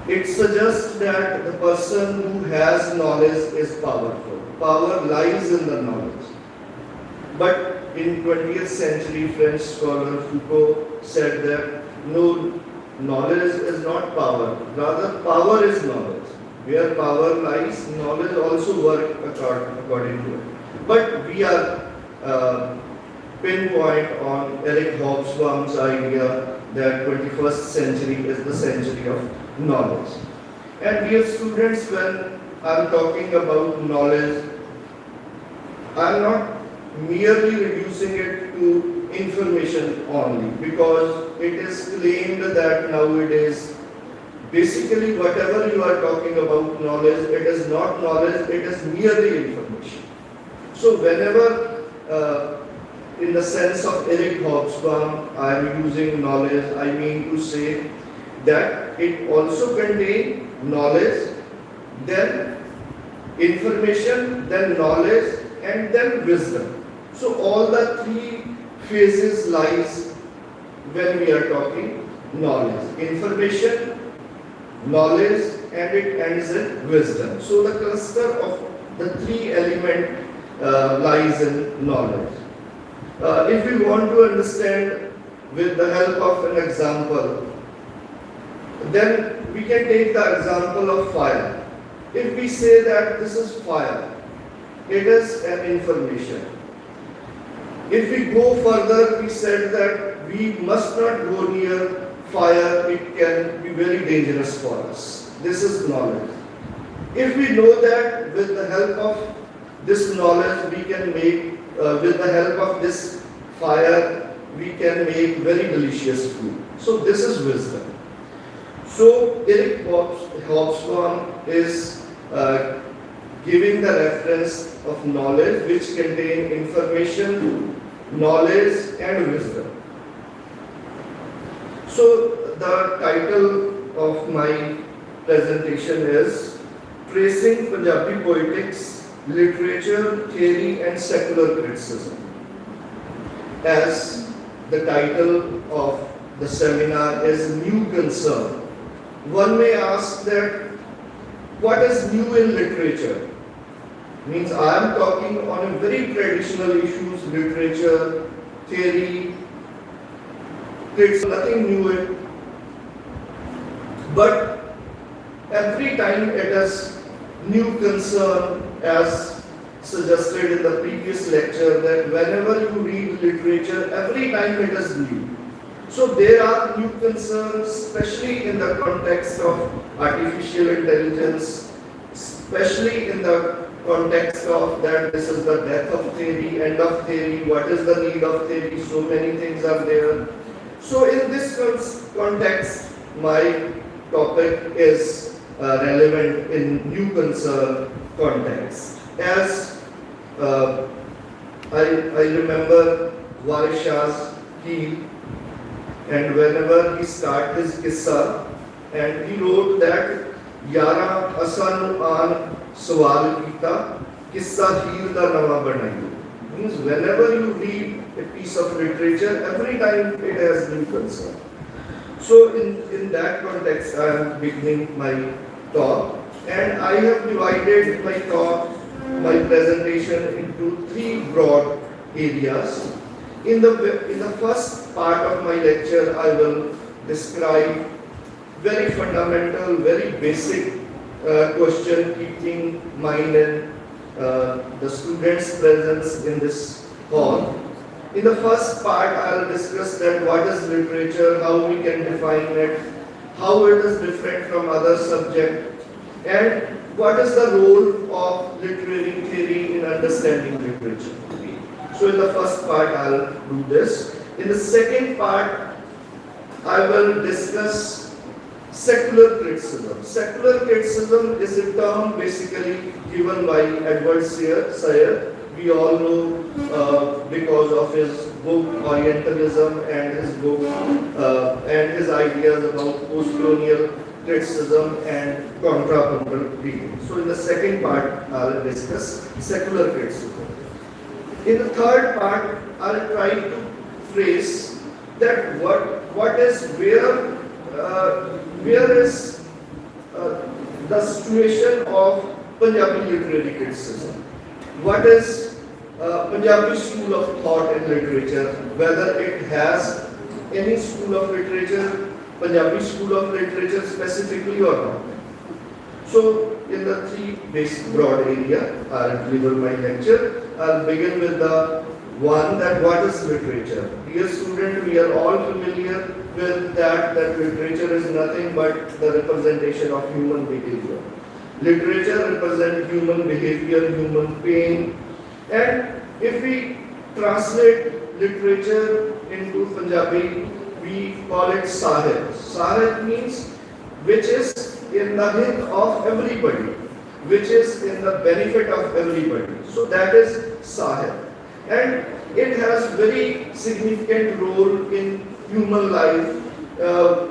It suggests that the person who has knowledge is powerful. Power lies in the knowledge. But in 20th century, French scholar Foucault said that no, knowledge is not power. Rather, power is knowledge. Where power lies, knowledge also works according to it. But we are pinpoint on Eric Hobsbawm's idea that 21st century is the century of knowledge. And dear students, when I am talking about knowledge, I am not merely reducing it to information only, because it is claimed that nowadays basically whatever you are talking about knowledge, it is not knowledge, it is merely information. So whenever in the sense of Eric Hobsbawm I am using knowledge, I mean to say that it also contains knowledge, then information, then knowledge, and then wisdom. So all the three phases lies when we are talking knowledge. Information, knowledge, and it ends in wisdom. So the cluster of the three elements lies in knowledge. If we want to understand with the help of an example, then we can take the example of fire. If we say that this is fire, it is an information. If we go further, we said that we must not go near fire, it can be very dangerous for us. This is knowledge. If we know that with the help of this knowledge, we can make, with the help of this fire, we can make very delicious food. So this is wisdom. So Eric Hobsbawm is giving the reference of knowledge which contain information, knowledge and wisdom. So the title of my presentation is Tracing Punjabi Poetics literature, theory and secular criticism. As the title of the seminar is New Concern, one may ask that what is new in literature? Means I am talking on a very traditional issues, literature, theory, it's nothing new in it. But every time it is new concern, as suggested in the previous lecture, that whenever you read literature, every time it is new. So there are new concerns, especially in the context of artificial intelligence, especially in the context of that this is the death of theory, end of theory, what is the need of theory, so many things are there. So in this context, my topic is relevant in new concern context. As I remember Warish's Keel, and whenever he started his qissa, and he wrote that Yara Asan an Sawal Kita, Qissa Heel da Nawa Banaiyo. Means whenever you read a piece of literature, every time it has new concern. So in that context, I am beginning my talk, and I have divided my talk, my presentation into three broad areas. In the first part of my lecture, I will describe very fundamental, very basic question, keeping in mind the students' presence in this hall. In the first part, I will discuss that what is literature, how we can define it, how it is different from other subjects, and what is the role of literary theory in understanding literature. So in the first part, I will do this. In the second part, I will discuss secular criticism. Secular criticism is a term basically given by Edward Sayer. We all know because of his book Orientalism and his book and his ideas about post-colonial criticism and contrapuntal reading. So in the second part, I will discuss secular criticism. In the third part, I will try to trace that what is where is the situation of Punjabi literary criticism. What is Punjabi school of thought in literature, whether it has any school of literature, Punjabi school of literature specifically or not. So in the three basic broad area, I'll deliver my lecture. I'll begin with the one that what is literature. Dear student, we are all familiar with that literature is nothing but the representation of human behavior. Literature represents human behavior, human pain, and if we translate literature into Punjabi, we call it Sahit. Sahit means which is in the hit of everybody, which is in the benefit of everybody. So that is Sahit. And it has very significant role in human life.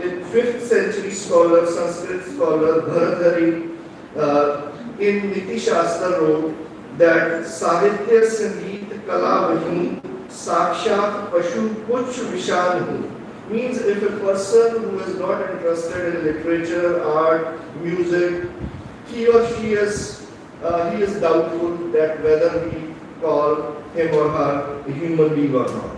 In 5th century scholar, Sanskrit scholar Bharadhari in Niti Shastra wrote that Sahitya Sangeet Kala Vahin Sakshat Pashu Puch Vishan means if a person who is not interested in literature, art, music, he or she is doubtful that whether we call him or her a human being or not.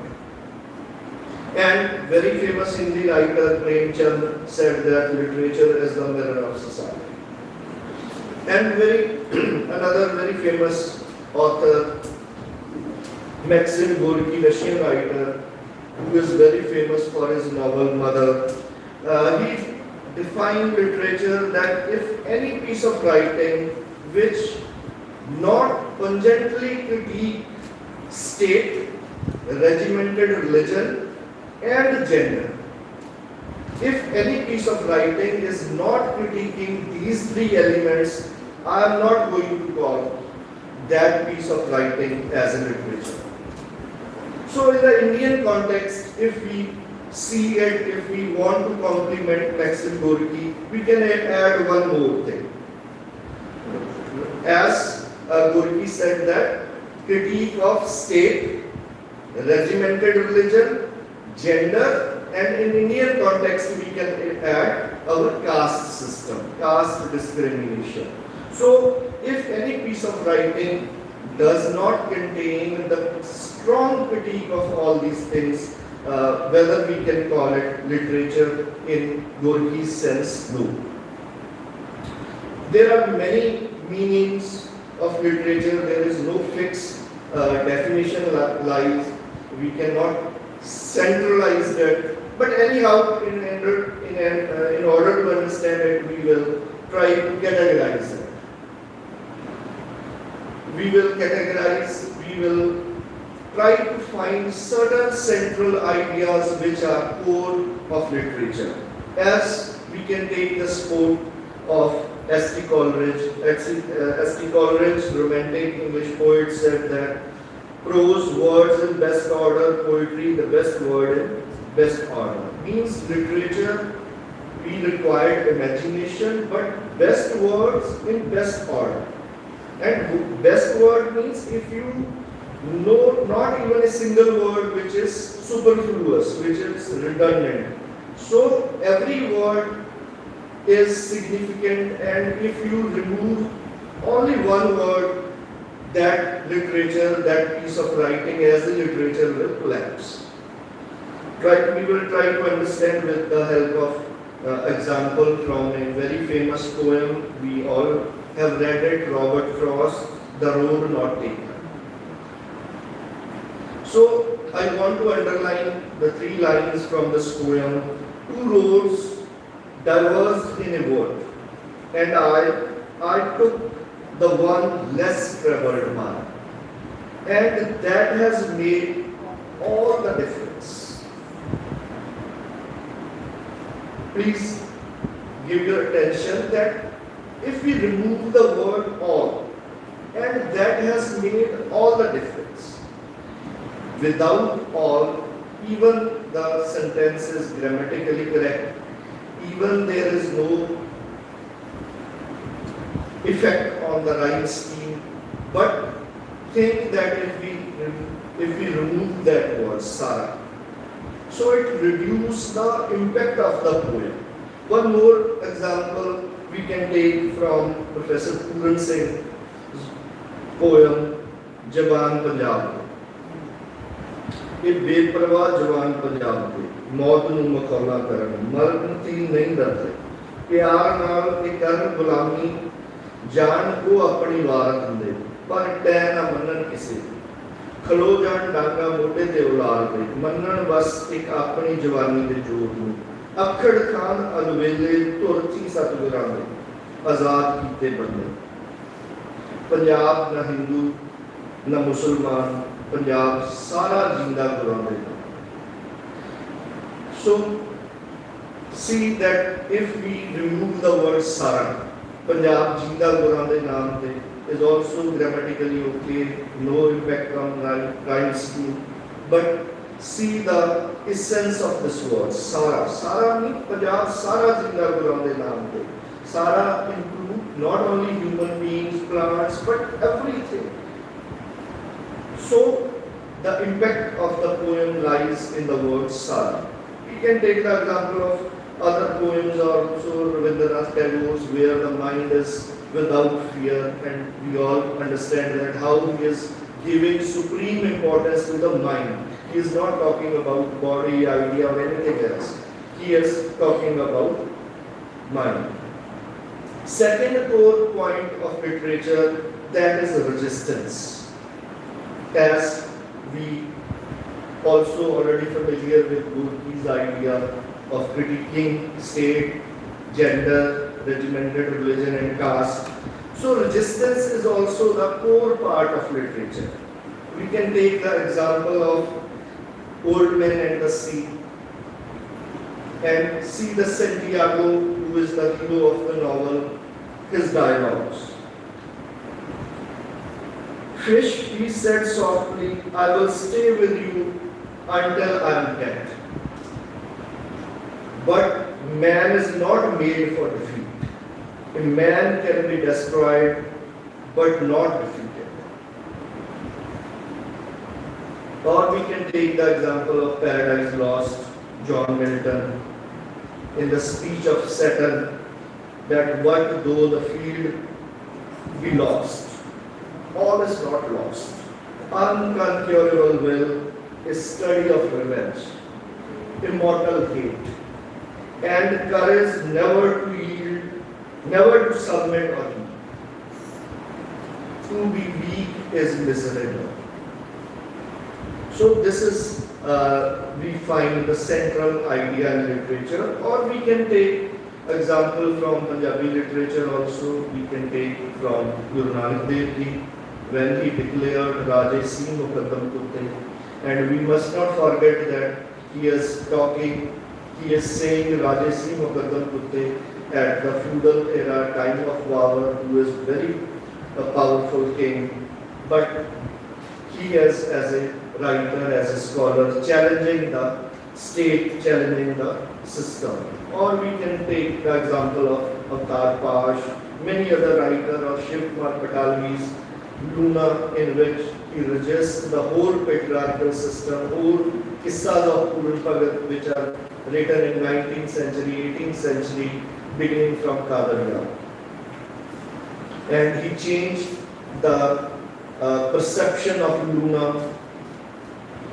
And very famous Hindi writer Premchand said that literature is the mirror of society. And another very famous author, Maxim Gorky, Russian writer, who is very famous for his novel Mother, he defined literature that if any piece of writing which not pungently critique state, regimented religion and gender, if any piece of writing is not critiquing these three elements, I am not going to call that piece of writing as a literature. So in the Indian context, if we see it, if we want to compliment Maxim Gorky, we can add one more thing. As Gorky said that critique of state, regimented religion, gender, and in Indian context we can add our caste system, caste discrimination. So if any piece of writing does not contain the strong critique of all these things, whether we can call it literature in Gorky's sense, no. There are many meanings of literature. There is no fixed definition lies. We cannot centralize that. But anyhow, in order to understand it, we will try to categorize it. We will categorize, we will try to find certain central ideas which are core of literature. As we can take the sport of S.T. Coleridge. S.T. Coleridge, romantic English poet, said that prose, words in best order, poetry, the best word in best order. Means literature, we require imagination, but best words in best order. And best word means if you know not even a single word which is superfluous, which is redundant. So every word is significant, and if you remove only one word, that literature, that piece of writing as a literature will collapse. We will try to understand with the help of example from a very famous poem. We all have read it, Robert Frost, The Road Not Taken. So I want to underline the 3 lines from this poem. 2 roads diverged in a wood, and I took the one less traveled one, and that has made all the difference. Please give your attention that if we remove the word all, and that has made all the difference. Without all, even the sentence is grammatically correct, even there is no effect on the rhyme scheme, but think that if we remove that word Sara, so it reduces the impact of the poem. One more example we can take from Professor Puran Singh's poem Jawan Punjab. ਇਹ ਬੇਪਰਵਾਹ ਜਵਾਨ ਪੰਜਾਬ ਦੇ ਮੌਤ ਨੂੰ ਮਖੌਲਾ ਕਰਨ ਮਰਨ ਦੀ ਨਹੀਂ ਡਰਦੇ ਪਿਆਰ ਨਾਲ ਇਹ ਕਰਨ ਗੁਲਾਮੀ ਜਾਨ ਕੋ ਆਪਣੀ ਵਾਰ ਦਿੰਦੇ ਪਰ ਟੈ ਨਾ ਮੰਨਣ ਕਿਸੇ ਖਲੋ ਜਾਣ ਡਾਂਗਾ ਮੋਢੇ ਤੇ ਉਲਾਰ ਦੇ ਮੰਨਣ ਬਸ ਇੱਕ ਆਪਣੀ ਜਵਾਨੀ ਦੇ ਜੋਰ ਨੂੰ ਅਖੜ ਖਾਨ ਅਲਵੇਲੇ ਧੁਰਤੀ ਸਤਿਗੁਰਾਂ ਦੇ ਆਜ਼ਾਦ ਕੀਤੇ ਬੰਦੇ ਪੰਜਾਬ ਨਾ ਹਿੰਦੂ ਨਾ ਮੁਸਲਮਾਨ Punjab Sara Jinda Gurande. So see that if we remove the word Sara, Punjab Jinda Gurande Naam is also grammatically okay, no impact on rhyme scheme. But see the essence of this word Sara. Sara means Punjab Sara Jinda Gurande Naam. Sara include not only human beings, plants, but everything. So, the impact of the poem lies in the word Sara. We can take the example of other poems also, Rabindranath Tagore's, where the mind is without fear, and we all understand that how he is giving supreme importance to the mind. He is not talking about body, idea, or anything else. He is talking about mind. Second core point of literature, that is resistance. As we also already familiar with Gorky's idea of critiquing state, gender, regimented religion and caste. So resistance is also the core part of literature. We can take the example of Old Men and the Sea and see the Santiago, who is the hero of the novel, his dialogues. Fish, he said softly, I will stay with you until I am dead. But man is not made for defeat. A man can be destroyed but not defeated. Or we can take the example of Paradise Lost, John Milton, in the speech of Saturn, that what though the field be lost, all is not lost. Unconquerable will is study of revenge, immortal hate, and courage never to yield, never to submit or yield. To be weak is miserable. So this is, we find the central idea in literature, or we can take example from Punjabi literature also. We can take from Guru Nanak Dev Ji, when he declared Raje Singh Mukaddam Kutte. And we must not forget that he is saying Raje Singh Mukaddam Kutte at the feudal era, time of Babur, who is very powerful king. But he is, as a writer, as a scholar, challenging the state, challenging the system. Or we can take the example of Avtar Pash, many other writers, or Shiv Kumar Patalvi's Luna, in which he resists the whole patriarchal system, whole Qissas of Puran Bhagat, which are written in 19th century, 18th century, beginning from Kadariya. And he changed the perception of Luna,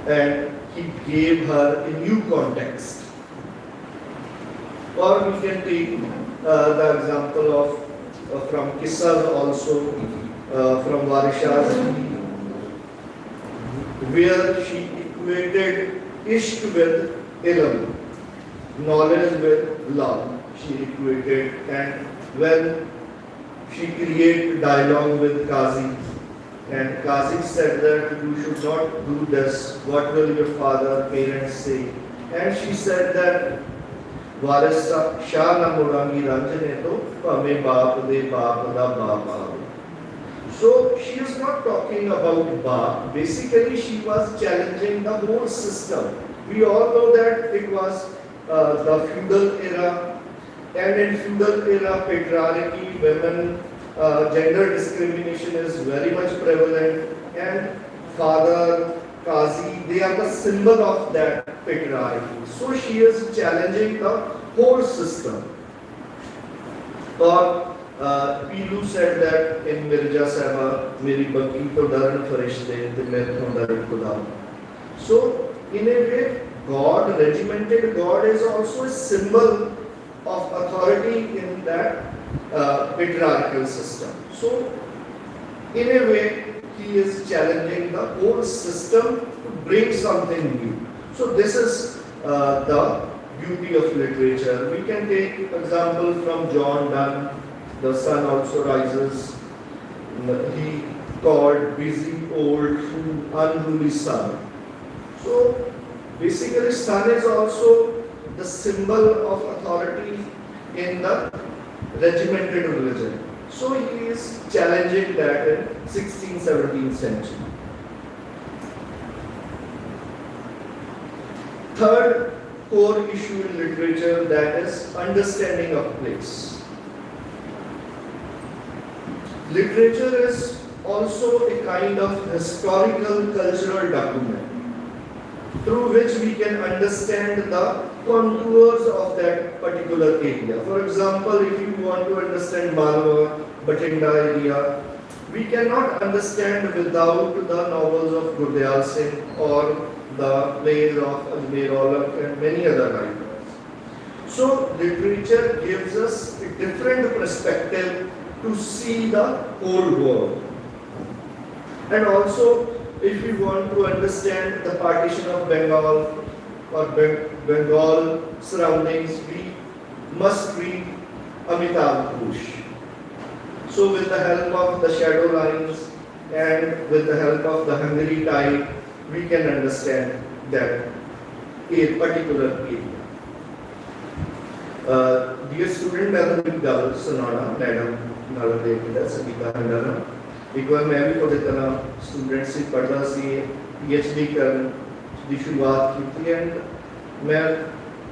and he gave her a new context. Or we can take the example of from Qissas also, from Varishas, where she equated Ishq with Ilm, knowledge with love. She equated, and when she created dialogue with Qazi, and Qazi said that you should not do this, what will your father, parents say? And she said that Varis Shah na murangi ranjane to pame baap de baap da baap aave. So she is not talking about baap. Basically, she was challenging the whole system. We all know that it was the feudal era, and in feudal era, patriarchy, women, gender discrimination is very much prevalent, and father, Qazi, they are the symbol of that patriarchy. So she is challenging the whole system. Or Pilu said that in Mirza Sahaba, Meri Baki to Daran Farishte, the Merthon Daran Khuda. So, in a way, God, regimented God, is also a symbol of authority in that patriarchal system. So, in a way, he is challenging the whole system to bring something new. So, this is the beauty of literature. We can take example from John Donne, The Sun Also Rises. He called busy, old, unruly sun. So, basically, sun is also the symbol of authority in the regimented religion. So he is challenging that in 16th, 17th century. Third core issue in literature, that is understanding of place. Literature is also a kind of historical cultural document through which we can understand the contours of that particular area. For example, if you want to understand Malwa, Batinda area, we cannot understand without the novels of Gurdial Singh or the plays of Ajmer Aulak and many other writers. So, literature gives us a different perspective to see the whole world. And also, if we want to understand the partition of Bengal or Bengal surroundings, we must read Amitav Ghosh. So with the help of the shadow lines and with the help of the Hungary tide, we can understand that a particular area. Dear student, मैं तो गल सुनाना madam नाल देखदा संगीता हंडारा एक बार मैं भी थोड़े तरह स्टूडेंट से पढ़दा सी PhD करन दी शुरुआत की एंड मैं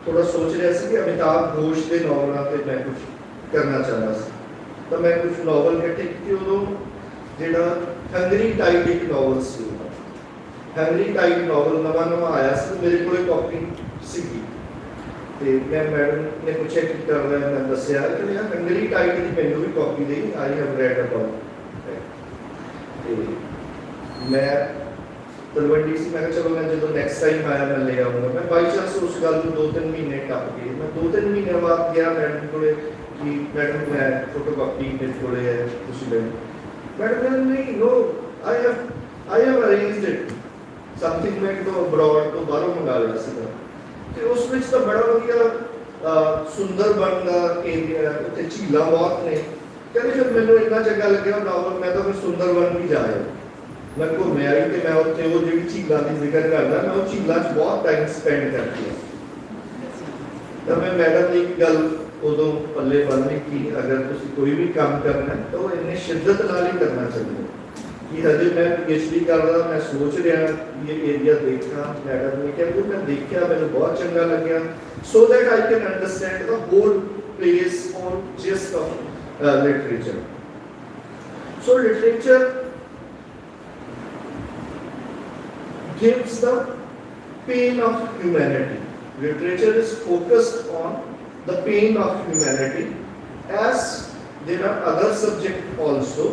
थोड़ा सोच रहा सी कि अमिताभ घोष के नॉवलों पे मैं कुछ करना चाहता सी तो मैं कुछ नॉवल इकट्ठे किए उदों ਜਿਹੜਾ ਹੰਗਰੀ ਟਾਈਡ ਇੱਕ ਨੋਵਲ ਸੀ ਹੰਗਰੀ ਟਾਈਡ ਨੋਵਲ ਨਵਾਂ ਆਇਆ ਸੀ ਮੇਰੇ ਕੋਲੇ ਕਾਪੀ ਸੀਗੀ ਤੇ ਮੈਂ ਮੈਡਮ ਨੇ ਪੁੱਛਿਆ ਕਿ ਕਰ ਰਿਹਾ ਮੈਂ ਦੱਸਿਆ ਕਿ ਯਾਰ ਹੰਗਰੀ ਟਾਈਡ ਦੀ ਮੈਨੂੰ ਵੀ ਕਾਪੀ ਦੇ ਆਈ ਹੈਵ ਰੈਡ ਅਬਾਊਟ ਤੇ ਮੈਂ ਤਲਵੰਡੀ ਸੀ ਮੈਂ ਕਿਹਾ ਚਲੋ ਮੈਂ ਜਦੋਂ ਨੈਕਸਟ ਟਾਈਮ ਆਇਆ ਮੈਂ ਲੈ ਆਉਂਗਾ ਮੈਂ ਬਾਈ ਚਾਂਸ ਉਸ ਗੱਲ ਨੂੰ 2-3 ਮਹੀਨੇ ਟੱਪ ਗਏ ਮੈਂ 2-3 ਮਹੀਨੇ ਬਾਅਦ ਗਿਆ ਮੈਡਮ ਕੋਲੇ ਕਿ ਮੈਡਮ ਮੈਂ ਫੋਟੋਕਾਪੀ ਮੇਰੇ ਕੋਲੇ ਹੈ ਤੁਸੀਂ ਲੈ ਮੈਡਮ ਨੇ ਨਹੀਂ no I have arranged it something ਮੈਂ ਤੋਂ ਅਬਰੋਡ ਤੋਂ ਬਾਹਰੋਂ ਮੰਗਾ ਲਿਆ ਸੀਗਾ ਤੇ ਉਸ ਵਿੱਚ ਤਾਂ ਬੜਾ ਵਧੀਆ ਸੁੰਦਰ ਬਣਦਾ ਏਰੀਆ ਉੱਤੇ ਝੀਲਾਂ ਬਹੁਤ ਨੇ ਕਹਿੰਦੇ ਫਿਰ ਮੈਨੂੰ ਇੰਨਾ ਚੰਗਾ ਲੱਗਿਆ ਨਾਵਲ ਮੈਂ ਤਾਂ ਫਿਰ ਸੁੰਦਰ ਬਣ ਵੀ ਜਾਇਆ ਮੈਂ ਘੁੰਮਿਆ ਹੀ ਤੇ ਮੈਂ ਉੱਥੇ ਉਹ ਜਿਹੜੀ ਝੀਲਾਂ ਦੀ ਜ਼ਿਕਰ ਕਰਦਾ ਮੈਂ ਉਹ ਝੀਲਾਂ 'ਚ ਬਹੁਤ ਟਾਈਮ ਸਪੈਂਡ ਕਰਦੀ ਹਾਂ ਤਾਂ ਮੈਂ ਮੈਡਮ ਦੀ ਇੱਕ ਗੱਲ ਉਦੋਂ ਪੱਲੇ ਬੰਨ੍ਹੀ ਕਿ ਅਗਰ ਤੁਸੀਂ ਕੋਈ ਵੀ ਕੰਮ ਕਰਨਾ ਹੈ ਤਾਂ ਉਹ ਇੰਨੇ ਸ਼ਿੱਦਤ ਨਾਲ ਹੀ ਕਰਨਾ ਚਾਹੀਦਾ ਕਿ ਹਜੇ ਮੈਂ PhD ਕਰਦਾ ਮੈਂ ਸੋਚ ਰਿਹਾ ਕਿ ਇਹ ਏਰੀਆ ਦੇਖਾਂ ਮੈਡਮ ਨੇ ਕਿਹਾ ਕਿ ਮੈਂ ਦੇਖਿਆ ਮੈਨੂੰ ਬਹੁਤ ਚੰਗਾ ਲੱਗਿਆ so that I can understand the whole place or gist of literature. So literature gives the pain of humanity. Literature is focused on the pain of humanity as there are other subjects also,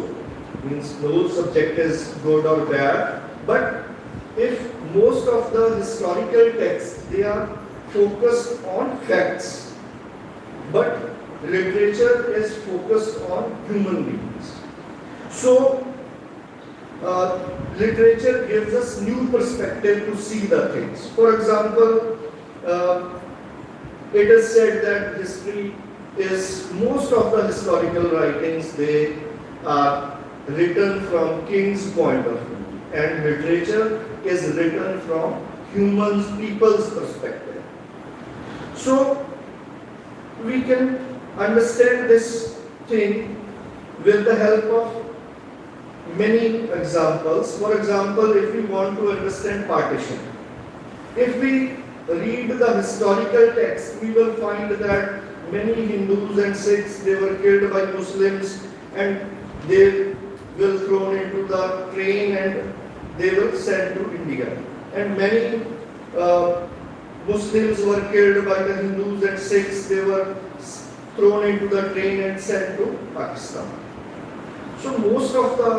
means no subject is good or bad, but if most of the historical texts they are focused on facts, but literature is focused on human beings. So literature gives us new perspective to see the things. For example, it is said that history is most of the historical writings they are written from king's point of view, and literature is written from humans, people's perspective. So we can understand this thing with the help of many examples. For example, if we want to understand partition, if we read the historical text, we will find that many Hindus and Sikhs they were killed by Muslims and they will thrown into the train and they were sent to India, and many Muslims were killed by the Hindus and Sikhs, they were thrown into the train and sent to Pakistan. So most of the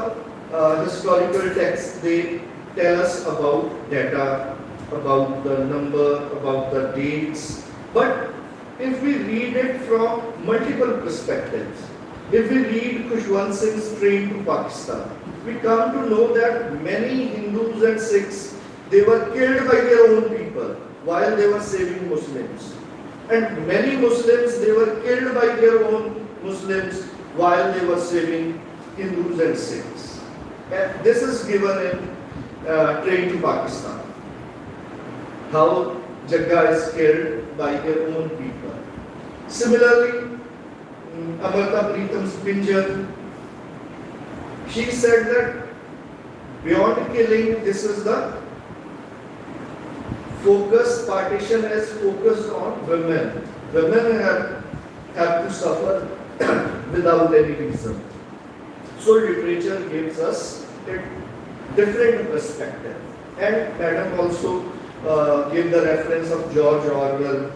historical texts they tell us about data, about the number, about the dates, but if we read it from multiple perspectives, if we read Khushwant Singh's Train to Pakistan, we come to know that many Hindus and Sikhs they were killed by their own people while they were saving Muslims, and many Muslims they were killed by their own Muslims while they were saving Hindus and Sikhs. And this is given in Train to Pakistan, how Jagga is killed by their own people. Similarly, Amarta Pritam's Pinjan, she said that beyond killing, this is the focus, partition is focused on women. Women have to suffer without any reason. So literature gives us a different perspective. And Madam also gave the reference of George Orwell,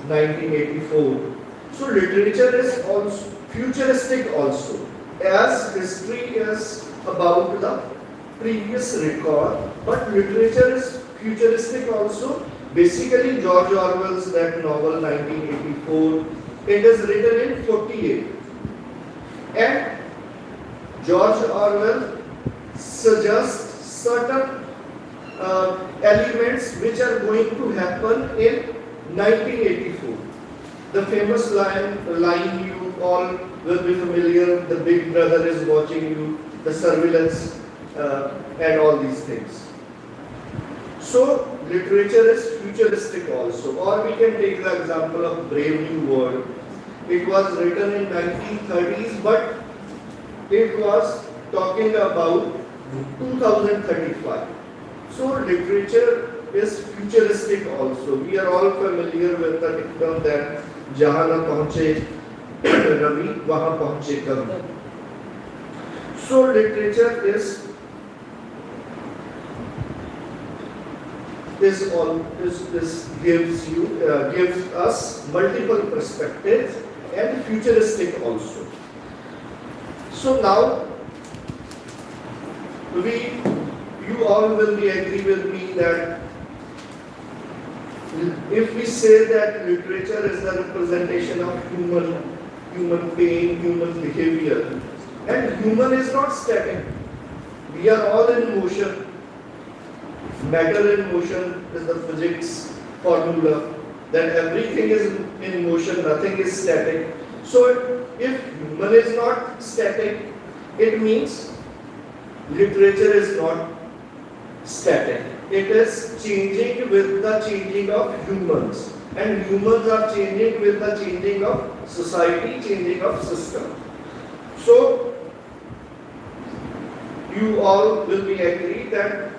1984. So literature is also futuristic also, as history is about the previous record, but literature is futuristic also. Basically, George Orwell's that novel 1984, it is written in 48, and George Orwell suggests certain elements which are going to happen in 1984. The famous line you all will be familiar, the big brother is watching you, the surveillance and all these things. So literature is futuristic also. Or we can take the example of Brave New World. It was written in 1930s, but it was talking about 2035. So literature is futuristic also. We are all familiar with the dictum that जहाँ न पहुँचे रवि वहाँ पहुँचे कवि. So literature gives us multiple perspectives and futuristic also. So now you all will be agree with me that if we say that literature is the representation of human pain, human behavior, and human is not static. We are all in motion. Matter in motion is the physics formula. That everything is in motion, nothing is static. So if human is not static, it means literature is not static. It is changing with the changing of humans. And humans are changing with the changing of society, changing of system. So you all will be agree that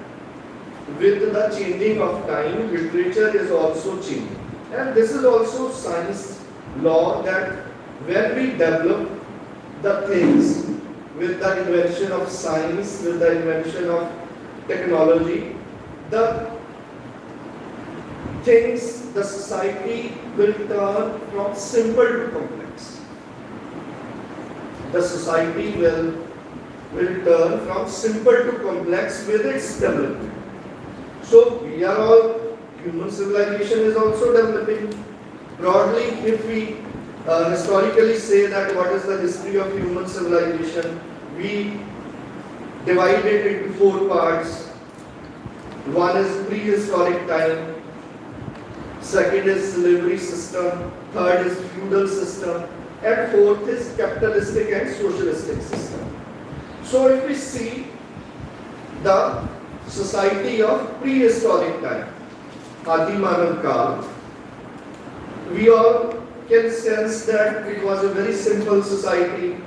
with the changing of time, literature is also changing. And this is also science law that when we develop the things with the invention of science, with the invention of technology, the things, the society will turn from simple to complex. The society will turn from simple to complex with its development. So we are all, human civilization is also developing. Broadly, if we historically say that what is the history of human civilization, we divide it into 4 parts. One is prehistoric time, second is slavery system, third is feudal system, and fourth is capitalistic and socialistic system. So if we see the society of prehistoric time, Adi Manav Kal, we all can sense that it was a very simple society.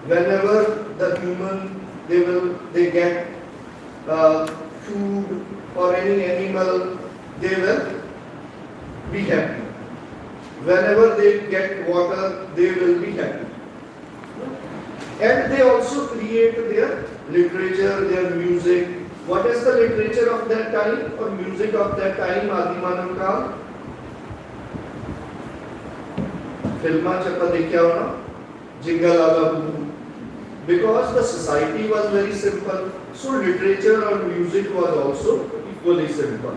Whenever the human, they get food or any animal, they will be happy. Whenever they get water, they will be happy. And they also create their literature, their music. What is the literature of that time or music of that time, Adi Manav Kal? Filma chappa dekhya ho na, jingle ala boo. Because the society was very simple, so literature or music was also equally simple.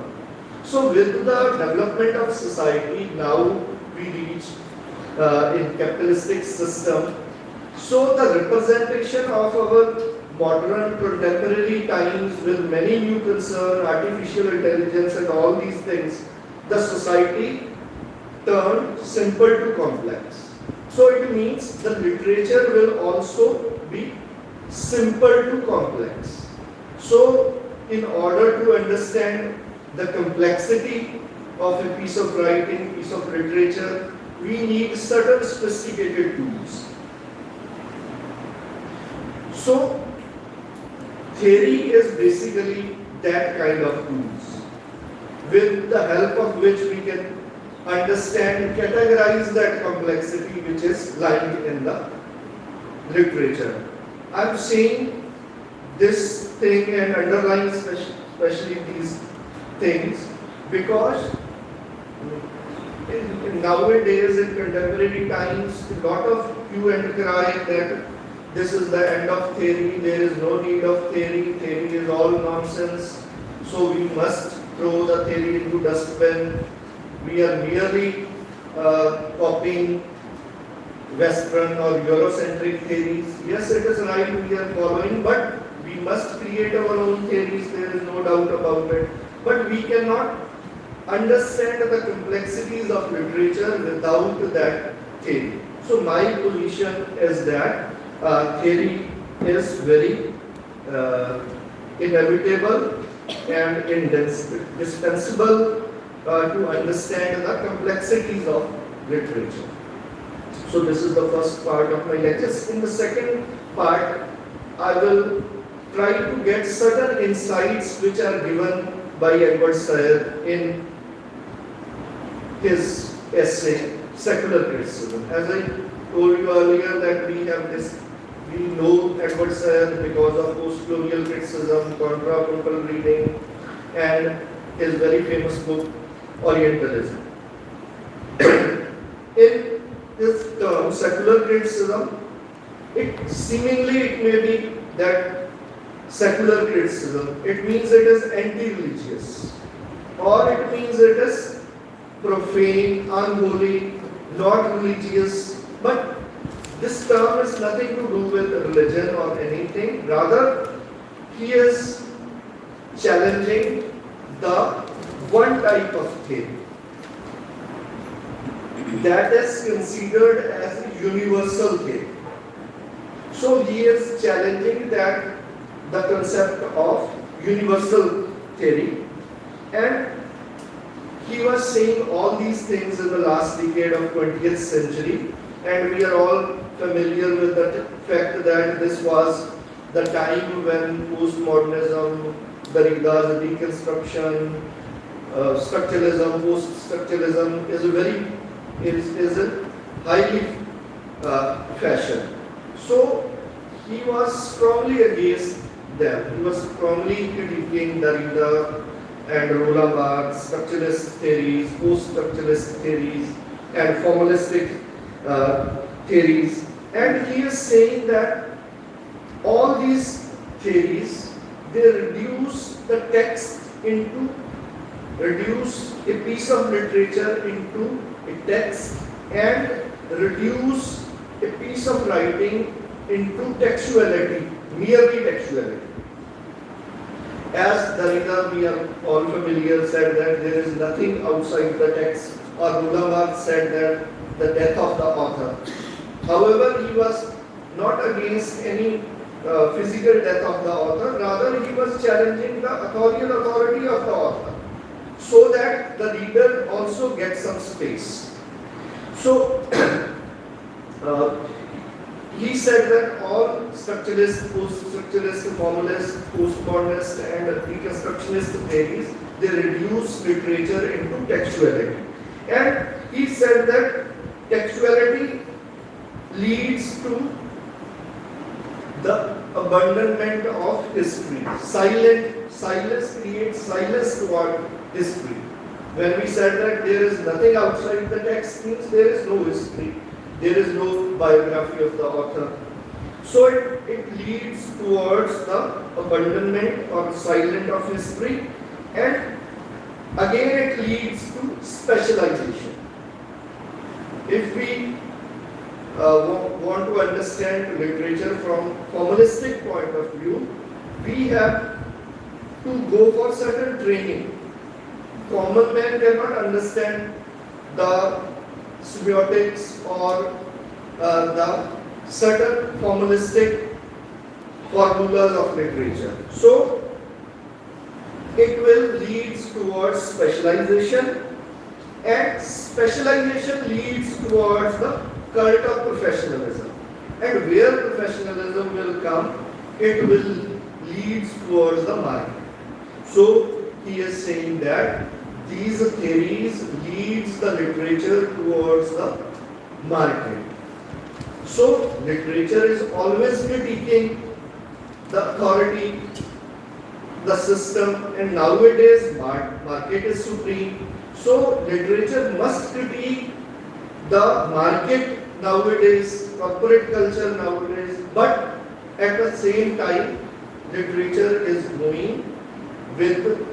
So with the development of society, now we reach in capitalistic system. So the representation of our modern contemporary times with many new concerns, artificial intelligence and all these things, the society turned simple to complex. So it means the literature will also be simple to complex. So in order to understand the complexity of a piece of writing, piece of literature, we need certain sophisticated tools. So theory is basically that kind of tools, with the help of which we can understand, categorize that complexity which is lying in the literature. I'm saying this thing and underlying especially these things because nowadays in contemporary times, a lot of hue and cry that this is the end of theory, there is no need of theory, theory is all nonsense, so we must throw the theory into dustbin. We are merely copying Western or Eurocentric theories. Yes, it is right, we are following, but we must create our own theories, there is no doubt about it. But we cannot understand the complexities of literature without that theory. So my position is that theory is very inevitable and indispensable to understand the complexities of literature. So this is the first part of my lecture. In the second part, I will try to get certain insights which are given by Edward Said in his essay, Secular Criticism. As I told you earlier that we have this We know Edward Said because of post-colonial criticism, contra-purple reading, and his very famous book, Orientalism. In this term, secular criticism, it may be that secular criticism, it means it is anti-religious, or it means it is profane, unholy, not religious, but this term has nothing to do with religion or anything. Rather, he is challenging the one type of theory that is considered as a universal theory. So he is challenging that the concept of universal theory, and he was saying all these things in the last decade of 20th century, and we are all familiar with the fact that this was the time when postmodernism, Derrida's deconstruction, structuralism, post-structuralism is a highly fashion. So he was strongly against them. He was strongly critiquing Derrida and Roland Barthes, structuralist theories, post-structuralist theories, and formalistic theories. And he is saying that all these theories, they reduce the text reduce a piece of literature into a text, and reduce a piece of writing into textuality, merely textuality. As Derrida, we are all familiar, said that there is nothing outside the text, or Roland Barthes said that the death of the author. However, he was not against any physical death of the author, rather he was challenging the authority of the author, so that the reader also gets some space. So, he said that all structuralist, post-structuralist, formalist, postmodernist and deconstructionist theories, they reduce literature into textuality. And he said that textuality leads to the abandonment of history. Silence creates silence toward history. When we said that there is nothing outside the text, means there is no history, there is no biography of the author. So it leads towards the abandonment or silence of history, and again it leads to specialization. If we want to understand literature from formalistic point of view, we have to go for certain training. Common man cannot understand the semiotics or the certain formalistic formulas of literature. So it will lead towards specialization, and specialization leads towards the cult of professionalism. And where professionalism will come, it will lead towards the market. So he is saying that these theories leads the literature towards the market. So literature is always critiquing the authority, the system, and nowadays market is supreme. So literature must critique the market nowadays, corporate culture nowadays, but at the same time literature is going with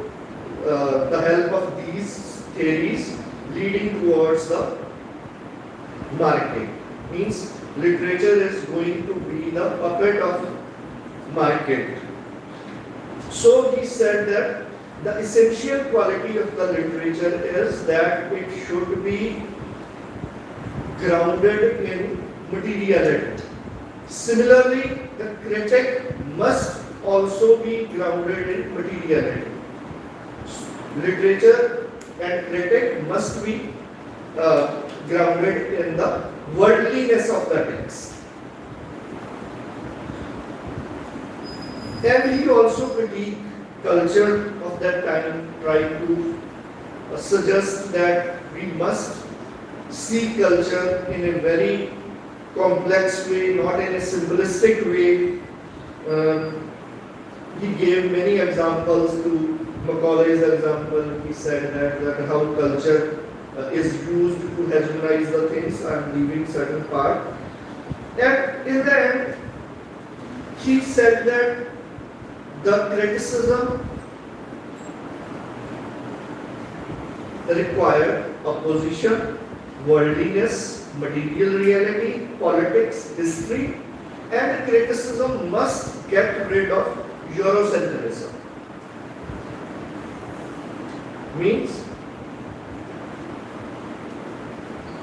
the help of these theories leading towards the market. Means literature is going to be the puppet of market. So he said that the essential quality of the literature is that it should be grounded in materiality. Similarly, the critic must also be grounded in materiality. Literature and critic must be grounded in the worldliness of the text. And he also critiqued culture of that time, trying to suggest that we must see culture in a very complex way, not in a simplistic way. He gave many examples to Macaulay's example. He said that how culture is used to hegemonize the things. I am leaving certain part. And in the end, he said that the criticism required opposition, worldliness, material reality, politics, history, and criticism must get rid of Eurocentrism. Means,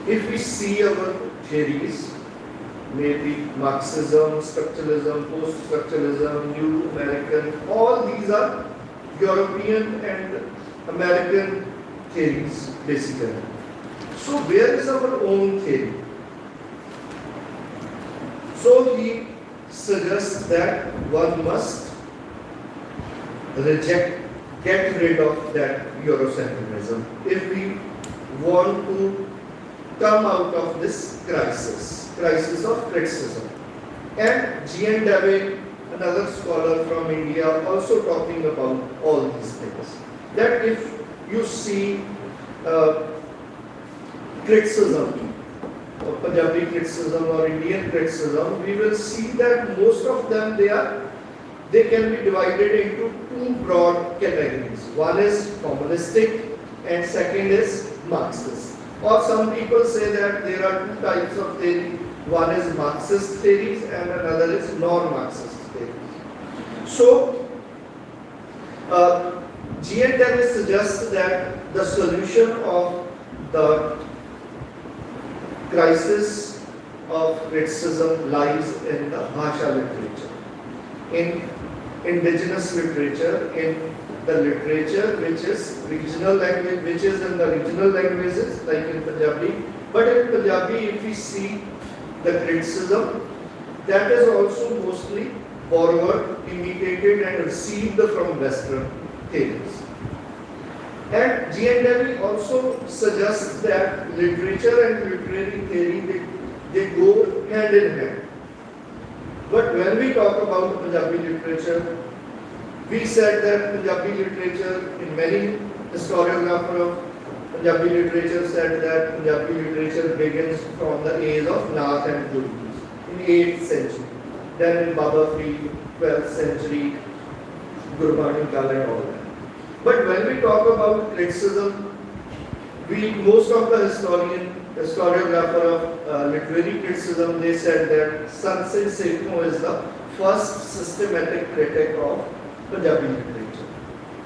if we see our theories, maybe Marxism, structuralism, post-structuralism, New American, all these are European and American theories basically. So where is our own theory? So he suggests that one must get rid of that Eurocentrism if we want to come out of this crisis of criticism. And G.N. Dave, another scholar from India, also talking about all these things. That if you see criticism, or Punjabi criticism or Indian criticism, we will see that most of them they can be divided into two broad categories. One is communistic and second is Marxist. Or some people say that there are two types of theory. One is Marxist theories and another is non-Marxist theories. So, G.N. Dave suggests that the solution of the crisis of criticism lies in the Bhasha literature, in indigenous literature, in the literature which is regional language, which is in the regional languages like in Punjabi. But in Punjabi, if we see the criticism, that is also mostly borrowed, imitated and received from Western theories. And G.N. Dave also suggests that literature and literary theory, they go hand in hand. But when we talk about Punjabi literature, we said that Punjabi literature, in many historiographers of Punjabi literature said that Punjabi literature begins from the age of Nath and Gurus in 8th century. Then in Baba Fri, 12th century, Gurbani Kal and all that. But when we talk about criticism, most of the historiographer of literary criticism, they said that Sansing Sekhon is the first systematic critic of Punjabi literature.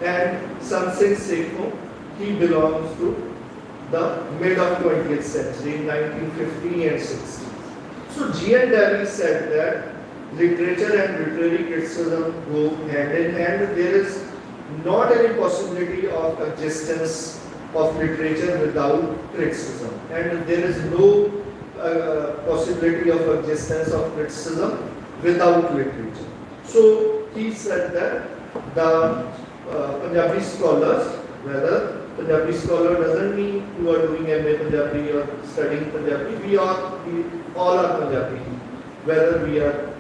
And Sansing Sekhon, he belongs to the mid of 20th century, 1950 and 60s. So G.N. Dave said that literature and literary criticism go hand in hand. There is not any possibility of existence of literature without criticism, and there is no possibility of existence of criticism without literature. So he said that the Punjabi scholars, whether Punjabi scholar doesn't mean you are doing MA Punjabi or studying Punjabi, we all are Punjabi, whether we are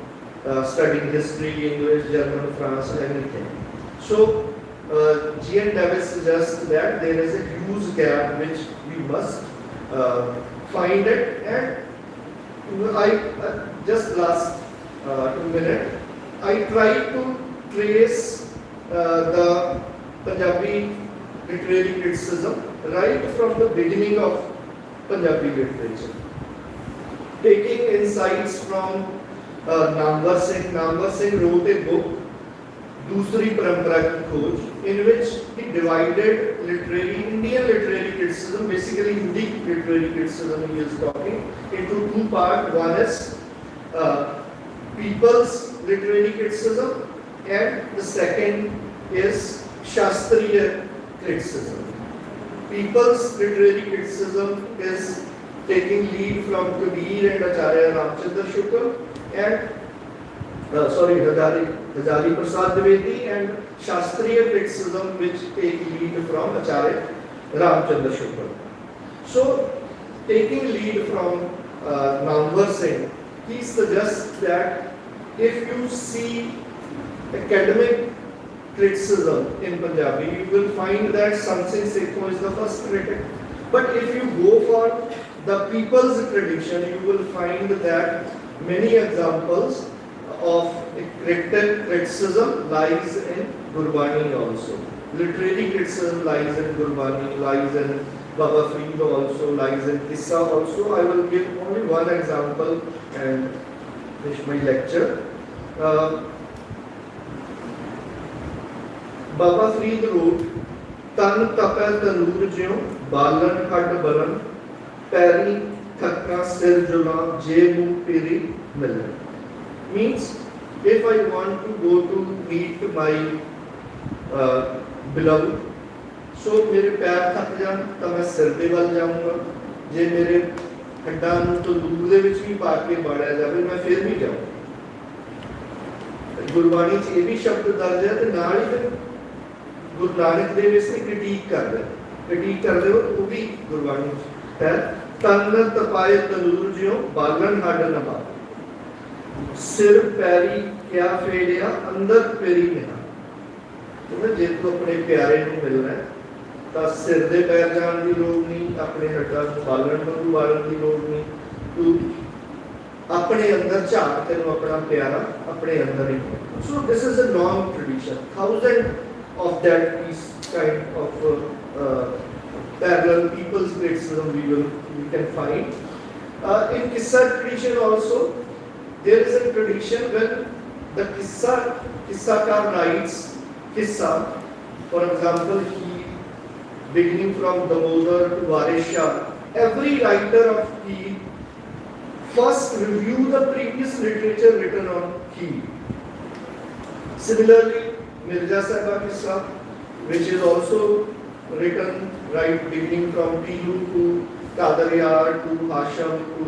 studying history, English, German, France, anything. So G.N. Dave suggests that there is a huge gap which we must find it, and I just last 2 minutes I try to trace the Punjabi literary criticism right from the beginning of Punjabi literature, taking insights from Namvar Singh. Namvar Singh wrote a book, Dusri Parampara Ki Khoj, in which he divided Indian literary criticism, basically Hindi literary criticism he is talking, into two parts. One is people's literary criticism, and the second is Shastriya criticism. People's literary criticism is taking lead from Kabir and Acharya Ramchandra Shukla, and Hajari Prasad Dwivedi, and Shastriya criticism which take lead from Acharya Ramchandra Shukla. So, taking lead from Namwar Singh, he suggests that if you see academic criticism in Punjabi, you will find that Samsing Sekho is the first critic. But if you go for the people's tradition, you will find that many examples of criticism lies in Gurbani also. Literary criticism lies in Gurbani, lies in Baba Farid also, lies in Qissa also. I will give only one example and finish my lecture. Baba Farid wrote, Tan tapੈ tanur jiਉ, balan had balan, peri thakka sir jula, je mu piri milan. Means, if I want to go to meet my beloved, so मेरे पैर थक जान तो मैं सिर दे वल जाऊंगा, जे मेरे हड्डां नूं तंदूर दे विच भी पा के बाड़िया जावे मैं फिर भी जाऊं। गुरबाणी च ये भी शब्द दर्ज है ते नाल ही फिर गुरु नानक देव इसकी क्रिटिक करदे हो वो भी गुरबाणी च है। तन तपाए तंदूर जिਉ बालन हड न पा, सिर पैरी क्या फेड़िया अंदर पेरी मिला। तो जे तू अपने प्यारे नूं मिलना है ਤਾਂ ਸਿਰ ਦੇ ਪੈਰ ਜਾਣ ਦੀ ਲੋੜ ਨਹੀਂ, ਆਪਣੇ ਹੱਡਾਂ ਨੂੰ ਬਾਲਣ ਦੀ ਲੋੜ ਨਹੀਂ, ਤੂੰ ਆਪਣੇ ਅੰਦਰ ਝਾਕ ਤੈਨੂੰ ਆਪਣਾ ਪਿਆਰਾ ਆਪਣੇ ਅੰਦਰ ਹੀ। So this is a long tradition, thousand of that is kind of parallel people's criticism we can find. In Qissa tradition also, there is a tradition when the Qissakar writes Qissa, for example, beginning from Damodar to Waris Shah, every writer of Kheer first review the previous literature written on Kheer. Similarly, Mirza Sahib Qissa, which is also written right beginning from Pilu to Qadriyar to Hasham to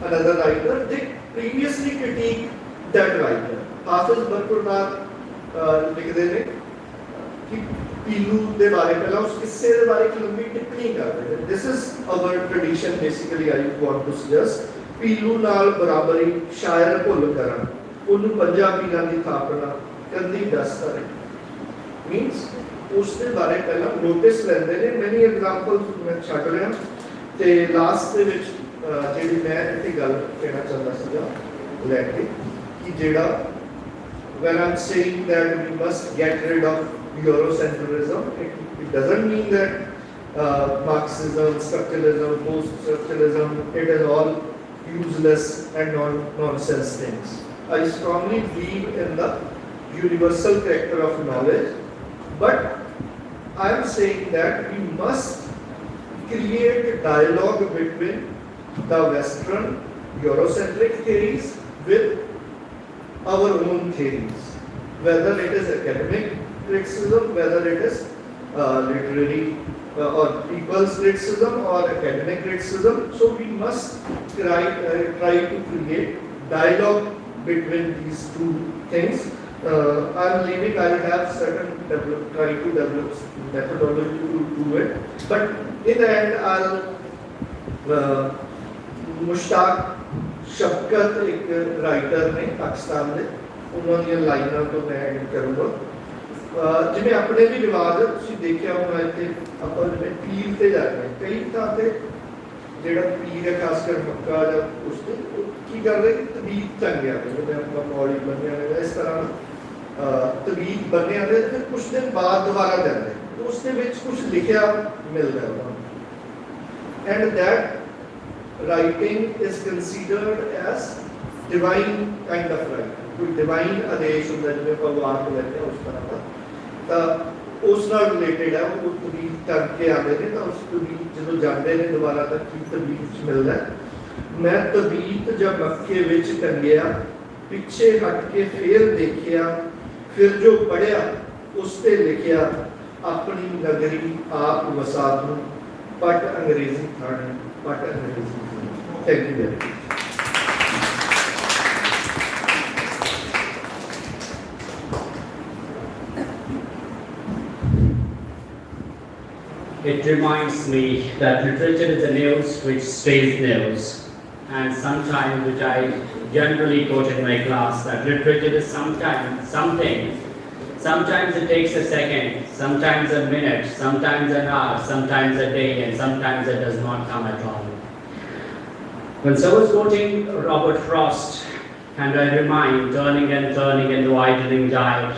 another writer, they previously critique that writer. Hafiz Barkhordar लिखते हैं कि पीलू दे बारे पहला उस किस्से दे बारे की लंबी टिप्पणी करते हैं। This is our tradition basically I want to suggest Peelu नाल बराबरी शायर भुल करन ਉਹਨੂੰ ਪੰਜਾਂ ਪੀਰਾਂ ਦੀ ਥਾਪਣਾ ਕੰਦੀ ਦੱਸਦਾ ਹੈ। ਮੀਨਸ ਉਸ ਦੇ ਬਾਰੇ ਪਹਿਲਾਂ ਨੋਟਿਸ ਲੈਂਦੇ ਨੇ। ਮੈਨੀ ਐਗਜ਼ਾਮਪਲਸ ਮੈਂ ਛੱਡ ਰਿਹਾ ਤੇ ਲਾਸਟ ਦੇ ਵਿੱਚ ਜਿਹੜੀ ਮੈਂ ਇੱਥੇ ਗੱਲ ਕਹਿਣਾ ਚਾਹੁੰਦਾ ਸੀਗਾ ਲੈ ਕੇ ਕਿ ਜਿਹੜਾ when I'm saying that we must get rid of Eurocentrism, it doesn't mean that Marxism, structuralism, post-structuralism, it is all useless and nonsense things. I strongly believe in the universal character of knowledge, but I am saying that we must create a dialogue between the Western Eurocentric theories with our own theories, whether it is academic criticism, whether it is literary or people's criticism or academic criticism. So we must try to create dialogue between these two things. I am leaving, I will have try to develop methodology to do it, but in the end I'll Mushtaq शफकत एक writer ने पाकिस्तान ਦੇ ਉਹਨਾਂ ਦੀਆਂ ਲਾਈਨਾਂ ਤੋਂ ਮੈਂ add ਕਰੂੰਗਾ। ਜਿਵੇਂ ਆਪਣੇ ਵੀ ਰਿਵਾਜ ਤੁਸੀਂ ਦੇਖਿਆ ਹੋਣਾ ਇੱਥੇ ਆਪਾਂ ਜਿਵੇਂ ਪੀਰ ਤੇ ਜਾਂਦੇ ਕਈ ਥਾਂ ਤੇ ਜਿਹੜਾ ਪੀਰ ਹੈ ਖਾਸ ਕਰ ਮੱਕਾ ਜਾਂ ਉਸ ਤੇ ਕੀ ਕਰਦੇ ਕਿ ਤਬੀਦ ਚੰਗਿਆ ਜਿਵੇਂ ਆਪਾਂ ਮੌਲੀ ਬੰਨਿਆ ਨੇ ਇਸ ਤਰ੍ਹਾਂ ਤਬੀਦ ਬੰਨਿਆ ਦੇ ਫਿਰ ਕੁਝ ਦਿਨ ਬਾਅਦ ਦੁਬਾਰਾ ਜਾਂਦੇ ਉਸ ਦੇ ਵਿੱਚ ਕੁਝ ਲਿਖਿਆ ਮਿਲਦਾ ਉਹਨਾਂ ਨੂੰ and that writing is considered as divine kind of writing. कोई divine आदेश होता है जिसमें भगवान को कहते हैं उस तरह का, तो उस नाल related है वो तबीद करके आते हैं तो उस तबीद जो जानते हैं दोबारा तक की तबीद मिलता है। मैं तबीद जब मक्के विच टंगिया पिछे हट के फिर देखिया फिर जो पढ़िया उस ते लिखिया अपनी नगरी आप वसा दूं पट अंग्रेजी खाने पट अंग्रेजी। Thank you very much. It reminds me that literature is a news which stays news, and sometimes which I generally quote in my class, that literature is sometimes something. Sometimes it takes a second, sometimes a minute, sometimes an hour, sometimes a day, and sometimes it does not come at all. When someone's quoting Robert Frost, and I remind, turning and turning in the widening dial,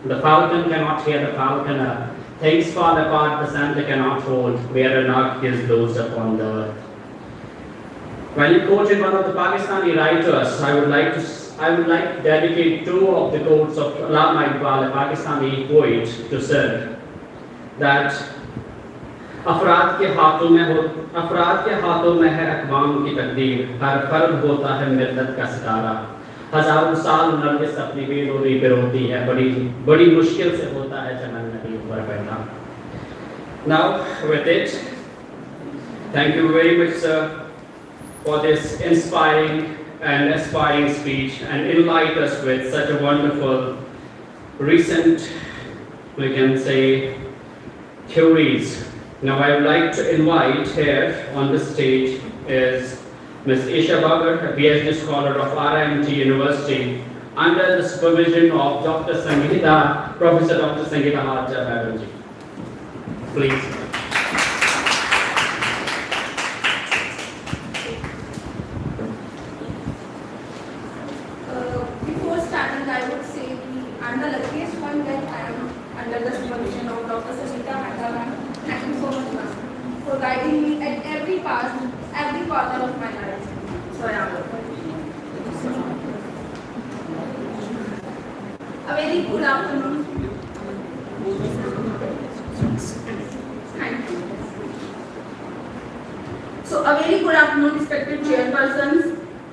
the falcon cannot hear the falconer, things fall apart the Santa cannot hold, where an ark is loosed upon the earth. When you quoted one of the Pakistani writers, I would like to dedicate two of the quotes of Allama Iqbal, a Pakistani poet, to Sir, that अफराद के हाथों में है अक़वाम की तकदीर, हर फर्द होता है मिल्लत का सितारा, हजारों साल नरगिस अपनी बेलोरी पे रोती है, बड़ी मुश्किल से होता है चमन नदी ऊपर बैठा. Now with it, thank you very much, sir, for this inspiring and aspiring speech, and enlighten us with such a wonderful recent, we can say, theories. Now I would like to invite here on the stage is Ms. Isha Bagar, a PhD scholar of RMT University, under the supervision of Professor Dr. Sangeeta Haja Banerjee. Please. Before starting, I would say I'm the luckiest one that I am under the supervision of Dr. Sangeeta Haja Banerjee. Thank you so much, ma'am, for guiding me at every part, every corner of my life. So I am a very good afternoon. Thank you. So a very good afternoon, respected chairpersons,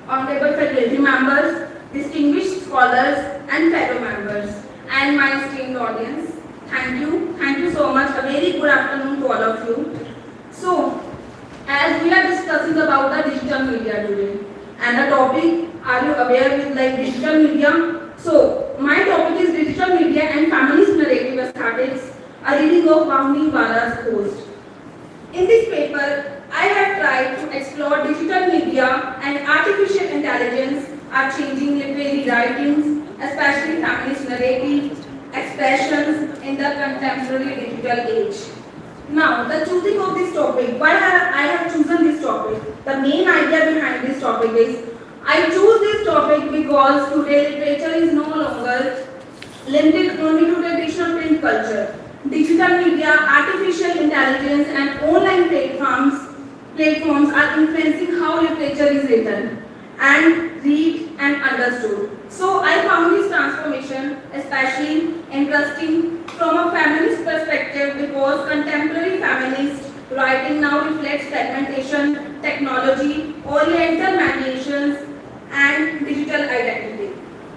honorable faculty members, distinguished scholars and fellow members, and my esteemed audience. Thank you so much. A very good afternoon to all of you. So, as we are discussing about the digital media today, and the topic, are you aware with like digital media? So, my topic is digital media and feminist narrative aesthetics, a reading of Bahuni Wala's post. In this paper, I have tried to explore digital media and artificial intelligence are changing literary writings, especially feminist narrative expressions in the contemporary digital age. Now, the choosing of this topic, why I have chosen this topic? The main idea behind this topic is, I choose this topic because today literature is no longer limited only to traditional print culture. Digital media, artificial intelligence and online platforms are influencing how literature is written and read and understood. So I found this transformation especially interesting from a feminist perspective because contemporary feminist writing now reflects fragmentation, technology, oriental mediations and digital identity.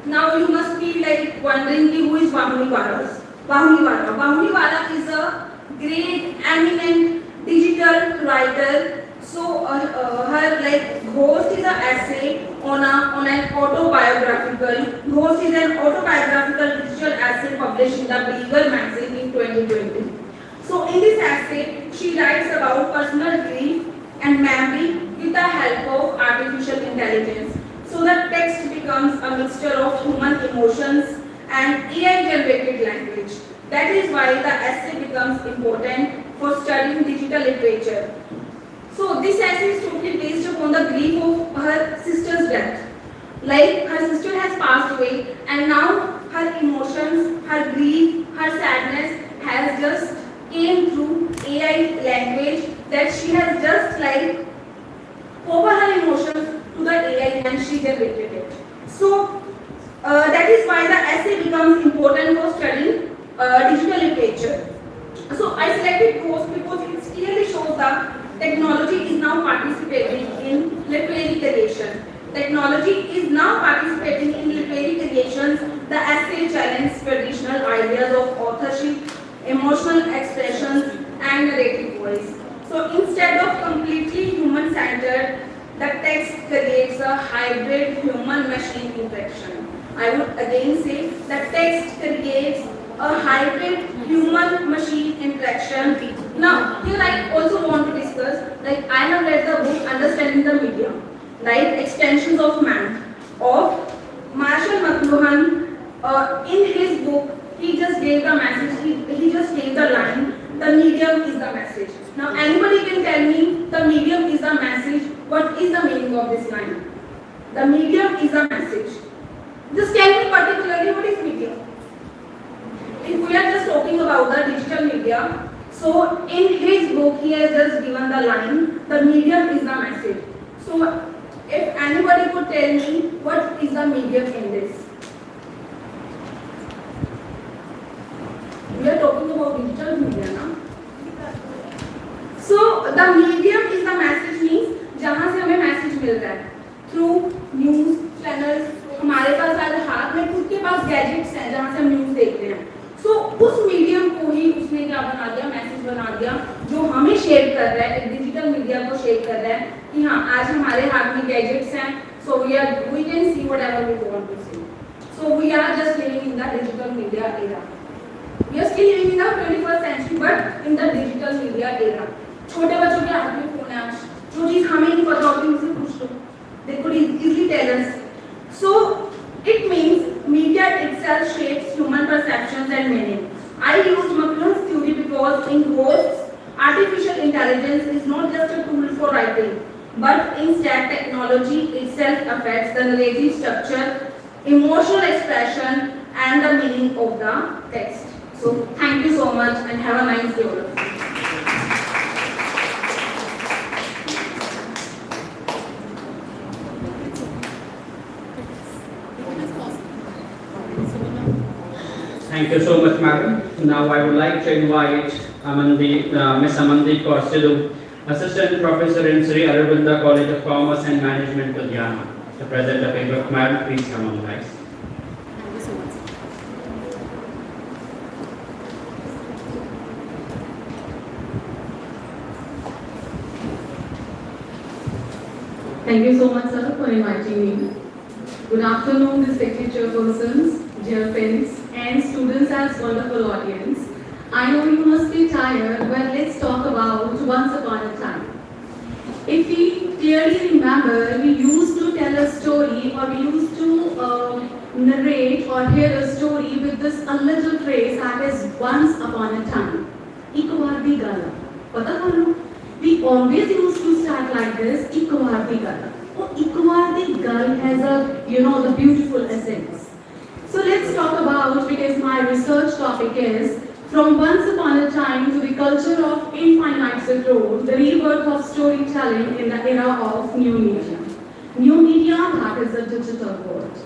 Now you must be like wondering who is Bahuni Wala. Bahuni Wala is a great eminent digital writer. So her like Ghost is an essay on an autobiographical. Ghost is an autobiographical digital essay published in the Beagle magazine in 2020. So in this essay, she writes about personal grief and memory with the help of artificial intelligence. So the text becomes a mixture of human emotions and AI-generated language. That is why the essay becomes important for studying digital literature. So this essay is totally based upon the grief of her sister's death. Like her sister has passed away and now her emotions, her grief, her sadness has just came through AI language that she has just like over her emotions to the AI and she generated it. So that is why the essay becomes important for studying digital literature. So I selected Ghost because it clearly shows that technology is now participating in literary creation. Technology is now participating in literary creations. The essay challenges traditional ideas of authorship, emotional expressions, and narrative voice. So instead of completely human-centered, the text creates a hybrid human-machine interaction. I would again say that text creates a hybrid human-machine interaction. Now, here I also want to discuss, like I have read the book Understanding the Media. like extensions of man. Of Marshall McLuhan, in his book, he just gave the message, he just gave the line, the medium is the message. Now anybody can tell me the medium is the message, what is the meaning of this line? The medium is the message. Just tell me particularly what is medium. If we are just talking about the digital media, so in his book he has just given the line, the medium is the message. So if anybody could tell me what is the medium in this? We are talking about digital media now. So the medium is the message means जहाँ से हमें message मिल रहा है through news channels, हमारे पास आज हाथ में खुद के पास गैजेट्स हैं जहाँ से हम न्यूज देखते हैं. सो उस मीडियम को ही उसने क्या बना दिया, मैसेज बना दिया, जो हमें शेप कर रहा है, एक डिजिटल मीडिया को शेप कर रहा है कि हाँ आज हमारे हाथ में गैजेट्स हैं, so we can see whatever we want to see. So we are just living in the digital media era. We are still living in the 21st century but in the digital media era. छोटे बच्चों के हाथ में phone है आज, जो चीज हमें नहीं पता होती उनसे पूछ लो, they could easily tell us. So it means media itself shapes human perceptions and meaning. I used McLuhan's theory because in quotes, artificial intelligence is not just a tool for writing, but instead technology itself affects the narrative structure, emotional expression and the meaning of the text. So thank you so much and have a nice day all of you. Thank you so much, madam. Now I would like to invite Miss Amandeep Kaur Sidhu, Assistant Professor in Sri Aurobindo College of Commerce and Management, Ludhiana, to present the paper. Madam, please come on, guys. Thank you so much. Thank you so much, sir, for inviting me. Good afternoon, respected chairpersons, dear friends, and students as wonderful audience. I know you must be tired, but let's talk about Once Upon a Time. If we clearly remember, we used to tell a story or we used to narrate or hear a story with this a little phrase that is once upon a time. Ek baar di gal. Pata thaanu? We always used to start like this, ek baar di gal. Oh, ek baar di gal has a, the beautiful essence. So let's talk about, because my research topic is from once upon a time to the culture of infinite growth, the rebirth of storytelling in the era of new media. New media, that is the digital world.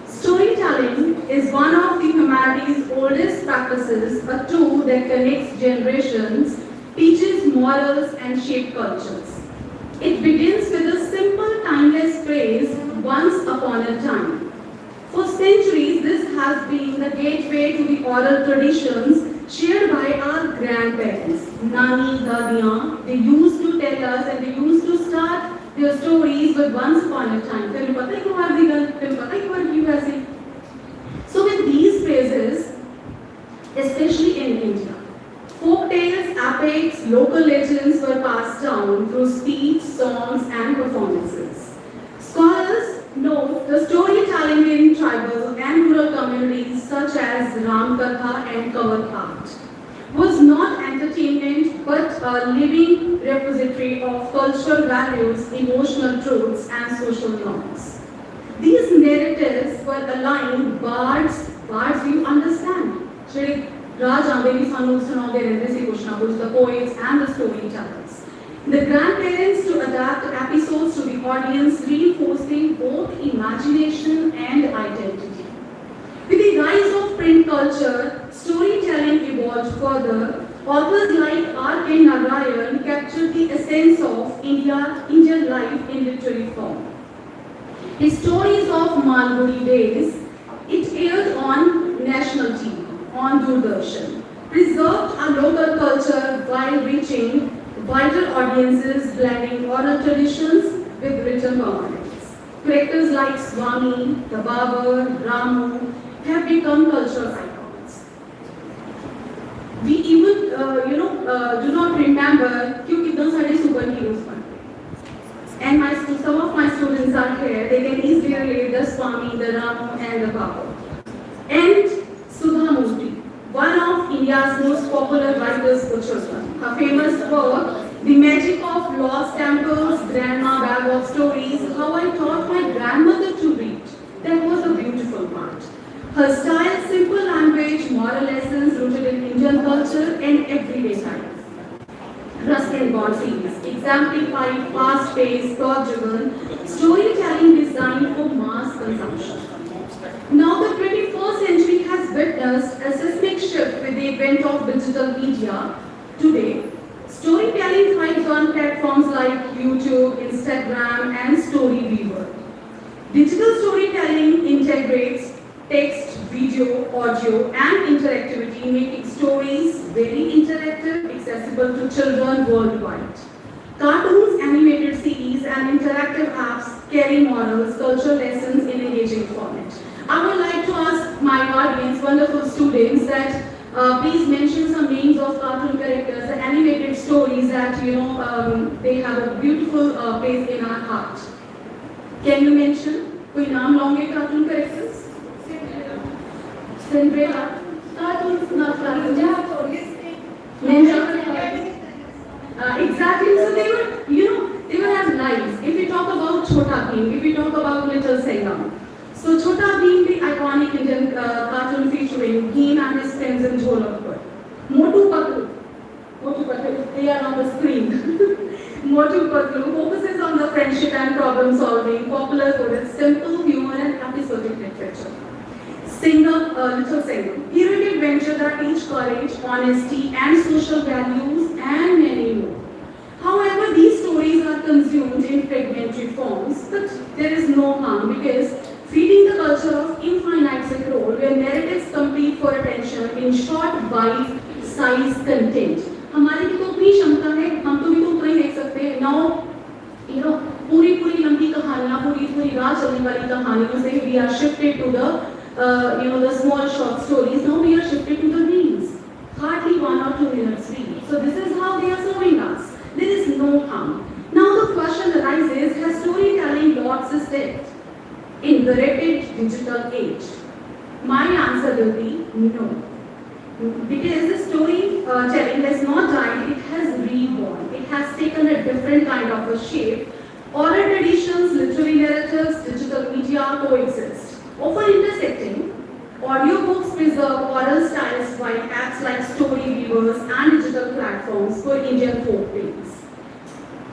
Storytelling is one of the humanity's oldest practices, a tool that connects generations, teaches morals and shapes cultures. It begins with a simple timeless phrase, once upon a time. For centuries, this has been the gateway to the oral traditions shared by our grandparents. Nani, dadiyan, they used to tell us and they used to start their stories with once upon a time. So with these phrases, especially in India, folk tales, epics, local legends were passed down through speech, songs and performances. Scholars note the storytelling in tribal and rural communities such as Ramkatha and Kavar art was not entertainment but a living repository of cultural values, emotional truths and social norms. These narratives were aligned bards you understand. Shri Rajambeni Sanu Sanode Rendesi Kushnabus, the poets and the storytellers. The grandparents to adapt episodes to the audience, reinforcing both imagination and identity. With the rise of print culture, storytelling evolved further. Authors like R.K. Narayan captured the essence of Indian life in literary form. His stories of Malgudi days, it aired on national TV, on Doordarshan, preserved our local culture while reaching wider audiences, blending oral traditions with written permanence. Characters like Swami, the Babar, Ramu have become cultural icons. We even, do not remember क्यों कितने सारे superheroes बन गए. and some of my students are here, they can easily relate the Swami, the Ramu and the Baba. And Sudha Murthy, one of India's most popular writers for children. Her famous work, The Magic of Lost Temples, Grandma Bag of Stories, How I Taught My Grandmother to Read. That was a beautiful part. Her style, simple language, moral lessons rooted in Indian culture and everyday life. Rust and God series, exemplified, fast-paced, plot-driven, storytelling designed for mass consumption. Now the 21st century has witnessed a seismic shift with the advent of digital media. Today, storytelling thrives on platforms like YouTube, Instagram, and Storyweaver. Digital storytelling integrates text, video, audio, and interactivity, making stories very interactive, accessible to children worldwide. Cartoons, animated series, and interactive apps carry morals, cultural lessons in engaging format. I would like to ask my audience, wonderful students, that please mention some names of cartoon characters, the animated stories that they have a beautiful place in our heart. Can you mention? कोई नाम लोगे cartoon characters? Cinderella. Cartoons, not cartoons. Ninja. Exactly. So they would, they would have lives. If we talk about Chhota Bheem, if we talk about Little Sangam. So Chhota Bheem, the iconic Indian cartoon featuring Bheem and his friends in Jholakpur. Motu Patlu, they are on the screen. Motu Patlu focuses on the friendship and problem solving, popular for its simple humor and episodic literature. Little Sangam, heroic adventure that teach courage, honesty, and social values, and many more. However, these stories are consumed in fragmentary forms, but there is no harm because feeding the culture of infinite scroll, where narratives compete for attention in short, bite-sized content. हमारी भी तो अपनी क्षमता है, हम तो भी तो उतना ही देख सकते हैं. Now, पूरी लंबी कहानियाँ, पूरी रात चलने वाली कहानियों से we are shifted to the small short stories. Now we are shifted to the reels, hardly 1 or 2 minutes reels. So this is how they are serving us. There is no harm. Now the question arises: has storytelling lost its depth in the rapid digital age? My answer will be no. Because the storytelling has not died, it has reborn. It has taken a different kind of a shape. Oral traditions, literary narratives, digital media coexist, often intersecting. Audiobooks preserve oral styles while apps like Storyweavers and digital platforms for Indian folk tales.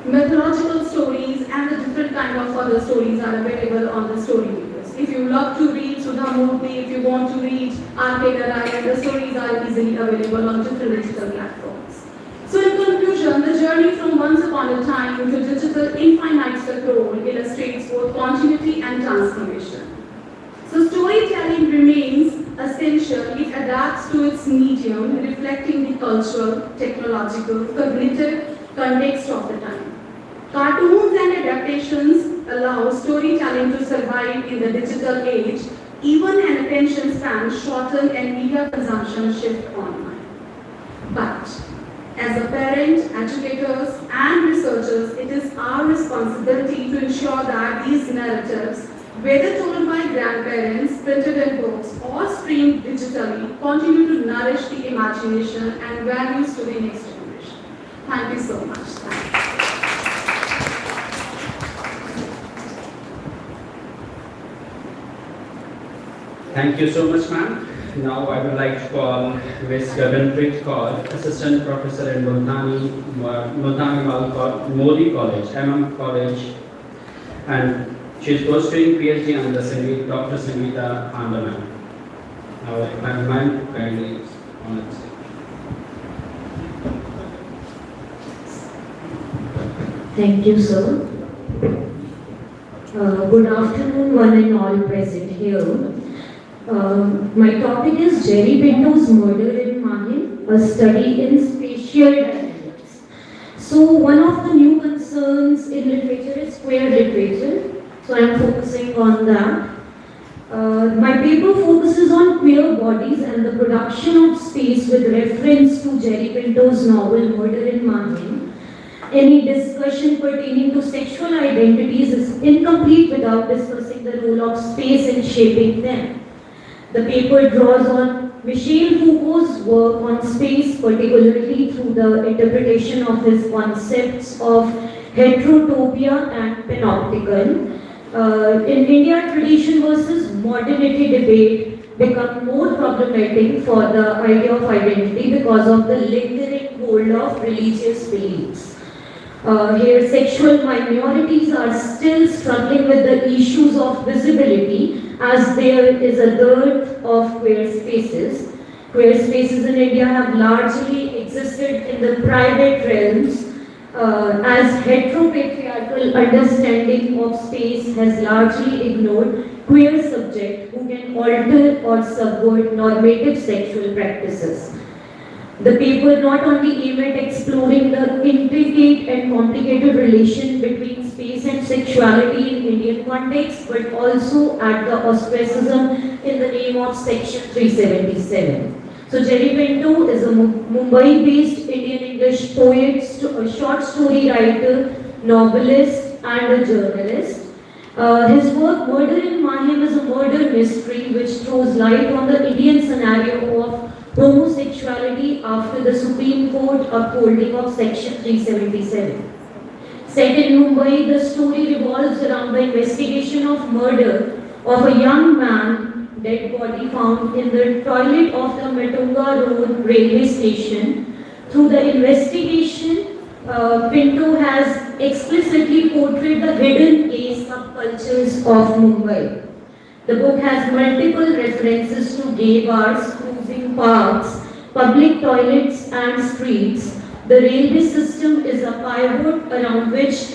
Mythological stories and the different kind of other stories are available on the Storyweavers. If you love to read Sudha Murthy, if you want to read R.K. Narayan, the stories are easily available on different digital platforms. So in conclusion, the journey from once upon a time to digital infinite scroll illustrates both continuity and transformation. So storytelling remains essential. It adapts to its medium, reflecting the cultural, technological, cognitive context of the time. Cartoons and adaptations allow storytelling to survive in the digital age, even an attention span shorten and media consumption shift online. But as a parent, educators, and researchers, it is our responsibility to ensure that these narratives, whether told by grandparents, printed in books, or streamed digitally, continue to nourish the imagination and values to the next generation. Thank you so much. Thank you so much, ma'am. Now I would like to call Ms. Gaganpreet Kaur, Assistant Professor at Multani Modi College, MM College, and she is pursuing PhD under Dr. Sangeeta Andaman. Now, ma'am, kindly on the stage. Thank you, sir. Good afternoon, one and all present here. My topic is Jerry Pinto's murder in Mahim, a study in spatial dynamics. So one of the new concerns in literature is queer literature. So I am focusing on that. My paper focuses on queer bodies and the production of space with reference to Jerry Pinto's novel Murder in Mahim. any discussion pertaining to sexual identities is incomplete without discussing the role of space in shaping them. The paper draws on Michel Foucault's work on space, particularly through the interpretation of his concepts of heterotopia and panopticon. In India, tradition versus modernity debate become more problematic for the idea of identity because of the lingering hold of religious beliefs. Here, sexual minorities are still struggling with the issues of visibility as there is a dearth of queer spaces. Queer spaces in India have largely existed in the private realms as heteropatriarchal understanding of space has largely ignored queer subjects who can alter or subvert normative sexual practices. The paper not only aimed at exploring the intricate and complicated relation between space and sexuality in Indian context, but also at the ostracism in the name of Section 377. So Jerry Pinto is a Mumbai-based Indian English poet, a short story writer, novelist, and a journalist. His work Murder in Mahim is a murder mystery which throws light on the Indian scenario of homosexuality after the Supreme Court upholding of Section 377. Set in Mumbai, the story revolves around the investigation of murder of a young man, dead body found in the toilet of the Matunga Road railway station. Through the investigation, Pinto has explicitly portrayed the hidden gay subcultures of Mumbai. The book has multiple references to gay bars, cruising parks, public toilets and streets. The railway system is a pivot around which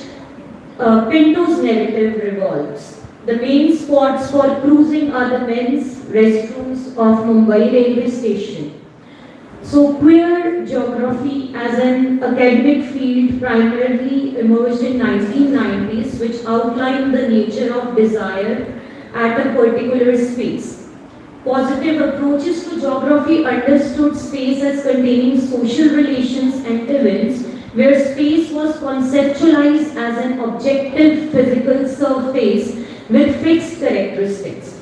Pinto's narrative revolves. The main spots for cruising are the men's restrooms of Mumbai railway station. So queer geography as an academic field primarily emerged in 1990s, which outlined the nature of desire at a particular space. Positive approaches to geography understood space as containing social relations and events, where space was conceptualized as an objective physical surface with fixed characteristics.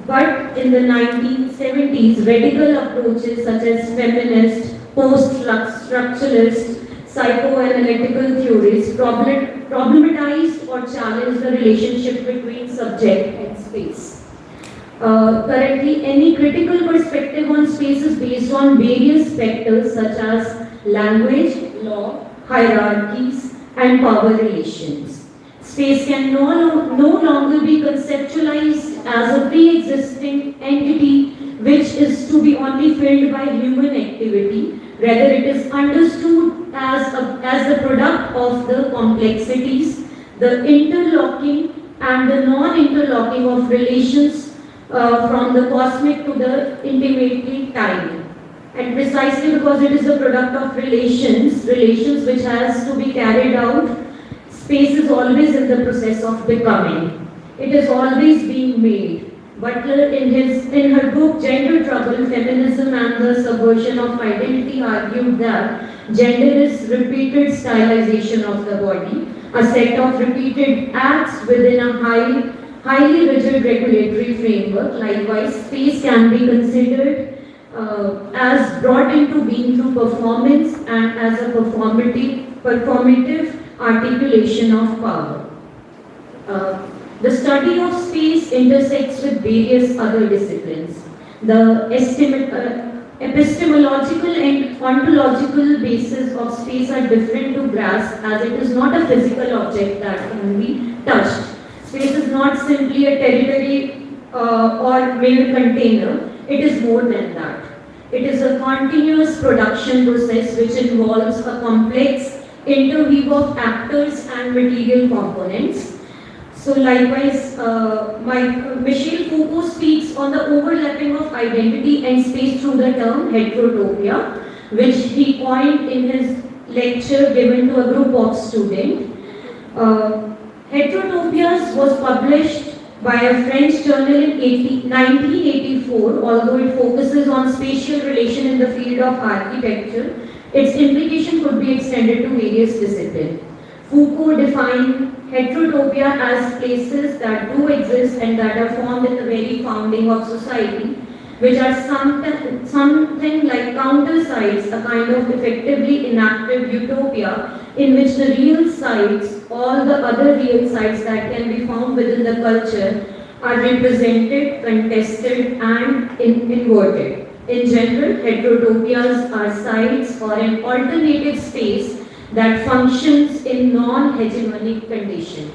But in the 1970s, radical approaches such as feminist, post-structuralist, psychoanalytical theories problematized or challenged the relationship between subject and space. Currently, any critical perspective on space is based on various factors such as language, law, hierarchies, and power relations. Space can no longer be conceptualized as a pre-existing entity which is to be only filled by human activity. Rather, it is understood as the product of the complexities, the interlocking and the non-interlocking of relations from the cosmic to the intimately tiny. And precisely because it is a product of relations which has to be carried out, space is always in the process of becoming. It is always being made. Butler, in her book Gender Trouble, Feminism and the Subversion of Identity, argued that gender is repeated stylization of the body, a set of repeated acts within a highly rigid regulatory framework. Likewise, space can be considered as brought into being through performance and as a performative articulation of power. The study of space intersects with various other disciplines. The epistemological and ontological bases of space are different to grasp, as it is not a physical object that can be touched. Space is not simply a territory or mere container, it is more than that. It is a continuous production process which involves a complex interweave of actors and material components. So likewise, Michel Foucault speaks on the overlapping of identity and space through the term heterotopia, which he coined in his lecture given to a group of students. Heterotopias was published by a French journal in 1984, although it focuses on spatial relation in the field of architecture. Its implication could be extended to various disciplines. Foucault defined heterotopia as places that do exist and that are formed in the very founding of society, which are something like counter sites, a kind of effectively inactive utopia in which the real sites, all the other real sites that can be found within the culture, are represented, contested, and inverted. In general, heterotopias are sites or an alternative space that functions in non-hegemonic condition.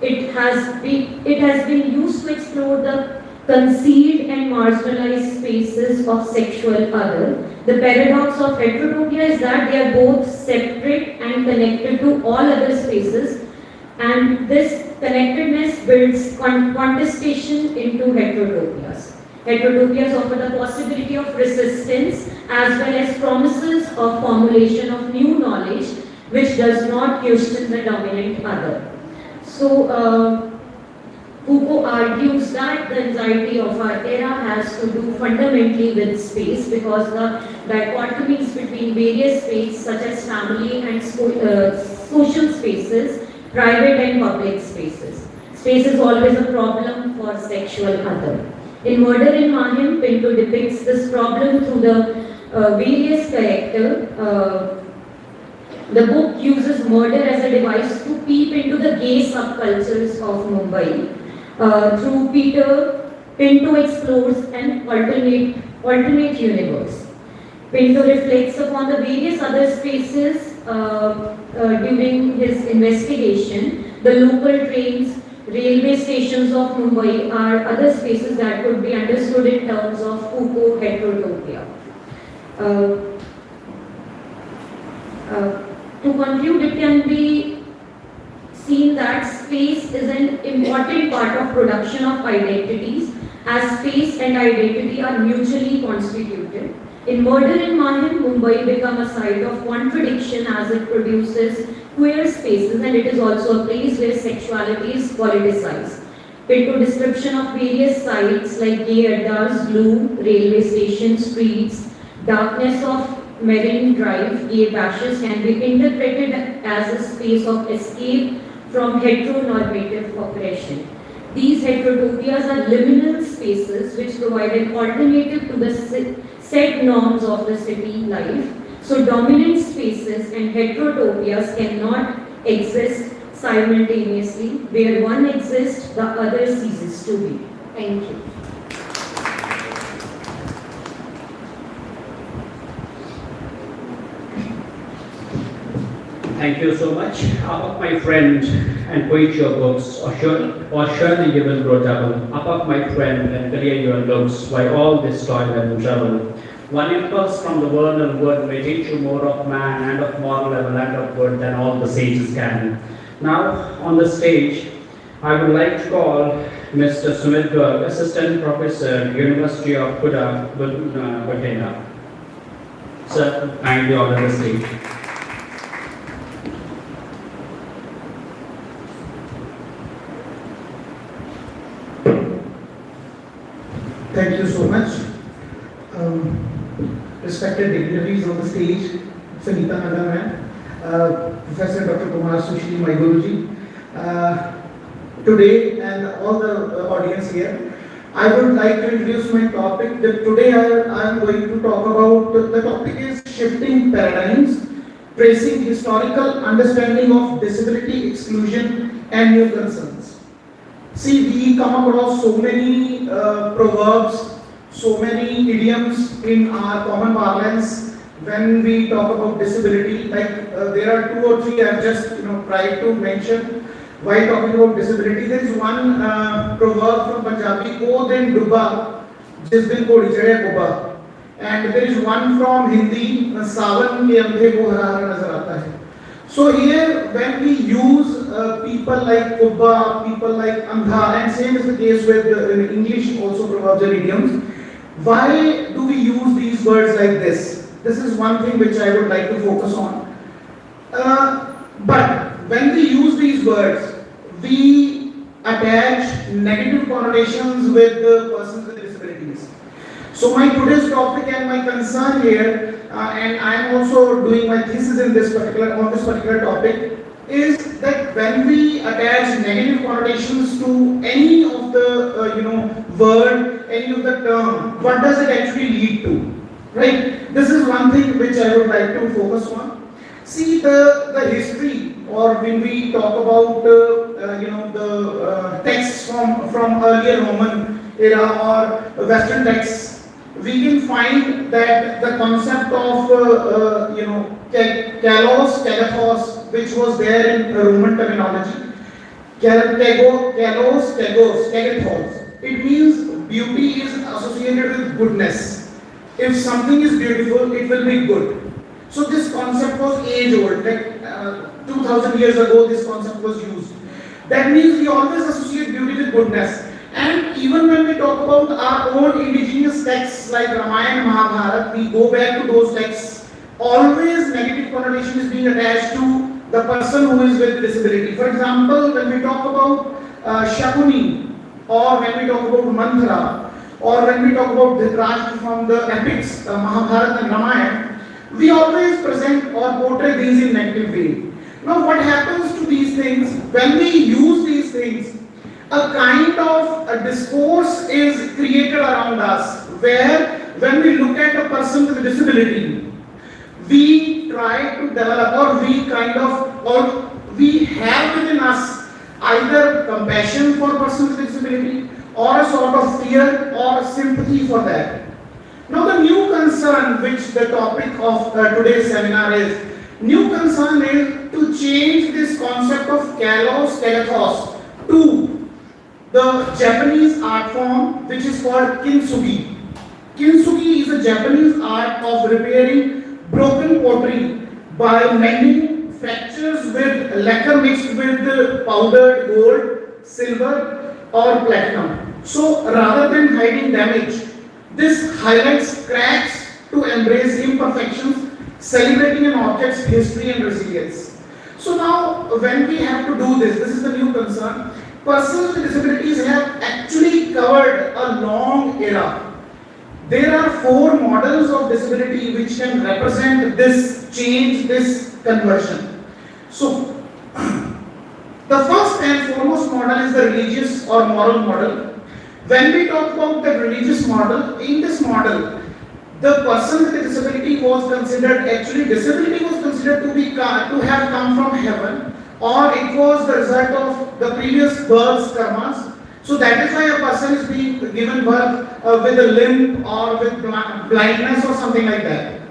It has been used to explore the concealed and marginalized spaces of sexual other. The paradox of heterotopia is that they are both separate and connected to all other spaces, and this connectedness builds contestation into heterotopias. Heterotopias offer the possibility of resistance as well as promises of formulation of new knowledge which does not question the dominant other. So, Foucault argues that the anxiety of our era has to do fundamentally with space, because the dichotomies between various spaces such as family and social spaces, private and public spaces. Space is always a problem for sexual other. In Murder in Mahim, Pinto depicts this problem through the various characters. The book uses murder as a device to peep into the gay subcultures of Mumbai. Through Peter, Pinto explores an alternate universe. Pinto reflects upon the various other spaces during his investigation. The local trains, railway stations of Mumbai are other spaces that could be understood in terms of Foucault heterotopia. To conclude, it can be seen that space is an important part of production of identities, as space and identity are mutually constituted. In Murder in Mahim, Mumbai becomes a site of contradiction as it produces queer spaces, and it is also a place where sexuality is politicized. Pinto description of various sites like gay addas, glue, railway stations, streets, darkness of Marine Drive, gay bashes can be interpreted as a space of escape from heteronormative oppression. These heterotopias are liminal spaces which provide an alternative to the set norms of the city life. So dominant spaces and heterotopias cannot exist simultaneously. Where one exists, the other ceases to be. Thank you. Thank you so much. Up my friend and quit your books, or surely you will grow double. Up my friend and clear your looks, why all this toil and trouble. One impulse from the vernal word may teach you more of man and of moral and land of word than all the sages can. Now, on the stage, I would like to call Mr. Sumit Garg, Assistant Professor, University of Budena. Sir, kindly order the stage. Thank you so much. Respected dignitaries on the stage, Sanita Nanda, Professor Dr. Kumar Sushil, my Guruji. Today, and all the audience here, I would like to introduce my topic. That today I am going to talk about, the topic is shifting paradigms, tracing historical understanding of disability exclusion and new concerns. See, we come across so many proverbs, so many idioms in our common parlance when we talk about disability. Like there are 2 or 3 I have just tried to mention while talking about disability. There is one proverb from Punjabi, "Ko din dubba, jis din kodi chade kubba," and there is one from Hindi, "Sawan ke andhe ko hara hara nazar aata hai." So here, when we use people like kubba, people like andha, and same is the case with in English also proverbs and idioms. Why do we use these words like this? This is one thing which I would like to focus on. But when we use these words, we attach negative connotations with the persons with disabilities. So my today's topic and my concern here and I am also doing my thesis in this particular topic, is that when we attach negative connotations to any of the word, any of the term, what does it actually lead to? Right? This is one thing which I would like to focus on. See the history, or when we talk about the texts from earlier Roman era or Western texts, we can find that the concept of kalos, kagathos, which was there in Roman terminology, kalos, kagathos. It means beauty is associated with goodness. If something is beautiful, it will be good. So this concept was age old, like 2000 years ago this concept was used. That means we always associate beauty with goodness. And even when we talk about our own indigenous texts like Ramayana and Mahabharata, we go back to those texts, always negative connotation is being attached to the person who is with disability. For example, when we talk about Shakuni, or when we talk about Manthara, or when we talk about Dhritarashtra from the epics, Mahabharata and Ramayana, we always present or portray these in negative way. Now what happens to these things, when we use these things, a kind of a discourse is created around us, where when we look at a person with a disability, we try to develop, or we have within us either compassion for a person with disability, or a sort of fear or sympathy for that. Now the new concern, which the topic of today's seminar is, new concern is to change this concept of kalos, kagathos to the Japanese art form which is called kintsugi. Kintsugi is a Japanese art of repairing broken pottery by mending fractures with lacquer mixed with powdered gold, silver or platinum. So rather than hiding damage, this highlights cracks to embrace imperfections, celebrating an object's history and resilience. So now when we have to do this is the new concern. Persons with disabilities have actually covered a long era. There are 4 models of disability which can represent this change, this conversion. So the first and foremost model is the religious or moral model. When we talk about the religious model, in this model, the person with a disability was considered, disability was considered to have come from heaven, or it was the result of the previous birth's karmas. So that is why a person is being given birth with a limp or with blindness or something like that.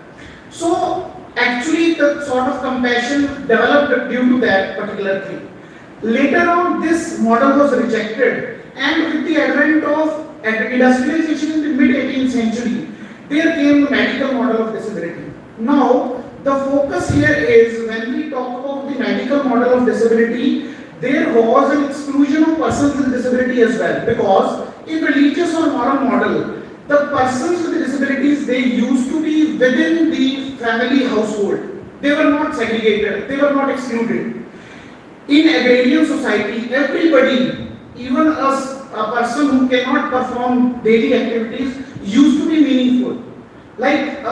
So actually the sort of compassion developed due to that particular thing. Later on this model was rejected, and with the advent of industrialization in the mid-18th century, there came the medical model of disability. Now the focus here is, when we talk about the medical model of disability, there was an exclusion of persons with disability as well, because in religious or moral model, the persons with disabilities, they used to be within the family household. They were not segregated, they were not excluded. In agrarian society, everybody, even a person who cannot perform daily activities, used to be meaningful. Like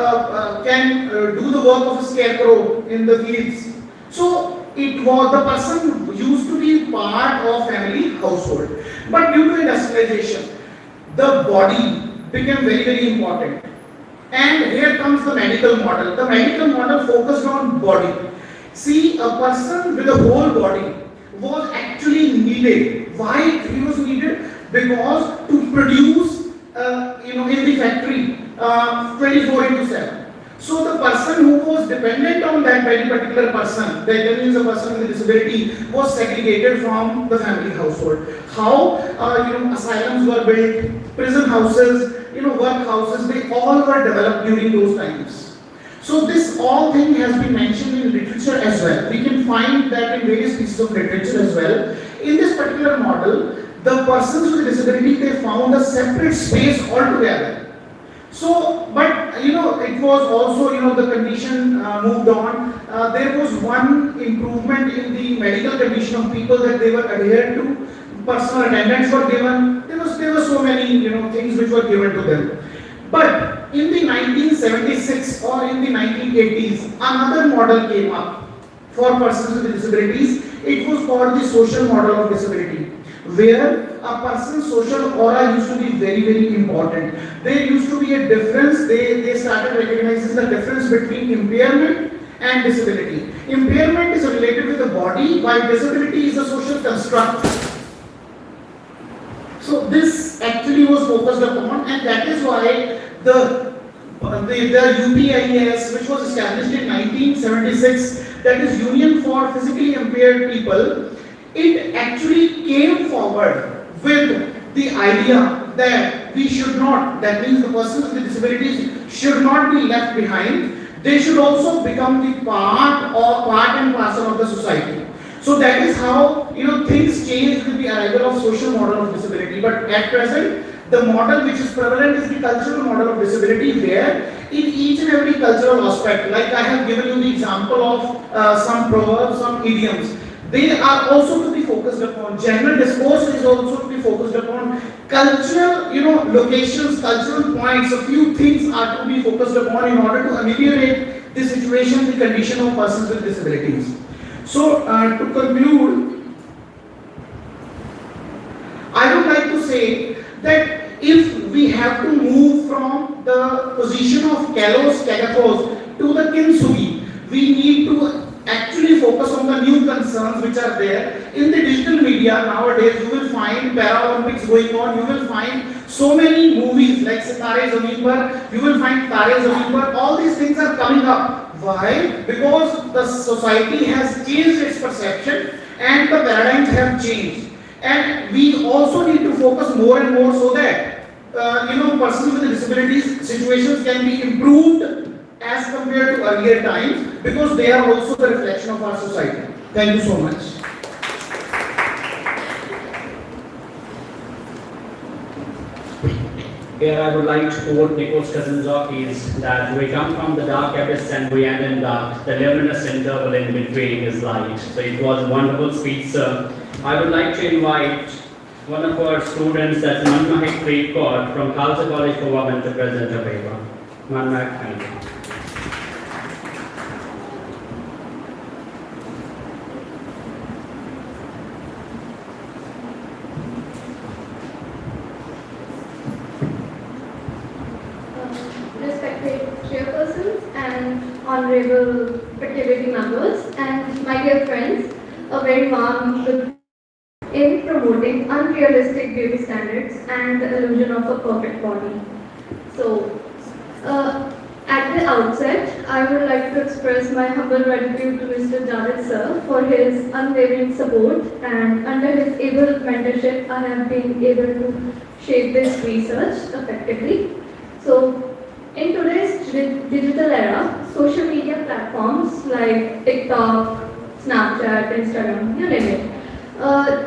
can do the work of a scarecrow in the fields. So it was, the person used to be part of family household. But due to industrialization, the body became very, very important. And here comes the medical model. The medical model focused on body. See, a person with a whole body was actually needed. Why he was needed? Because to produce, in the factory, 24/7. So the person who was dependent on that very particular person, that means a person with a disability, was segregated from the family household. How? Asylums were built, prison houses, work houses, they all were developed during those times. So this all thing has been mentioned in literature as well. We can find that in various pieces of literature as well. In this particular model, the persons with disability, they found a separate space altogether. So, but it was also, the condition moved on. There was one improvement in the medical condition of people, that they were adhered to. Personal attendants were given. There were so many, things which were given to them. But in the 1976 or in the 1980s, another model came up for persons with disabilities. It was called the social model of disability, where a person's social aura used to be very, very important. There used to be a difference, they started recognizing the difference between impairment and disability. Impairment is related with the body, while disability is a social construct. So this actually was focused upon, and that is why the UPIS, which was established in 1976, that is Union for Physically Impaired People, it actually came forward with the idea that we should not, that means the persons with disabilities should not be left behind. They should also become the part and parcel of the society. So that is how things change with the arrival of social model of disability. But at present, the model which is prevalent is the cultural model of disability, where in each and every cultural aspect, like I have given you the example of some proverbs, some idioms, they are also to be focused upon. General discourse is also to be focused upon. Cultural, locations, cultural points, a few things are to be focused upon in order to ameliorate the situation, the condition of persons with disabilities. So, to conclude, I would like to say that if we have to move from the position of kalos kagathos to the kintsugi, we need to actually focus on the new concerns which are there. In the digital media nowadays, you will find Paralympics going on, you will find so many movies like Sitare Zameen Par, you will find Tare Zameen Par, all these things are coming up. Why? Because the society has changed its perception and the paradigms have changed. And we also need to focus more and more so that persons with disabilities situations can be improved as compared to earlier times, because they are also the reflection of our society. Thank you so much. Here I would like to quote Nikos Kazantzakis that we come from the dark abyss and we end in dark. The luminous interval in between is light. So it was a wonderful speech, sir. I would like to invite one of our students, that's Manmahik Preet from Khalsa College, Goa, to present a paper. Manmahik, thank you. Respected chairpersons and honorable faculty members and my dear friends, a very warm good in promoting unrealistic beauty standards and the illusion of a perfect body. So, at the outset, I would like to express my humble gratitude to Mr. Javed sir for his unwavering support, and under his able mentorship, I have been able to shape this research effectively. So, in today's digital era, social media platforms like TikTok, Snapchat, Instagram, you name it,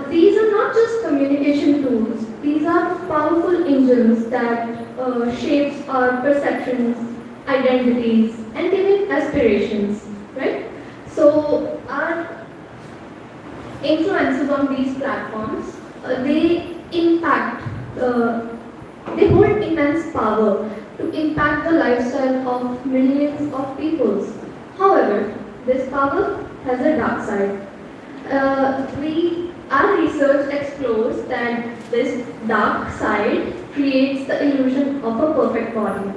these are not just communication tools. These are powerful engines that shapes our perceptions, identities, and even aspirations, right? So our influences on these platforms, they impact, they hold immense power to impact the lifestyle of millions of people. However, this power has a dark side. Our research explores that this dark side creates the illusion of a perfect body.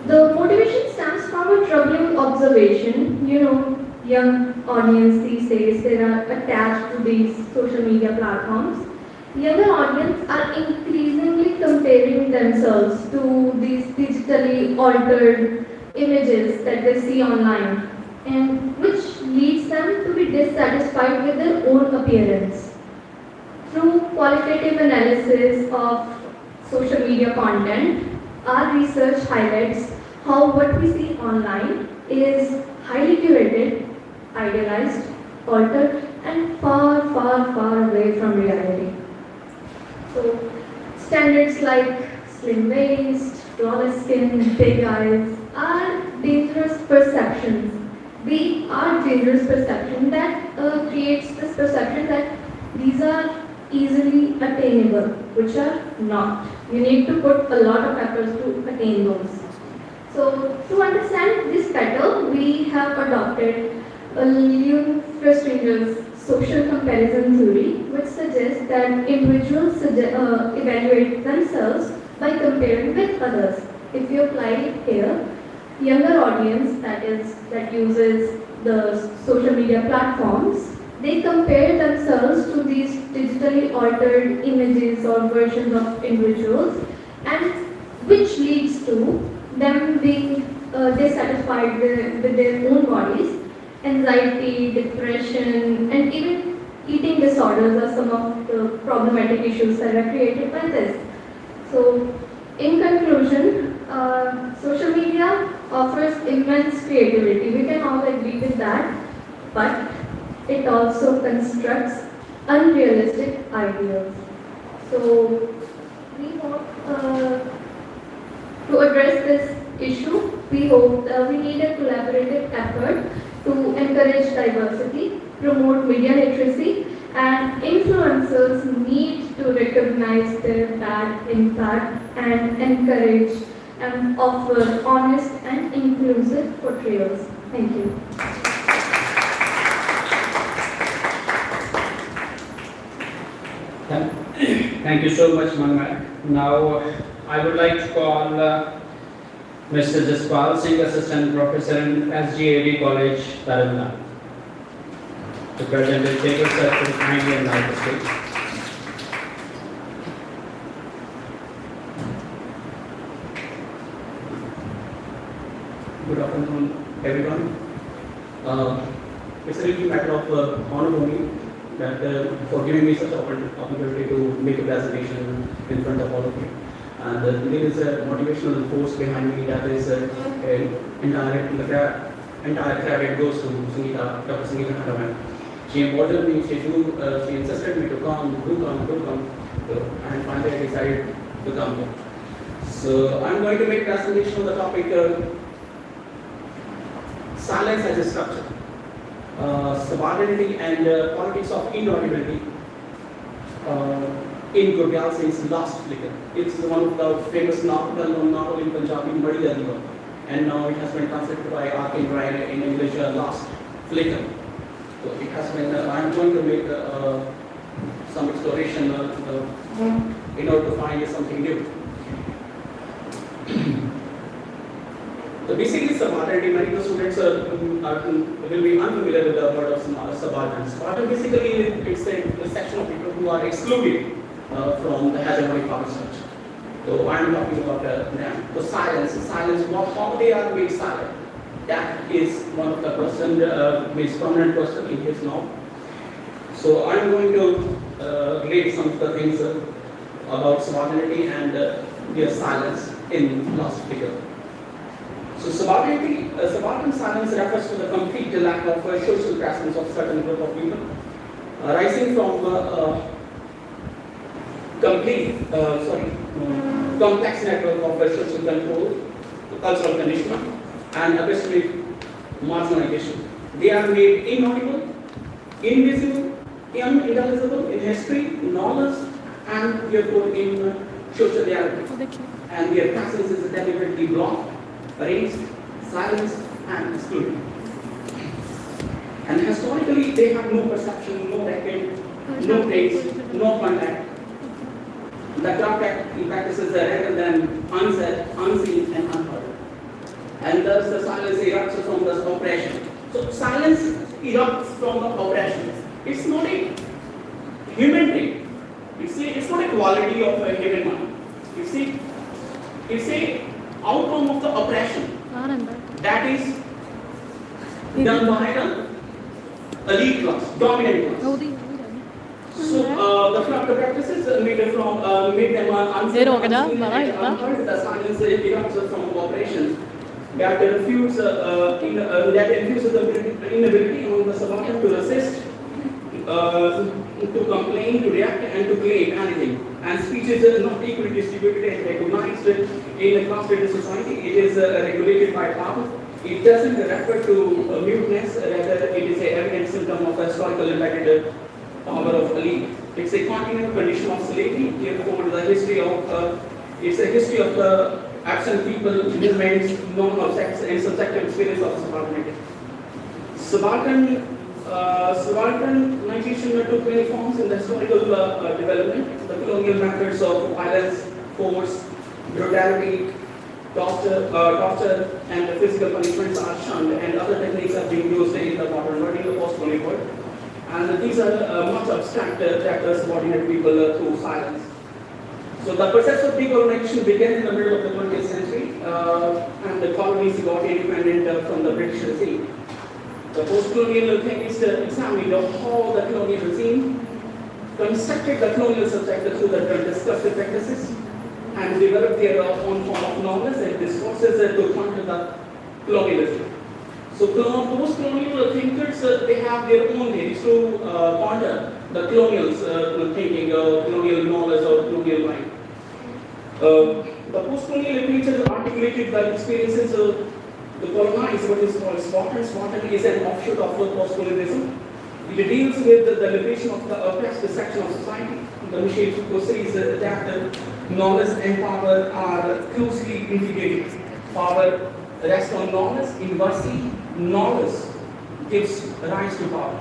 The motivation stems from a troubling observation. Young audience these days, they are attached to these social media platforms. Younger audience are increasingly comparing themselves to these digitally altered images that they see online, and which leads them to be dissatisfied with their own appearance. Through qualitative analysis of social media content, our research highlights how what we see online is highly curated, idealized, altered, and far, far, far away from reality. So, standards like slim waist, flawless skin, big eyes are dangerous perceptions. They are dangerous perception that creates this perception that these are easily attainable, which are not. You need to put a lot of efforts to attain those. So to understand this better, we have adopted a Lewin-Festringer's social comparison theory, which suggests that individuals evaluate themselves by comparing with others. If you apply it here, younger audience that uses the social media platforms, they compare themselves to these digitally altered images or versions of individuals, and which leads to them being dissatisfied with their own bodies. Anxiety, depression, and even eating disorders are some of the problematic issues that are created by this. So, in conclusion, social media offers immense creativity. We can all agree with that, but it also constructs unrealistic ideals. So, we hope to address this issue, we hope we need a collaborative effort to encourage diversity, promote media literacy, and influencers need to recognize their bad impact and encourage and offer honest and inclusive portrayals. Thank you. Thank you so much, Manmak. Now, I would like to call Mr. Jaspal Singh, Assistant Professor in SGAD College, Tarana, to present his paper set to kindly and now the stage. Good afternoon, everyone. It's a really matter of honor for me that for giving me such an opportunity to make a presentation in front of all of you. And there is a motivational force behind me that is entire credit goes to Sunita, Dr. Sunita Handaman. She emboldened me, she insisted me to come. So, and finally I decided to come here. So I'm going to make a presentation on the topic silence as a structure, subordinity and politics of inaudibility. In Gurdial Singh's Last Flicker. It's one of the famous well-known novel in Punjabi, Madi Daliwa, and now it has been translated by Arkin Rai in English, Last Flicker. So it has been, I'm going to make some exploration in order to find something new. So basically subordinity, many of the students will be unfamiliar with the word of subordinates. Subordinate basically it's a section of people who are excluded from the hegemonic power structure. So I'm talking about them. So silence, how they are made silent. That is one of the question, most prominent question in his law. So I'm going to relate some of the things about subordinity and their silence in Last Flicker. So subordinate silence refers to the complete lack of social presence of certain group of people, arising from complex network of social control, cultural conditioning, and epistemic marginalization. They are made inaudible, invisible, unintelligible in history, knowledge, and therefore in social reality. And their presence is deliberately blocked, erased, silenced, and excluded. And historically, they have no perception, no record, no trace, no contact. The contact practices are rather than unsaid, unseen, and unheard. And thus the silence erupts from the oppression. So silence erupts from the oppression. It's not a human trait. It's not a quality of a human mind. It's a outcome of the oppression that is done by the elite class, dominant class. So the practices made them unsaid, unheard. The silence erupts from oppression that infuses the inability among the subaltern to resist, to complain, to react, and to claim anything. And speech is not equally distributed and recognized in a class-based society. It is regulated by power. It doesn't refer to muteness, rather it is an evident symptom of a historical embedded power of elite. It's a continuing condition of slavery. Therefore, the history of it's a history of the absent people, movements, non-objects, and subjective experience of subordination. Subalternization took many forms in the historical development. The colonial methods of violence, force, brutality, torture, and the physical punishments are shunned, and other techniques are being used in the modern world, in the post-colonial world. And these are much abstract that subordinate people through silence. So the process of decolonization began in the middle of the 20th century, and the colonies got independent from the British regime. The post-colonial techniques examined how the colonial regime constructed the colonial subject through the discursive practices and developed their own form of knowledge and discourses to counter the colonialism. So post-colonial thinkers, they have their own ways to counter the colonial thinking, colonial knowledge or colonial mind. The post-colonial literature articulated the experiences of the colonized, what is called Spartan. Spartan is an offshoot of post-colonialism. It deals with the liberation of the oppressed section of society. The Michel Foucault says that knowledge and power are closely integrated. Power rests on knowledge. Inversely, knowledge gives rise to power.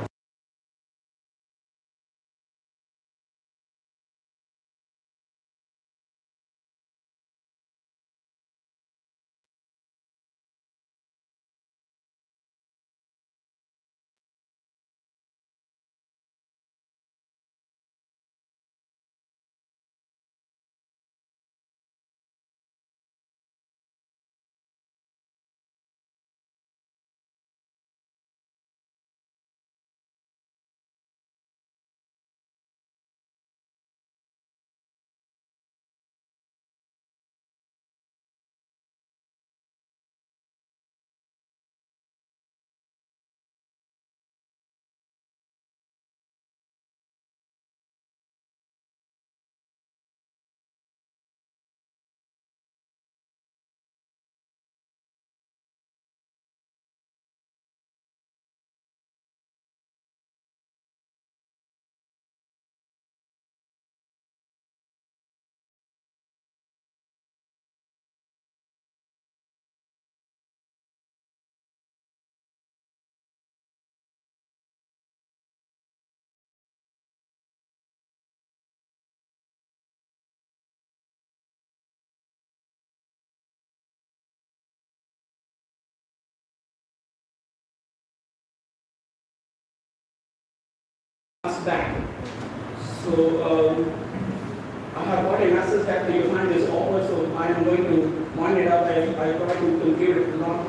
Back. So I have got a message that your time is over, so I am going to wind it up. I try to conclude it not.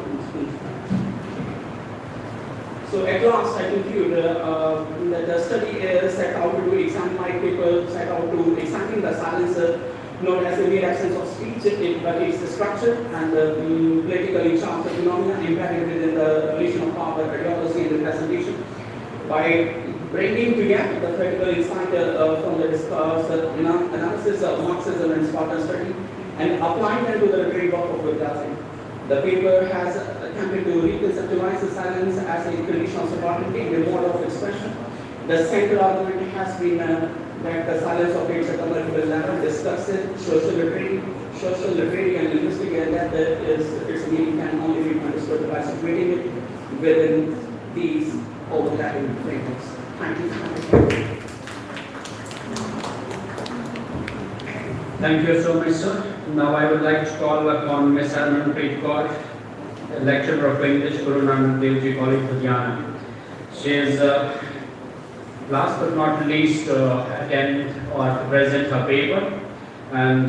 So at last I conclude that the study is set out to examine my paper, set out to examine the silence known as the mere absence of speech, but its structure and the politically charged phenomena embedded within the relation of power, ideology, and representation. By bringing together the critical insight from the analysis of Marxism and Spartan study and applying them to the literary work of Vidyasingh. The paper has attempted to reconceptualize the silence as a condition of sovereignty, a mode of expression. The central argument has been that the silence operates at a multiple level, discursive, social literary and linguistic, and that its meaning can only be understood by situating it within these overlapping frameworks. Thank you. Thank you so much, sir. Now I would like to call upon Ms. Harmanpreet Kaur, lecturer of English, Guru Nanak Dev Ji College, Ludhiana. She is, last but not least, attend or present her paper, and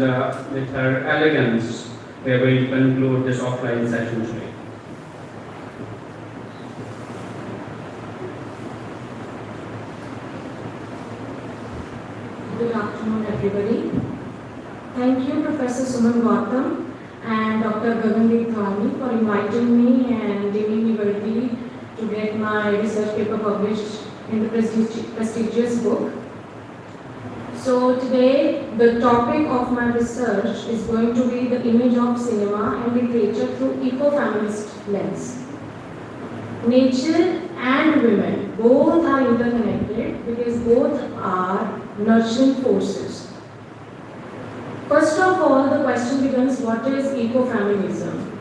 with her elegance, we are going to conclude this offline session today. Good afternoon, everybody. Thank you, Professor Suman Gautam and Dr. Gagandeep Thani for inviting me and deeming me worthy to get my research paper published in the prestigious book. So today, the topic of my research is going to be the image of cinema and literature through eco-feminist lens. Nature and women both are interconnected because both are nurturing forces. First of all, the question becomes, what is ecofeminism?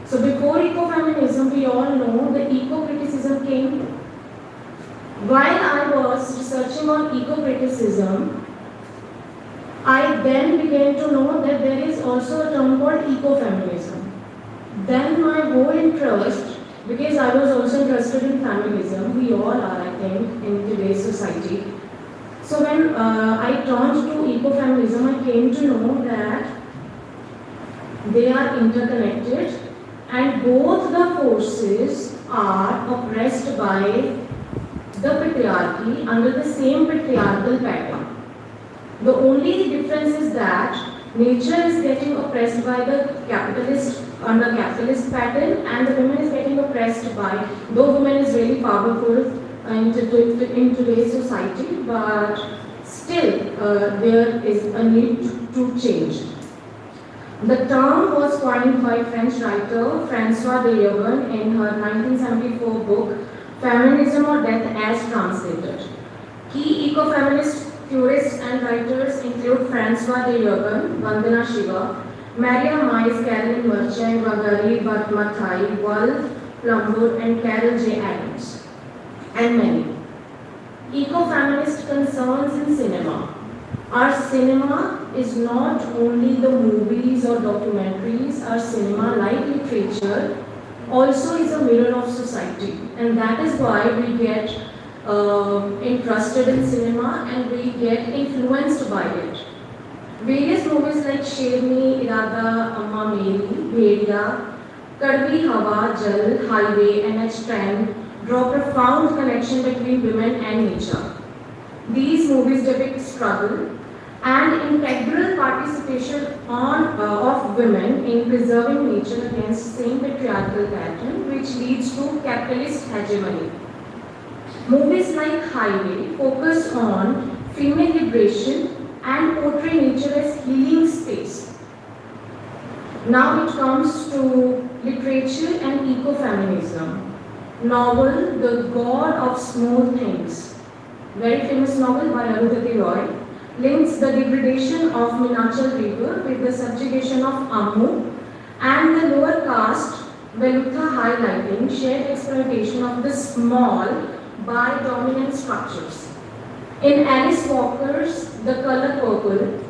So before ecofeminism, we all know the eco-criticism came. While I was researching on eco-criticism, I then began to know that there is also a term called ecofeminism. Then my whole interest, because I was also interested in feminism, we all are, I think, in today's society. So when I turned to ecofeminism, I came to know that they are interconnected and both the forces are oppressed by the patriarchy under the same patriarchal pattern. The only difference is that nature is getting oppressed by the capitalist under capitalist pattern, and the woman is getting oppressed by, though woman is really powerful in today's society, but still there is a need to change. The term was coined by French writer Françoise de Yogan in her 1974 book Feminism or Death as Translated. Key ecofeminist theorists and writers include Françoise de Yogan, Vandana Shiva, Maria Mais, Carolyn Merchant, Vagari Bhattamathai, Wal Plumwood, and Carol J. Adams, and many. Ecofeminist concerns in cinema. Our cinema is not only the movies or documentaries, our cinema, like literature, also is a mirror of society, and that is why we get interested in cinema and we get influenced by it. Various movies like Sherni, Irada, Amma Meri, Bhediya, Kadvi Hawa, Jal, Highway, NH10 draw profound connection between women and nature. These movies depict struggle and integral participation of women in preserving nature against same patriarchal pattern which leads to capitalist hegemony. Movies like Highway focus on female liberation and portray nature as healing space. Now it comes to literature and ecofeminism. Novel The God of Small Things, very famous novel by Arundhati Roy, links the degradation of Meenachal River with the subjugation of Ammu and the lower caste Velutha, highlighting shared exploitation of the small by dominant structures. In Alice Walker's The Color Purple,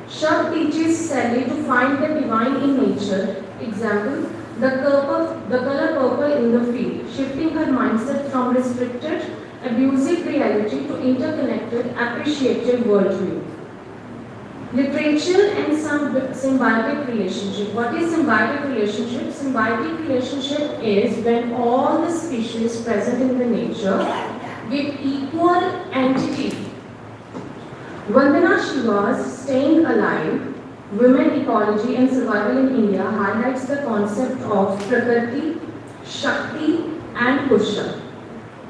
Shub teaches Sally to find the divine in nature. Example, the color purple in the field, shifting her mindset from restricted, abusive reality to interconnected, appreciative worldview. Literature and some symbiotic relationship. What is symbiotic relationship? Symbiotic relationship is when all the species present in the nature give equal entity. Vandana Shiva's Staying Alive, Women, Ecology and Survival in India highlights the concept of Prakriti, Shakti and Purusha.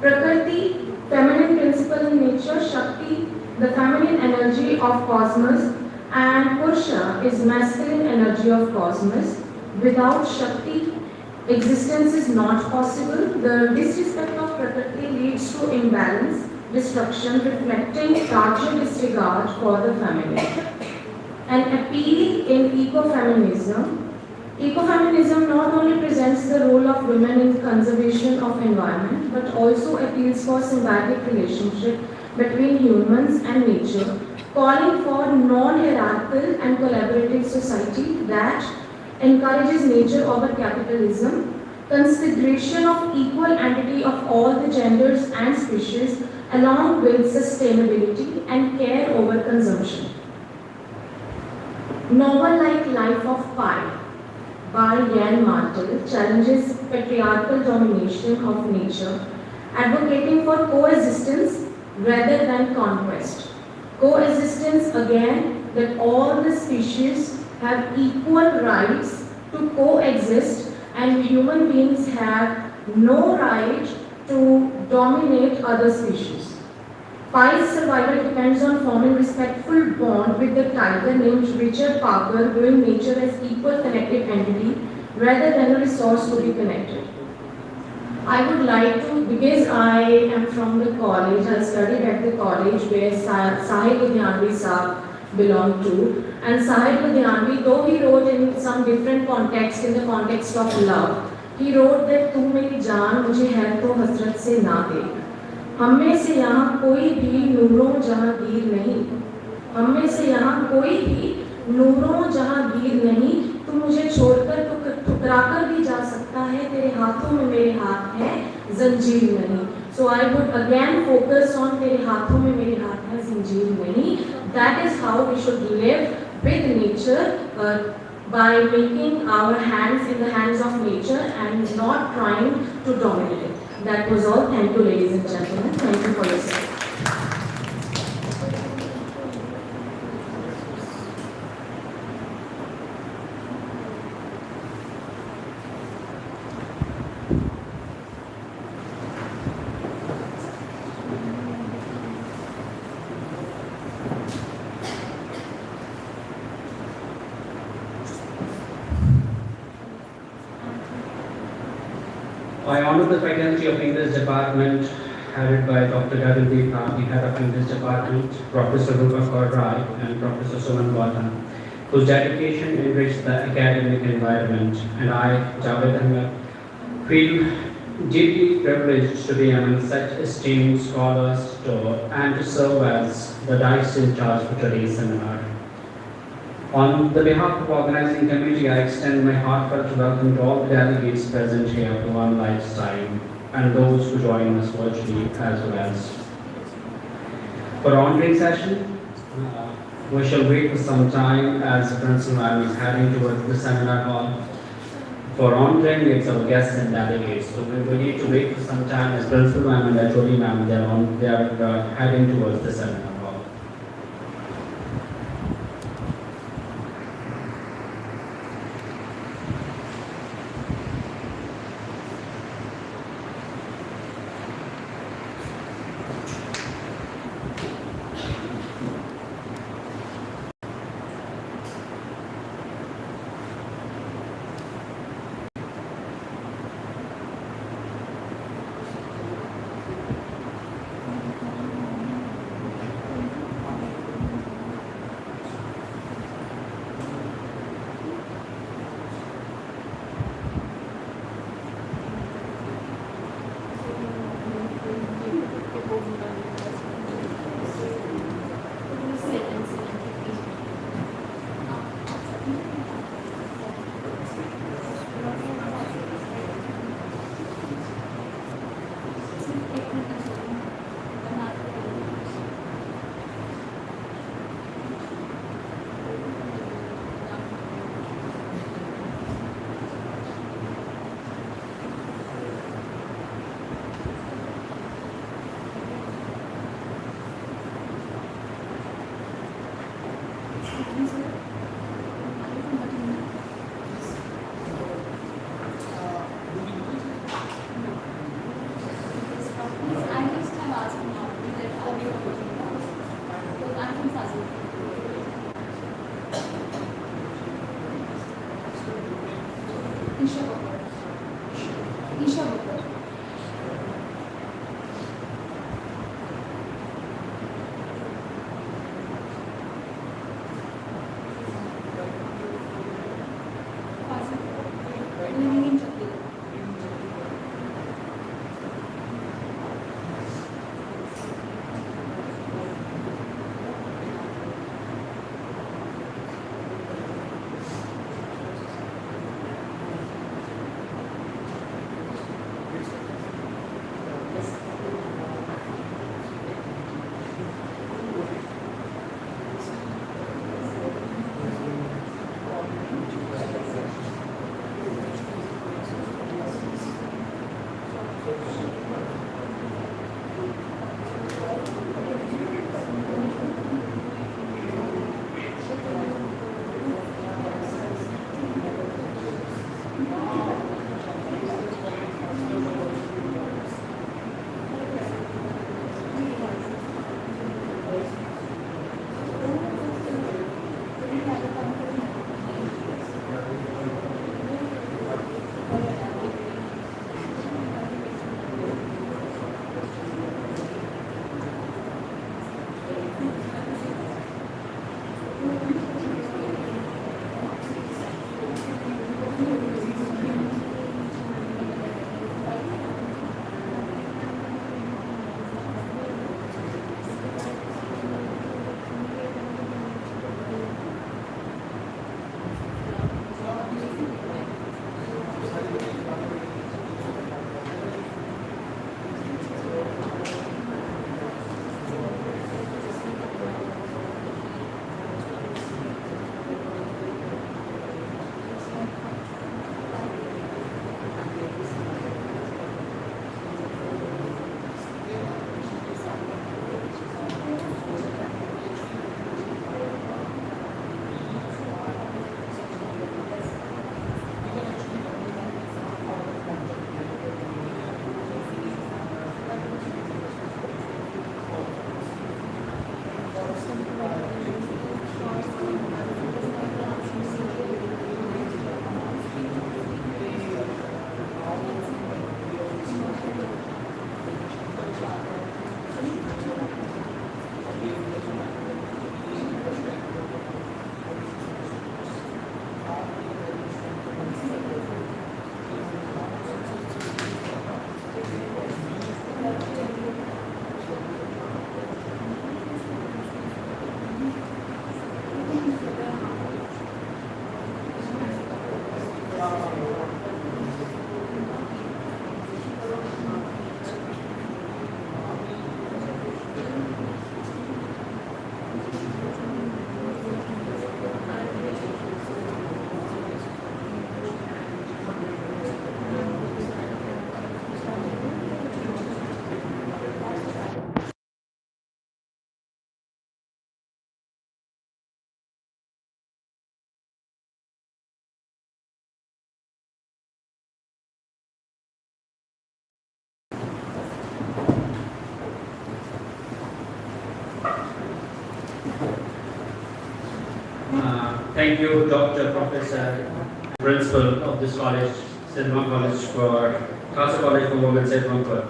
Prakriti, feminine principle in nature, Shakti, the feminine energy of cosmos, and Purusha is masculine energy of cosmos. Without Shakti, existence is not possible. The disrespect of Prakriti leads to imbalance, destruction, reflecting larger disregard for the feminine. An appeal in ecofeminism. Ecofeminism not only presents the role of women in conservation of environment, but also appeals for symbiotic relationship between humans and nature, calling for non-hierarchical and collaborative society that encourages nature over capitalism, consideration of equal entity of all the genders and species, along with sustainability and care over consumption. Novel like Life of Pi by Jan Martel challenges patriarchal domination of nature, advocating for coexistence rather than conquest. Coexistence again, that all the species have equal rights to coexist and human beings have no right to dominate other species. Pi's survival depends on forming respectful bond with the tiger named Richard Parker, viewing nature as equal connected entity rather than a resource to be connected. I would like to, because I am from the college, I studied at the college where Sahib Ludhianvi Saab belonged to. And Sahib Ludhianvi, though he wrote in some different context, in the context of love, he wrote that तू मेरी जान मुझे है तो हसरत से ना दे. हम में से यहाँ कोई भी नूरों जहांगीर नहीं, हम में से यहाँ कोई भी नूरों जहांगीर नहीं, तू मुझे छोड़कर तो ठुकराकर भी जा सकता है, तेरे हाथों में मेरे हाथ है जंजीर नहीं. So I would again focus on तेरे हाथों में मेरे हाथ है जंजीर नहीं. That is how we should live with nature, by making our hands in the hands of nature and not trying to dominate it. That was all. Thank you, ladies and gentlemen. Thank you for listening. I honor the faculty of English department headed by Dr. Gagandeep Ram, the head of English department, Professor Rupakar Rai and Professor Suman Gautam, whose dedication enriched the academic environment. And I, Javed Ahmed, feel deeply privileged to be among such esteemed scholars and to serve as the dice in charge for today's seminar. On the behalf of organizing committee, I extend my heartfelt welcome to all the delegates present here to One Lifetime and those who join us virtually as well. For honoring session, we shall wait for some time as the principal ma'am is heading towards the seminar hall. For honoring, it's our guests and delegates. So we need to wait for some time as principal ma'am and HOD ma'am, they are heading towards the seminar hall. Thank you, Dr. Professor, Principal of this college, Sedman College for Khalsa College for Women, Sedman for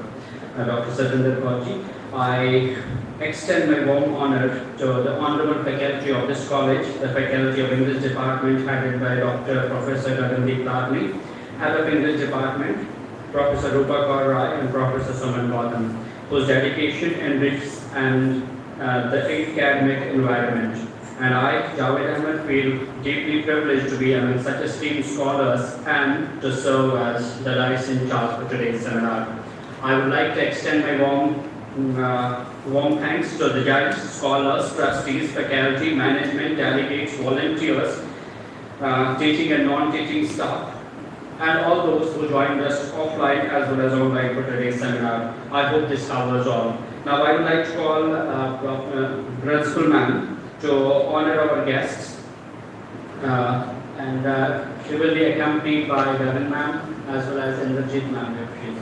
Dr. Satinder Kaurji. I extend my warm honor to the honorable faculty of this college, the Faculty of English Department headed by Dr. Professor Gagandeep Tarni, Head of English Department, Professor Rupa Kaur Rai and Professor Suman Gautam, whose dedication enriches and the academic environment. And I, Javed Ahmed, feel deeply privileged to be among such esteemed scholars and to serve as the dice in charge for today's seminar. I would like to extend my warm thanks to the judges, scholars, trustees, faculty, management, delegates, volunteers, teaching and non-teaching staff, and all those who joined us offline as well as online for today's seminar. I hope this covers all. Now I would like to call Principal Ma'am to honor our guests, and she will be accompanied by Gagan Ma'am as well as Indrajit Ma'am if she is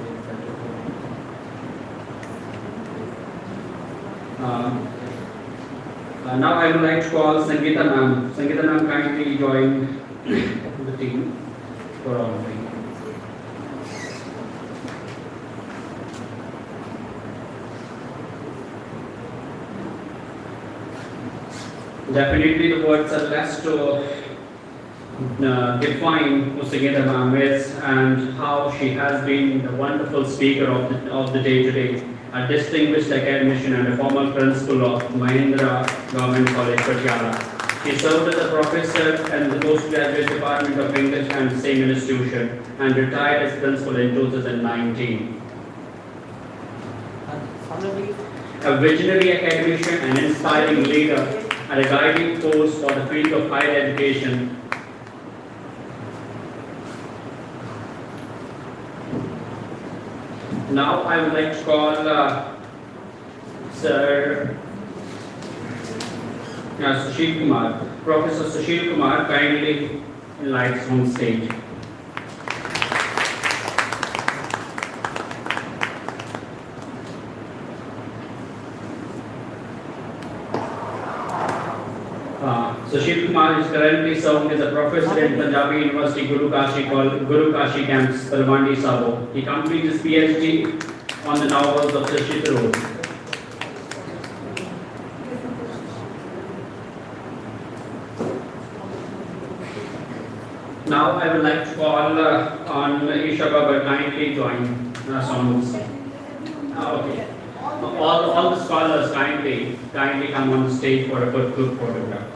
now I would like to call Sangeeta Ma'am. Sangeeta Ma'am kindly join the team for honoring. Definitely the words are less to define who Sangeeta Ma'am is and how she has been the wonderful speaker of the day today, a distinguished academician and a former principal of Mahindra Government College, Patiala. She served as a professor in the postgraduate department of English and the same institution and retired as principal in 2019. A visionary academician and inspiring leader and a guiding force for the field of higher education. Now I would like to call Sir Sushil Kumar. Professor Sushil Kumar kindly lights on stage. Sushil Kumar is currently serving as a professor in Punjabi University Guru Kashi campus, Talwandi Sabo. He completed his PhD on the novels of Sashi Tharoor. Now I would like to call on Isha Babar kindly join us on the stage. Okay. All the scholars kindly come on the stage for a good group photograph.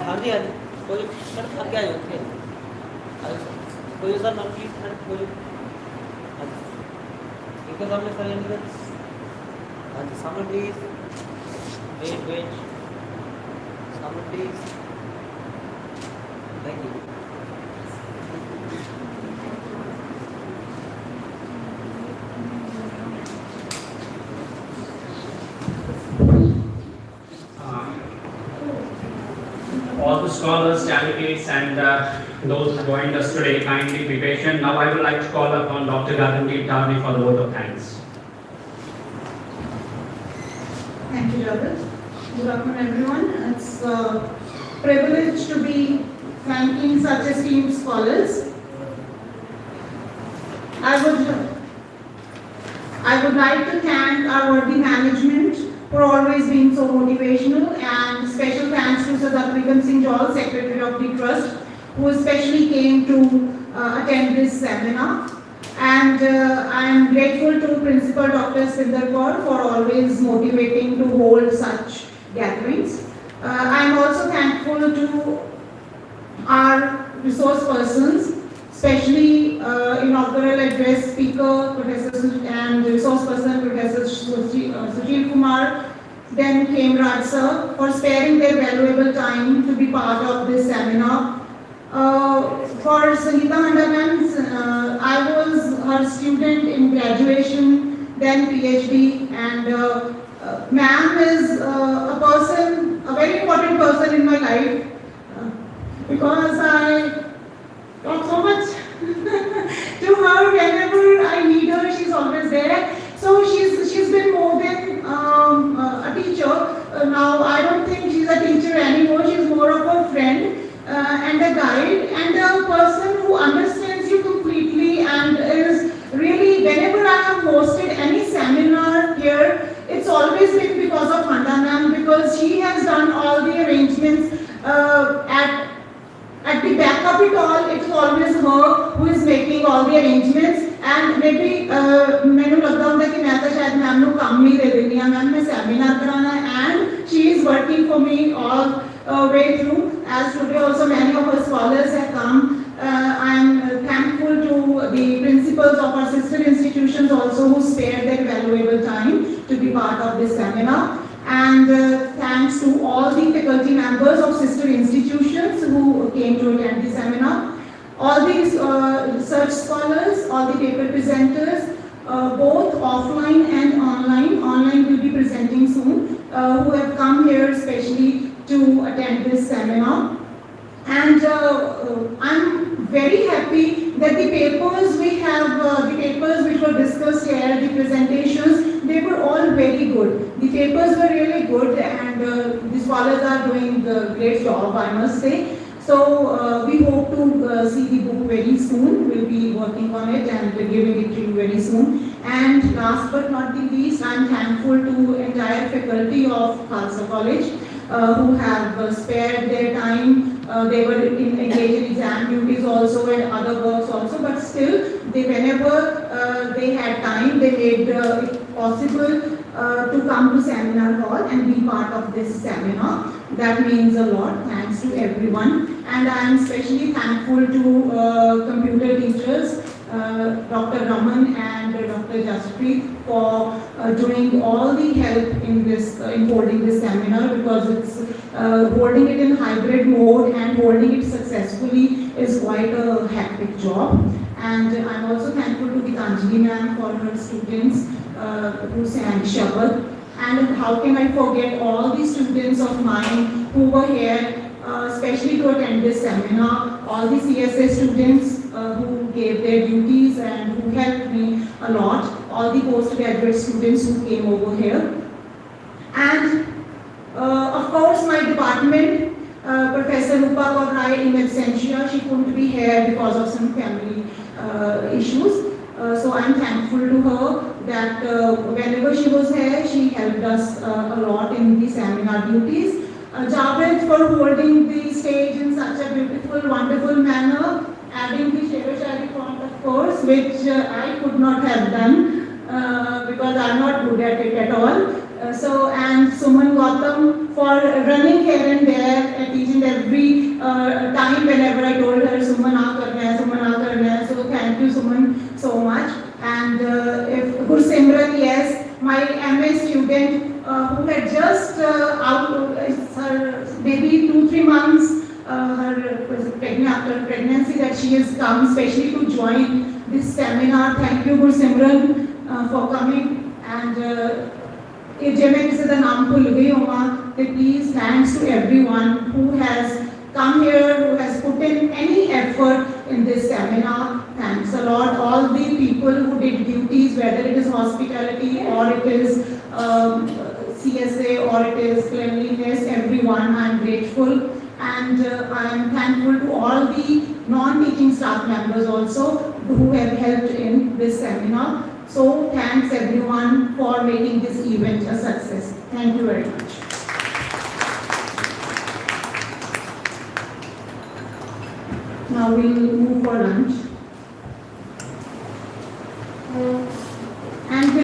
हाँ जी कोई sir आगे आ जाओ कोई sir नाम please sir कोई इनके सामने sir यानी हाँ जी सामने प्लीज वेट सामने please thank you All the scholars, delegates, and those who joined us today, kindly be patient. Now I would like to call upon Dr. Gagandeep Tarni for the vote of thanks. Thank you, Javed. Good afternoon, everyone. It's a privilege to be thanking such esteemed scholars. I would like to thank our worthy management for always being so motivational, and special thanks to Sir Vikram Singh Jol, Secretary of the Trust, who especially came to attend this seminar. And I am grateful to Principal Dr. Satinder Kaur for always motivating to hold such gatherings. I am also thankful to our resource persons, especially inaugural address speaker, Professor and resource person, Professor Sushil Kumar, then came Raj sir, for sparing their valuable time to be part of this seminar. For Sangeeta Mandal, I was her student in graduation, then PhD, and ma'am is a very important person in my life. because I talk so much to her whenever I need her. She's always there. So she's been more than a teacher. Now I don't think she's a teacher anymore. She's more of a friend and a guide and a person who understands you completely and is really, whenever I have hosted any seminar here, it's always been because of Handa ma'am, because she has done all the arrangements at the back of it all. It's always her who is making all the arrangements. And maybe मैंने लगता होता कि मैं तो शायद ma'am ਨੂੰ काम ही दे देती हूँ, मैम ने सेमिनार कराना है, and she is working for me all way through. As today also many of our scholars have come. I am thankful to the principals of our sister institutions also who spared their valuable time to be part of this seminar. And thanks to all the faculty members of sister institutions who came to attend the seminar. All these research scholars, all the paper presenters, both offline and online. Online will be presenting soon, who have come here especially to attend this seminar. And I'm very happy that the papers we have, the papers which were discussed here, the presentations, they were all very good. The papers were really good, and the scholars are doing a great job, I must say. So we hope to see the book very soon. We'll be working on it and giving it to you very soon. And last but not the least, I'm thankful to entire faculty of Khalsa College who have spared their time. They were engaged in exam duties also and other works also, but still, whenever they had time, they made it possible to come to seminar hall and be part of this seminar. That means a lot. Thanks to everyone. And I am especially thankful to computer teachers, Dr. Raman and Dr. Jaspreet for doing all the help in this, in holding this seminar, because it's holding it in hybrid mode and holding it successfully is quite a hectic job. And I'm also thankful to Gitanjali ma'am for her students who sang Shabad. And how can I forget all the students of mine who were here, especially to attend this seminar, all the CSA students who gave their duties and who helped me a lot, all the postgraduate students who came over here. And of course my department, Professor Rupa Kaur in absentia, she couldn't be here because of some family issues. So I'm thankful to her that whenever she was here, she helped us a lot in the seminar duties. Javed for holding the stage in such a beautiful, wonderful manner, adding the Shero font, of course, which I could not have done because I'm not good at it at all. And Suman Gautam for running here and there at each and every time whenever I told her, Suman aa karna hai, Suman aa karna hai. So thank you, Suman, so much. And if Gursimran, yes, my MA student who had just her maybe 2-3 months after pregnancy that she has come especially to join this seminar. Thank you, Gursimran, for coming. And if मैं किसी का नाम भूल गई होगा, then please thanks to everyone who has come here, who has put in any effort in this seminar. Thanks a lot. All the people who did duties, whether it is hospitality or it is CSA or it is cleanliness, everyone, I am grateful. And I am thankful to all the non-teaching staff members also who have helped in this seminar. So thanks everyone for making this event a success. Thank you very much. Now we'll move for lunch.